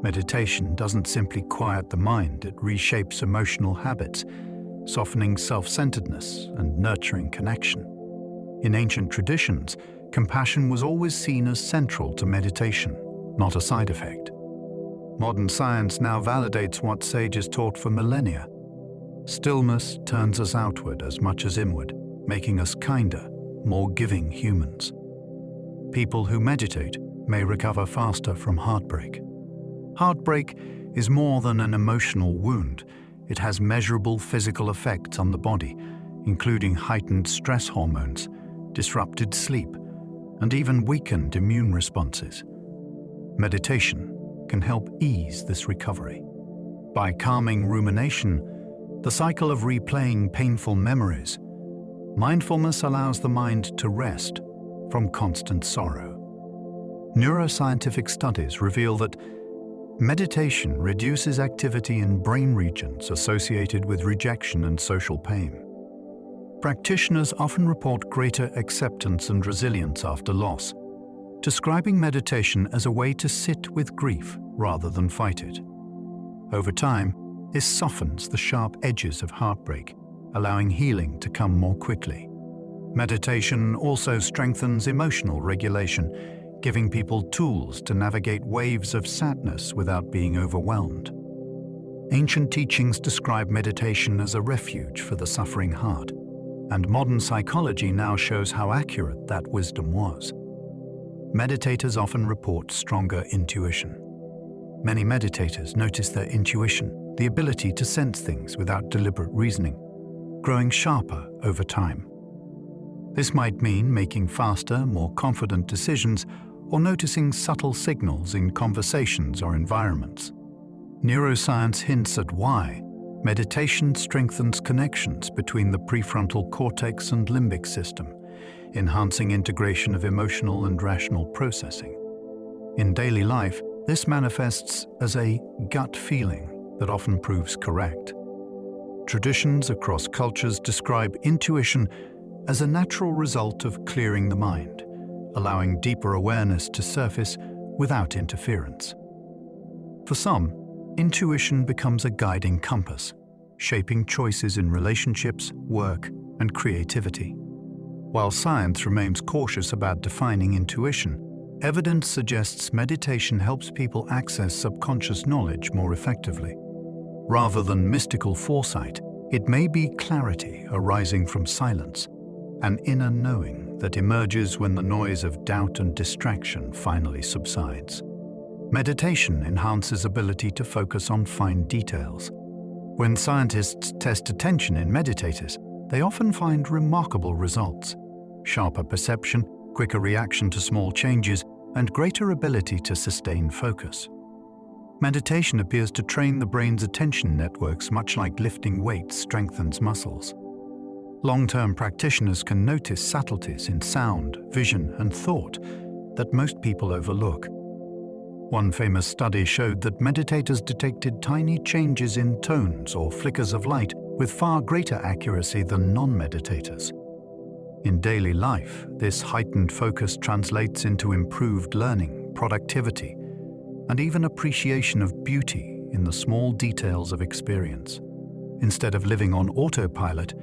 Meditation doesn't simply quiet the mind, it reshapes emotional habits, softening self-centeredness and nurturing connection. In ancient traditions, compassion was always seen as central to meditation, not a side effect. Modern science now validates what sages taught for millennia. Stillness turns us outward as much as inward, making us kinder, more giving humans. People who meditate may recover faster from heartbreak. Heartbreak is more than an emotional wound. It has measurable physical effects on the body, including heightened stress hormones, disrupted sleep, and even weakened immune responses. Meditation can help ease this recovery. By calming rumination, the cycle of replaying painful memories, mindfulness allows the mind to rest from constant sorrow. Neuroscientific studies reveal that meditation reduces activity in brain regions associated with rejection and social pain. Practitioners often report greater acceptance and resilience after loss, describing meditation as a way to sit with grief rather than fight it. Over time, this softens the sharp edges of heartbreak, allowing healing to come more quickly. Meditation also strengthens emotional regulation, giving people tools to navigate waves of sadness without being overwhelmed. Ancient teachings describe meditation as a refuge for the suffering heart, and modern psychology now shows how accurate that wisdom was. Meditators often report stronger intuition. Many meditators notice their intuition, the ability to sense things without deliberate reasoning, growing sharper over time. This might mean making faster, more confident decisions or noticing subtle signals in conversations or environments. Neuroscience hints at why meditation strengthens connections between the prefrontal cortex and limbic system, enhancing integration of emotional and rational processing. In daily life, this manifests as a gut feeling that often proves correct. Traditions across cultures describe intuition as a natural result of clearing the mind, allowing deeper awareness to surface without interference. For some, intuition becomes a guiding compass, shaping choices in relationships, work, and creativity. While science remains cautious about defining intuition, evidence suggests meditation helps people access subconscious knowledge more effectively. Rather than mystical foresight, it may be clarity arising from silence, an inner knowing that emerges when the noise of doubt and distraction finally subsides. Meditation enhances ability to focus on fine details. When scientists test attention in meditators, they often find remarkable results: sharper perception, quicker reaction to small changes, and greater ability to sustain focus. Meditation appears to train the brain's attention networks much like lifting weights strengthens muscles. Long-term practitioners can notice subtleties in sound, vision, and thought that most people overlook. One famous study showed that meditators detected tiny changes in tones or flickers of light with far greater accuracy than non-meditators. In daily life, this heightened focus translates into improved learning, productivity, and even appreciation of beauty in the small details of experience. Instead of living on autopilot,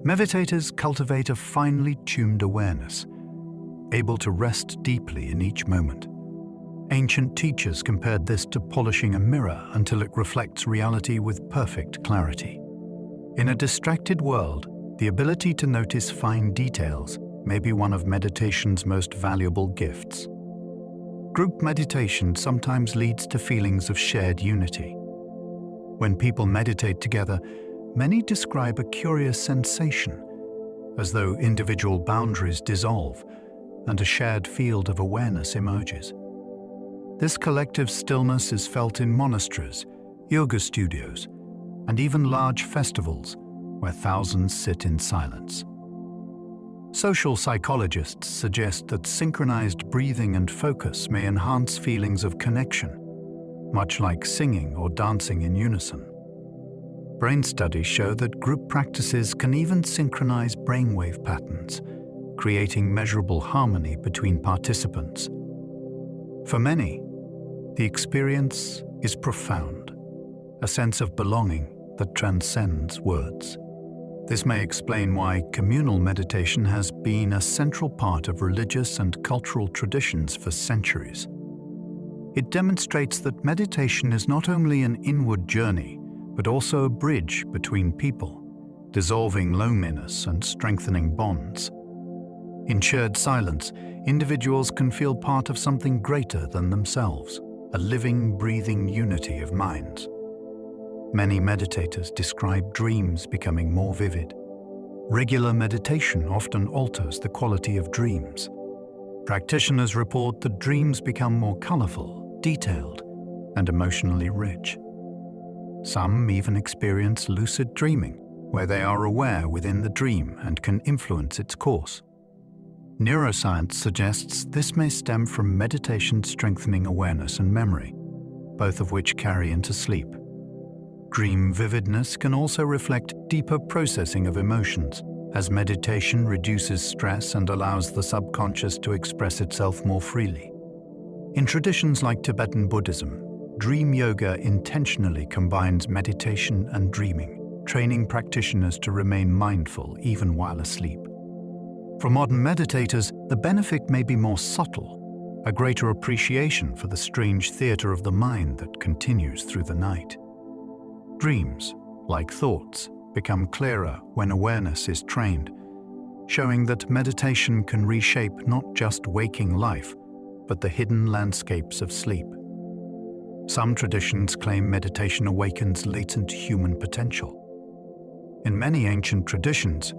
meditators cultivate a finely tuned awareness, able to rest deeply in each moment. Ancient teachers compared this to polishing a mirror until it reflects reality with perfect clarity. In a distracted world, the ability to notice fine details may be one of meditation's most valuable gifts. Group meditation sometimes leads to feelings of shared unity. When people meditate together, many describe a curious sensation, as though individual boundaries dissolve and a shared field of awareness emerges. This collective stillness is felt in monasteries, yoga studios, and even large festivals where thousands sit in silence. Social psychologists suggest that synchronized breathing and focus may enhance feelings of connection, much like singing or dancing in unison. Brain studies show that group practices can even synchronize brainwave patterns, creating measurable harmony between participants. For many, the experience is profound, a sense of belonging that transcends words. This may explain why communal meditation has been a central part of religious and cultural traditions for centuries. It demonstrates that meditation is not only an inward journey, but also a bridge between people, dissolving loneliness and strengthening bonds. In shared silence, individuals can feel part of something greater than themselves, a living, breathing unity of minds. Many meditators describe dreams becoming more vivid. Regular meditation often alters the quality of dreams. Practitioners report that dreams become more colorful, detailed, and emotionally rich. Some even experience lucid dreaming, where they are aware within the dream and can influence its course. Neuroscience suggests this may stem from meditation strengthening awareness and memory, both of which carry into sleep. Dream vividness can also reflect deeper processing of emotions, as meditation reduces stress and allows the subconscious to express itself more freely. In traditions like Tibetan Buddhism, dream yoga intentionally combines meditation and dreaming, training practitioners to remain mindful even while asleep. For modern meditators, the benefit may be more subtle, a greater appreciation for the strange theater of the mind that continues through the night. Dreams, like thoughts, become clearer when awareness is trained, showing that meditation can reshape not just waking life, but the hidden landscapes of sleep. Some traditions claim meditation awakens latent human potential. In many ancient traditions,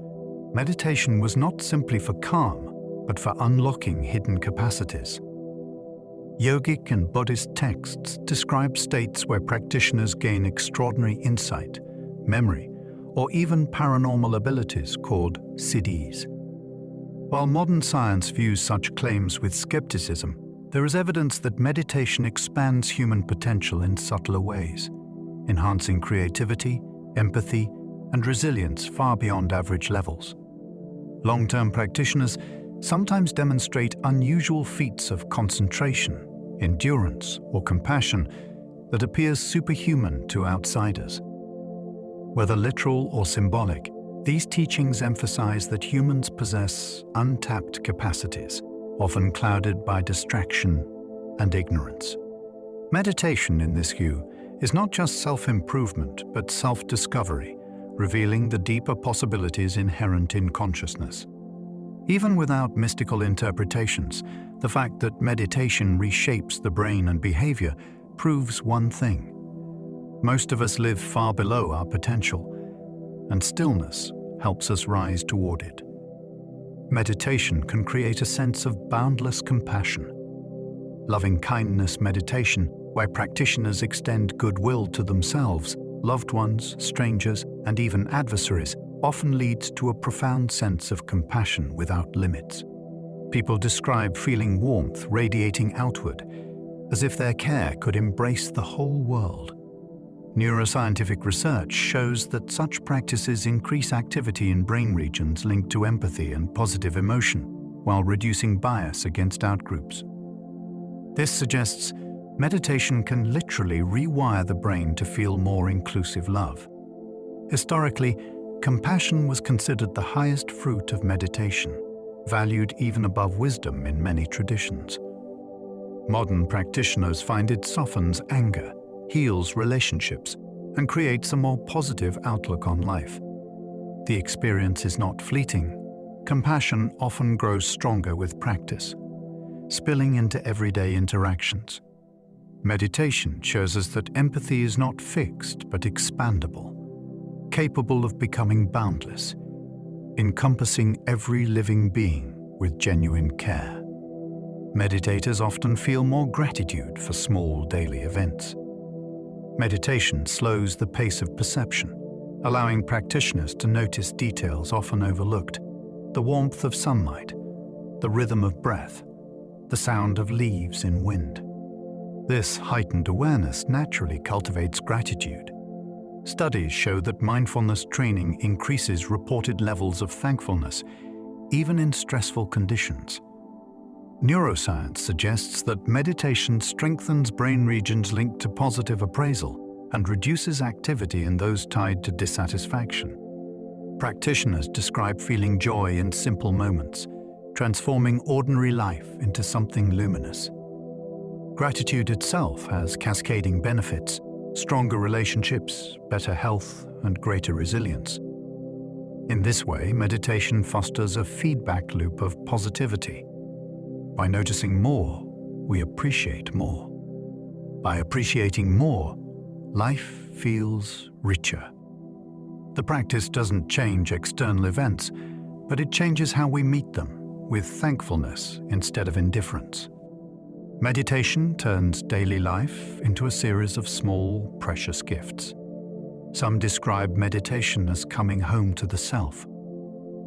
meditation was not simply for calm, but for unlocking hidden capacities. Yogic and Buddhist texts describe states where practitioners gain extraordinary insight, memory, or even paranormal abilities called siddhis. While modern science views such claims with skepticism, there is evidence that meditation expands human potential in subtler ways, enhancing creativity, empathy, and resilience far beyond average levels. Long-term practitioners sometimes demonstrate unusual feats of concentration, endurance, or compassion that appears superhuman to outsiders. Whether literal or symbolic, these teachings emphasize that humans possess untapped capacities, often clouded by distraction and ignorance. Meditation, in this view, is not just self-improvement, but self-discovery, revealing the deeper possibilities inherent in consciousness. Even without mystical interpretations, the fact that meditation reshapes the brain and behavior proves one thing. Most of us live far below our potential, and stillness helps us rise toward it. Meditation can create a sense of boundless compassion. Loving-kindness meditation, where practitioners extend goodwill to themselves, loved ones, strangers, and even adversaries, often leads to a profound sense of compassion without limits. People describe feeling warmth radiating outward, as if their care could embrace the whole world. Neuroscientific research shows that such practices increase activity in brain regions linked to empathy and positive emotion, while reducing bias against outgroups. This suggests meditation can literally rewire the brain to feel more inclusive love. Historically, compassion was considered the highest fruit of meditation, valued even above wisdom in many traditions. Modern practitioners find it softens anger, heals relationships, and creates a more positive outlook on life. The experience is not fleeting. Compassion often grows stronger with practice, spilling into everyday interactions. Meditation shows us that empathy is not fixed but expandable, capable of becoming boundless, encompassing every living being with genuine care. Meditators often feel more gratitude for small daily events. Meditation slows the pace of perception, allowing practitioners to notice details often overlooked: the warmth of sunlight, the rhythm of breath, the sound of leaves in wind. This heightened awareness naturally cultivates gratitude. Studies show that mindfulness training increases reported levels of thankfulness, even in stressful conditions. Neuroscience suggests that meditation strengthens brain regions linked to positive appraisal and reduces activity in those tied to dissatisfaction. Practitioners describe feeling joy in simple moments, transforming ordinary life into something luminous. Gratitude itself has cascading benefits: stronger relationships, better health, and greater resilience. In this way, meditation fosters a feedback loop of positivity. By noticing more, we appreciate more. By appreciating more, life feels richer. The practice doesn't change external events, but it changes how we meet them, with thankfulness instead of indifference. Meditation turns daily life into a series of small, precious gifts. Some describe meditation as coming home to the self.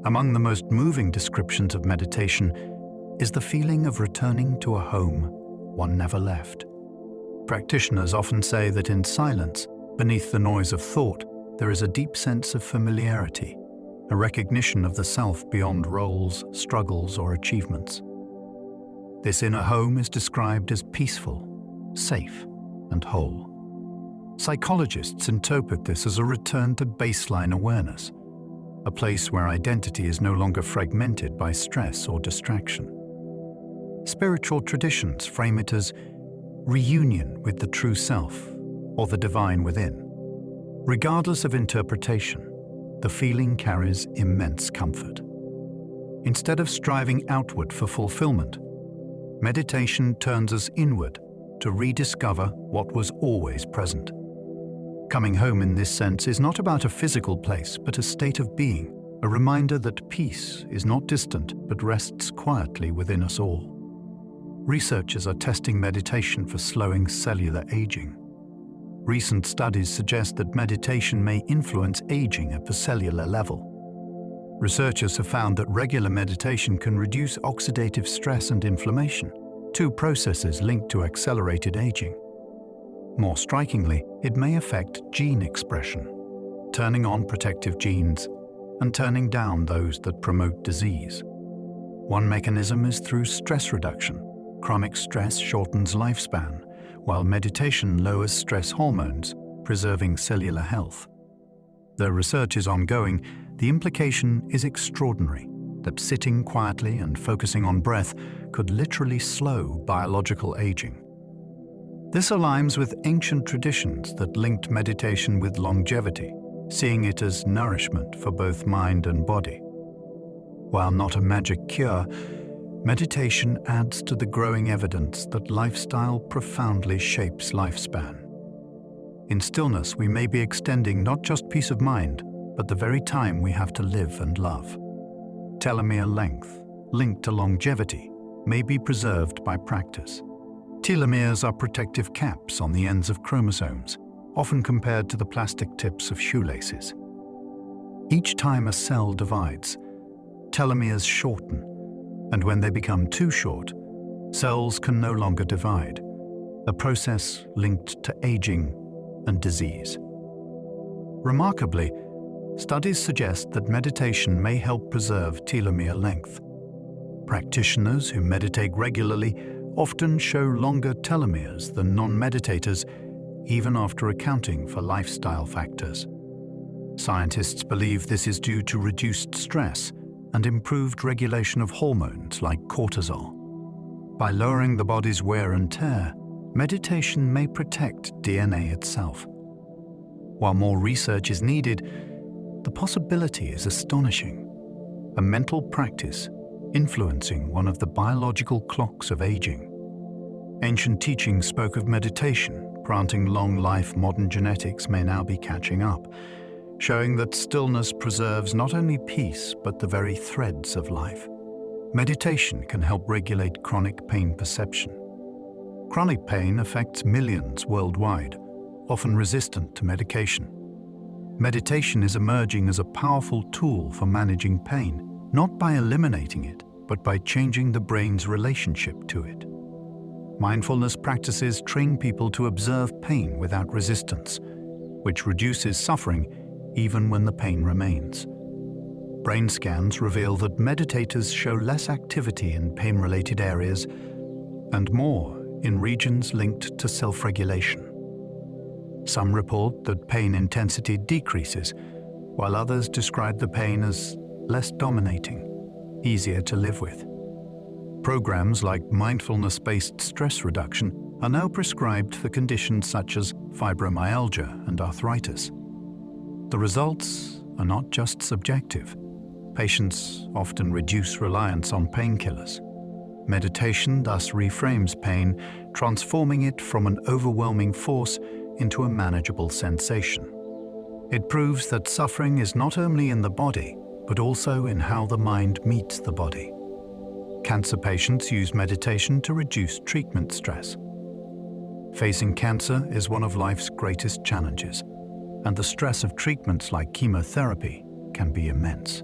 Among the most moving descriptions of meditation is the feeling of returning to a home one never left. Practitioners often say that in silence, beneath the noise of thought, there is a deep sense of familiarity, a recognition of the self beyond roles, struggles, or achievements. This inner home is described as peaceful, safe, and whole. Psychologists interpret this as a return to baseline awareness, a place where identity is no longer fragmented by stress or distraction. Spiritual traditions frame it as reunion with the true self, or the divine within. Regardless of interpretation, the feeling carries immense comfort. Instead of striving outward for fulfillment, meditation turns us inward to rediscover what was always present. Coming home in this sense is not about a physical place, but a state of being, a reminder that peace is not distant but rests quietly within us all. researchers are testing meditation for slowing cellular aging. Recent studies suggest that meditation may influence aging at the cellular level. Researchers have found that regular meditation can reduce oxidative stress and inflammation, two processes linked to accelerated aging. More strikingly, it may affect gene expression, turning on protective genes and turning down those that promote disease. One mechanism is through stress reduction. Chronic stress shortens lifespan, while meditation lowers stress hormones, preserving cellular health. Though research is ongoing, the implication is extraordinary, that sitting quietly and focusing on breath could literally slow biological aging. This aligns with ancient traditions that linked meditation with longevity, seeing it as nourishment for both mind and body. While not a magic cure, meditation adds to the growing evidence that lifestyle profoundly shapes lifespan. In stillness, we may be extending not just peace of mind, but the very time we have to live and love. Telomere length, linked to longevity, may be preserved by practice. Telomeres are protective caps on the ends of chromosomes, often compared to the plastic tips of shoelaces. Each time a cell divides, telomeres shorten, and when they become too short, cells can no longer divide, a process linked to aging and disease. Remarkably, studies suggest that meditation may help preserve telomere length. Practitioners who meditate regularly often show longer telomeres than non-meditators, even after accounting for lifestyle factors. Scientists believe this is due to reduced stress and improved regulation of hormones like cortisol. By lowering the body's wear and tear, meditation may protect DNA itself. While more research is needed, the possibility is astonishing. A mental practice influencing one of the biological clocks of aging. Ancient teachings spoke of meditation, granting long life. Modern genetics may now be catching up, showing that stillness preserves not only peace, but the very threads of life. Meditation can help regulate chronic pain perception. Chronic pain affects millions worldwide, often resistant to medication. Meditation is emerging as a powerful tool for managing pain, not by eliminating it, but by changing the brain's relationship to it. Mindfulness practices train people to observe pain without resistance, which reduces suffering even when the pain remains. Brain scans reveal that meditators show less activity in pain-related areas and more in regions linked to self-regulation. Some report that pain intensity decreases, while others describe the pain as less dominating, easier to live with. Programs like mindfulness-based stress reduction are now prescribed for conditions such as fibromyalgia and arthritis. The results are not just subjective. Patients often reduce reliance on painkillers. Meditation thus reframes pain, transforming it from an overwhelming force into a manageable sensation. It proves that suffering is not only in the body, but also in how the mind meets the body. Cancer patients use meditation to reduce treatment stress. Facing cancer is one of life's greatest challenges, and the stress of treatments like chemotherapy can be immense.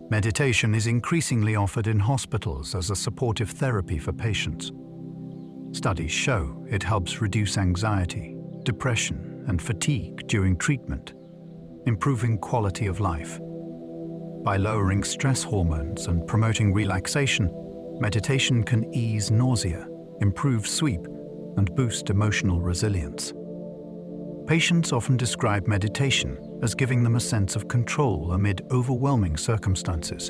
Meditation is increasingly offered in hospitals as a supportive therapy for patients. Studies show it helps reduce anxiety, depression, and fatigue during treatment, improving quality of life. By lowering stress hormones and promoting relaxation, meditation can ease nausea, improve sleep, and boost emotional resilience. Patients often describe meditation as giving them a sense of control amid overwhelming circumstances,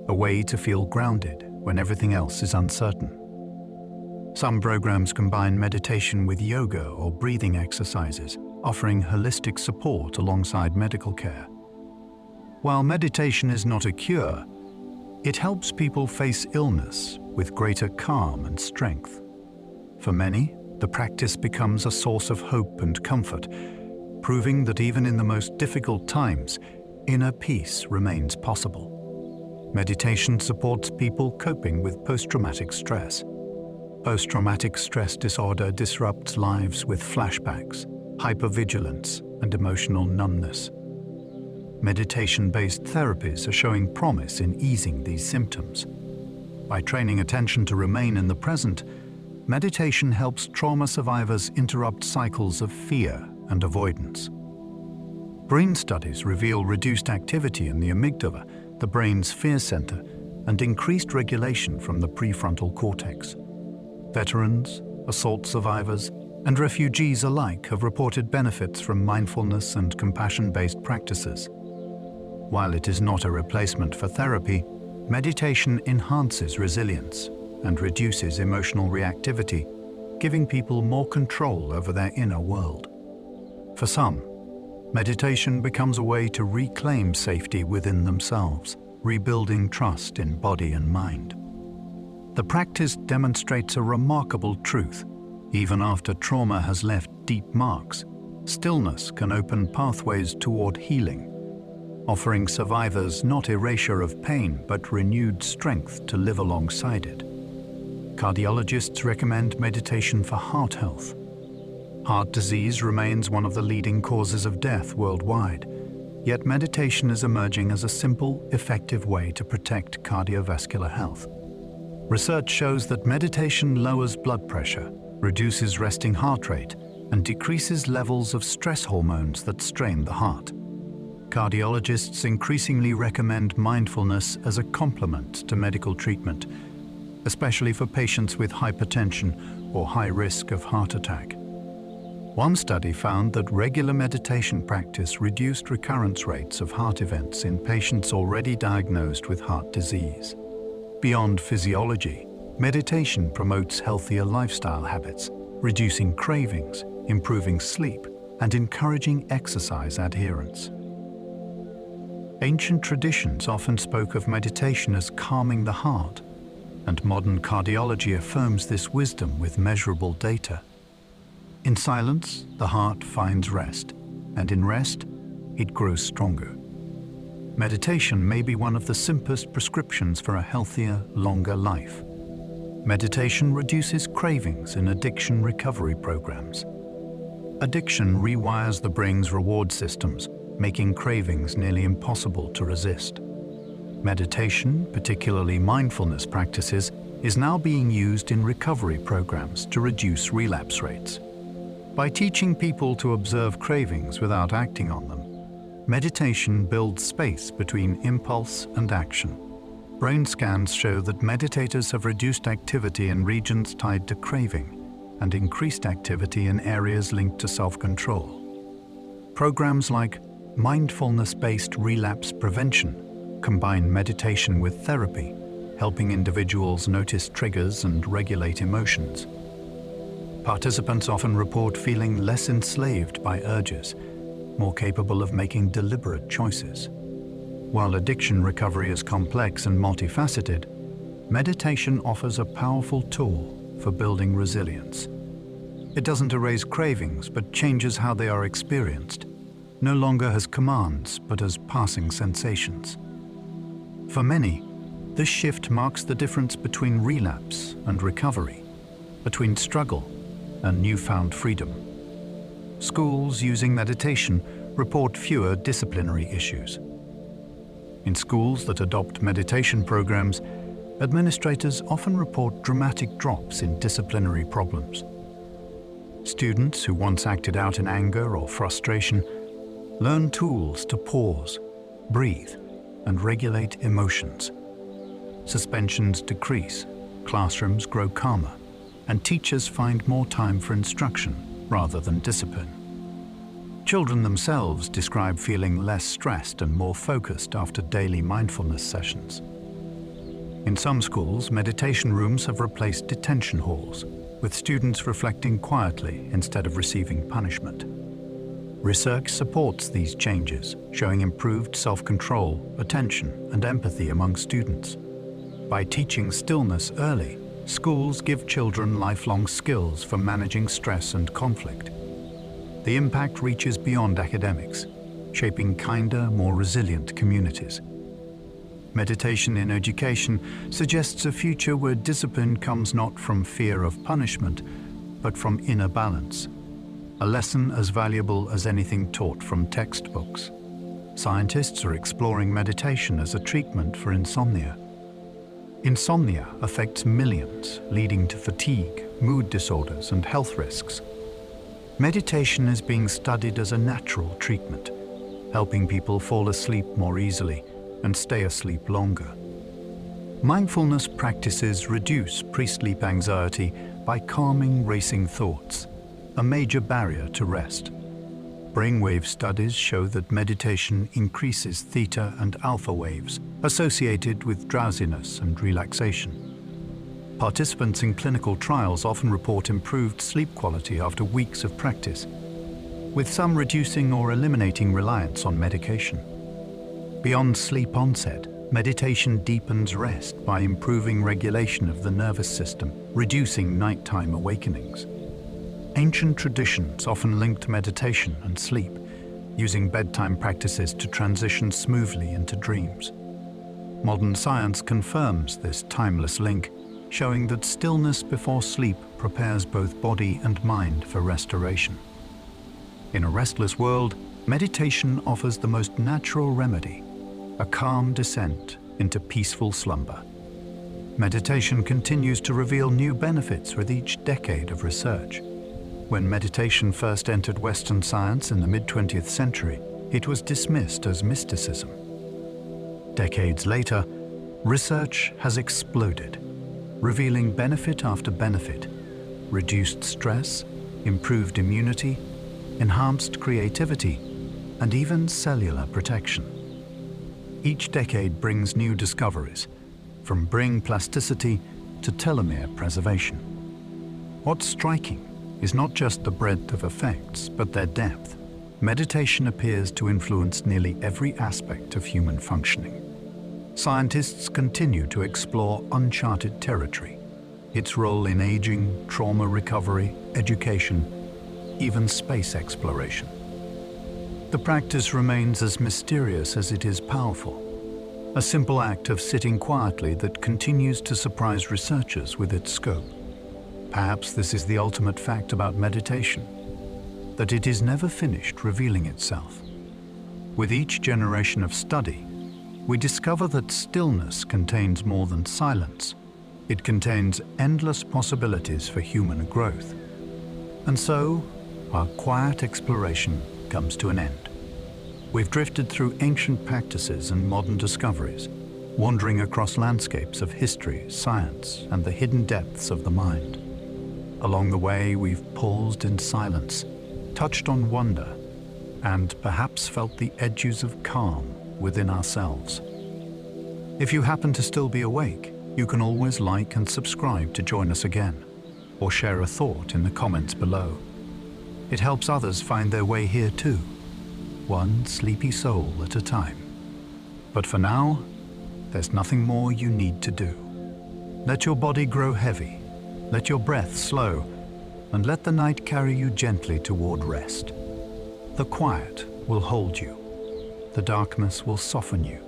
a way to feel grounded when everything else is uncertain. Some programs combine meditation with yoga or breathing exercises, offering holistic support alongside medical care. While meditation is not a cure, it helps people face illness with greater calm and strength. For many, the practice becomes a source of hope and comfort, proving that even in the most difficult times, inner peace remains possible. Meditation supports people coping with post-traumatic stress. Post-traumatic stress disorder disrupts lives with flashbacks, hypervigilance, and emotional numbness. Meditation-based therapies are showing promise in easing these symptoms. By training attention to remain in the present, meditation helps trauma survivors interrupt cycles of fear and avoidance. Brain studies reveal reduced activity in the amygdala, the brain's fear center, and increased regulation from the prefrontal cortex. Veterans, assault survivors, and refugees alike have reported benefits from mindfulness and compassion-based practices. While it is not a replacement for therapy, meditation enhances resilience and reduces emotional reactivity, giving people more control over their inner world. For some, meditation becomes a way to reclaim safety within themselves, rebuilding trust in body and mind. The practice demonstrates a remarkable truth. Even after trauma has left deep marks, stillness can open pathways toward healing, offering survivors not erasure of pain but renewed strength to live alongside it. Cardiologists recommend meditation for heart health. Heart disease remains one of the leading causes of death worldwide, yet meditation is emerging as a simple, effective way to protect cardiovascular health. Research shows that meditation lowers blood pressure, reduces resting heart rate, and decreases levels of stress hormones that strain the heart. Cardiologists increasingly recommend mindfulness as a complement to medical treatment, especially for patients with hypertension or high risk of heart attack. One study found that regular meditation practice reduced recurrence rates of heart events in patients already diagnosed with heart disease. Beyond physiology, meditation promotes healthier lifestyle habits, reducing cravings, improving sleep, and encouraging exercise adherence. Ancient traditions often spoke of meditation as calming the heart, and modern cardiology affirms this wisdom with measurable data. In silence, the heart finds rest, and in rest, it grows stronger. Meditation may be one of the simplest prescriptions for a healthier, longer life. Meditation reduces cravings in addiction recovery programs. Addiction rewires the brain's reward systems, making cravings nearly impossible to resist. Meditation, particularly mindfulness practices, is now being used in recovery programs to reduce relapse rates. By teaching people to observe cravings without acting on them, meditation builds space between impulse and action. Brain scans show that meditators have reduced activity in regions tied to craving and increased activity in areas linked to self-control. Programs like mindfulness-based relapse prevention combine meditation with therapy, helping individuals notice triggers and regulate emotions. Participants often report feeling less enslaved by urges, more capable of making deliberate choices. While addiction recovery is complex and multifaceted, meditation offers a powerful tool for building resilience. It doesn't erase cravings, but changes how they are experienced, no longer as commands, but as passing sensations. For many, this shift marks the difference between relapse and recovery, between struggle and newfound freedom. Schools using meditation report fewer disciplinary issues. In schools that adopt meditation programs, administrators often report dramatic drops in disciplinary problems. Students who once acted out in anger or frustration learn tools to pause, breathe, and regulate emotions. Suspensions decrease, classrooms grow calmer, and teachers find more time for instruction rather than discipline. Children themselves describe feeling less stressed and more focused after daily mindfulness sessions. In some schools, meditation rooms have replaced detention halls, with students reflecting quietly instead of receiving punishment. Research supports these changes, showing improved self-control, attention, and empathy among students. By teaching stillness early, schools give children lifelong skills for managing stress and conflict. The impact reaches beyond academics, shaping kinder, more resilient communities. Meditation in education suggests a future where discipline comes not from fear of punishment, but from inner balance, a lesson as valuable as anything taught from textbooks. Scientists are exploring meditation as a treatment for insomnia. Insomnia affects millions, leading to fatigue, mood disorders, and health risks. Meditation is being studied as a natural treatment, helping people fall asleep more easily and stay asleep longer. Mindfulness practices reduce pre-sleep anxiety by calming racing thoughts, a major barrier to rest. Brainwave studies show that meditation increases theta and alpha waves associated with drowsiness and relaxation. Participants in clinical trials often report improved sleep quality after weeks of practice, with some reducing or eliminating reliance on medication. Beyond sleep onset, meditation deepens rest by improving regulation of the nervous system, reducing nighttime awakenings. Ancient traditions often linked meditation and sleep, using bedtime practices to transition smoothly into dreams. Modern science confirms this timeless link, showing that stillness before sleep prepares both body and mind for restoration. In a restless world, meditation offers the most natural remedy, a calm descent into peaceful slumber. Meditation continues to reveal new benefits with each decade of research. When meditation first entered Western science in the mid-20th century, it was dismissed as mysticism. Decades later, research has exploded, revealing benefit after benefit: reduced stress, improved immunity, enhanced creativity, and even cellular protection. Each decade brings new discoveries, from brain plasticity to telomere preservation. What's striking is not just the breadth of effects, but their depth. Meditation appears to influence nearly every aspect of human functioning. Scientists continue to explore uncharted territory: its role in aging, trauma recovery, education, even space exploration. The practice remains as mysterious as it is powerful, a simple act of sitting quietly that continues to surprise researchers with its scope. Perhaps this is the ultimate fact about meditation, that it is never finished revealing itself. With each generation of study, we discover that stillness contains more than silence. It contains endless possibilities for human growth. And so, our quiet exploration comes to an end. We've drifted through ancient practices and modern discoveries, wandering across landscapes of history, science, and the hidden depths of the mind. Along the way, we've paused in silence, touched on wonder, and perhaps felt the edges of calm within ourselves. If you happen to still be awake, you can always like and subscribe to join us again, or share a thought in the comments below. It helps others find their way here too, one sleepy soul at a time. But for now, there's nothing more you need to do. Let your body grow heavy, let your breath slow, and let the night carry you gently toward rest. The quiet will hold you, the darkness will soften you,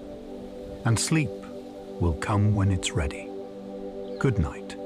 and sleep will come when it's ready. Good night.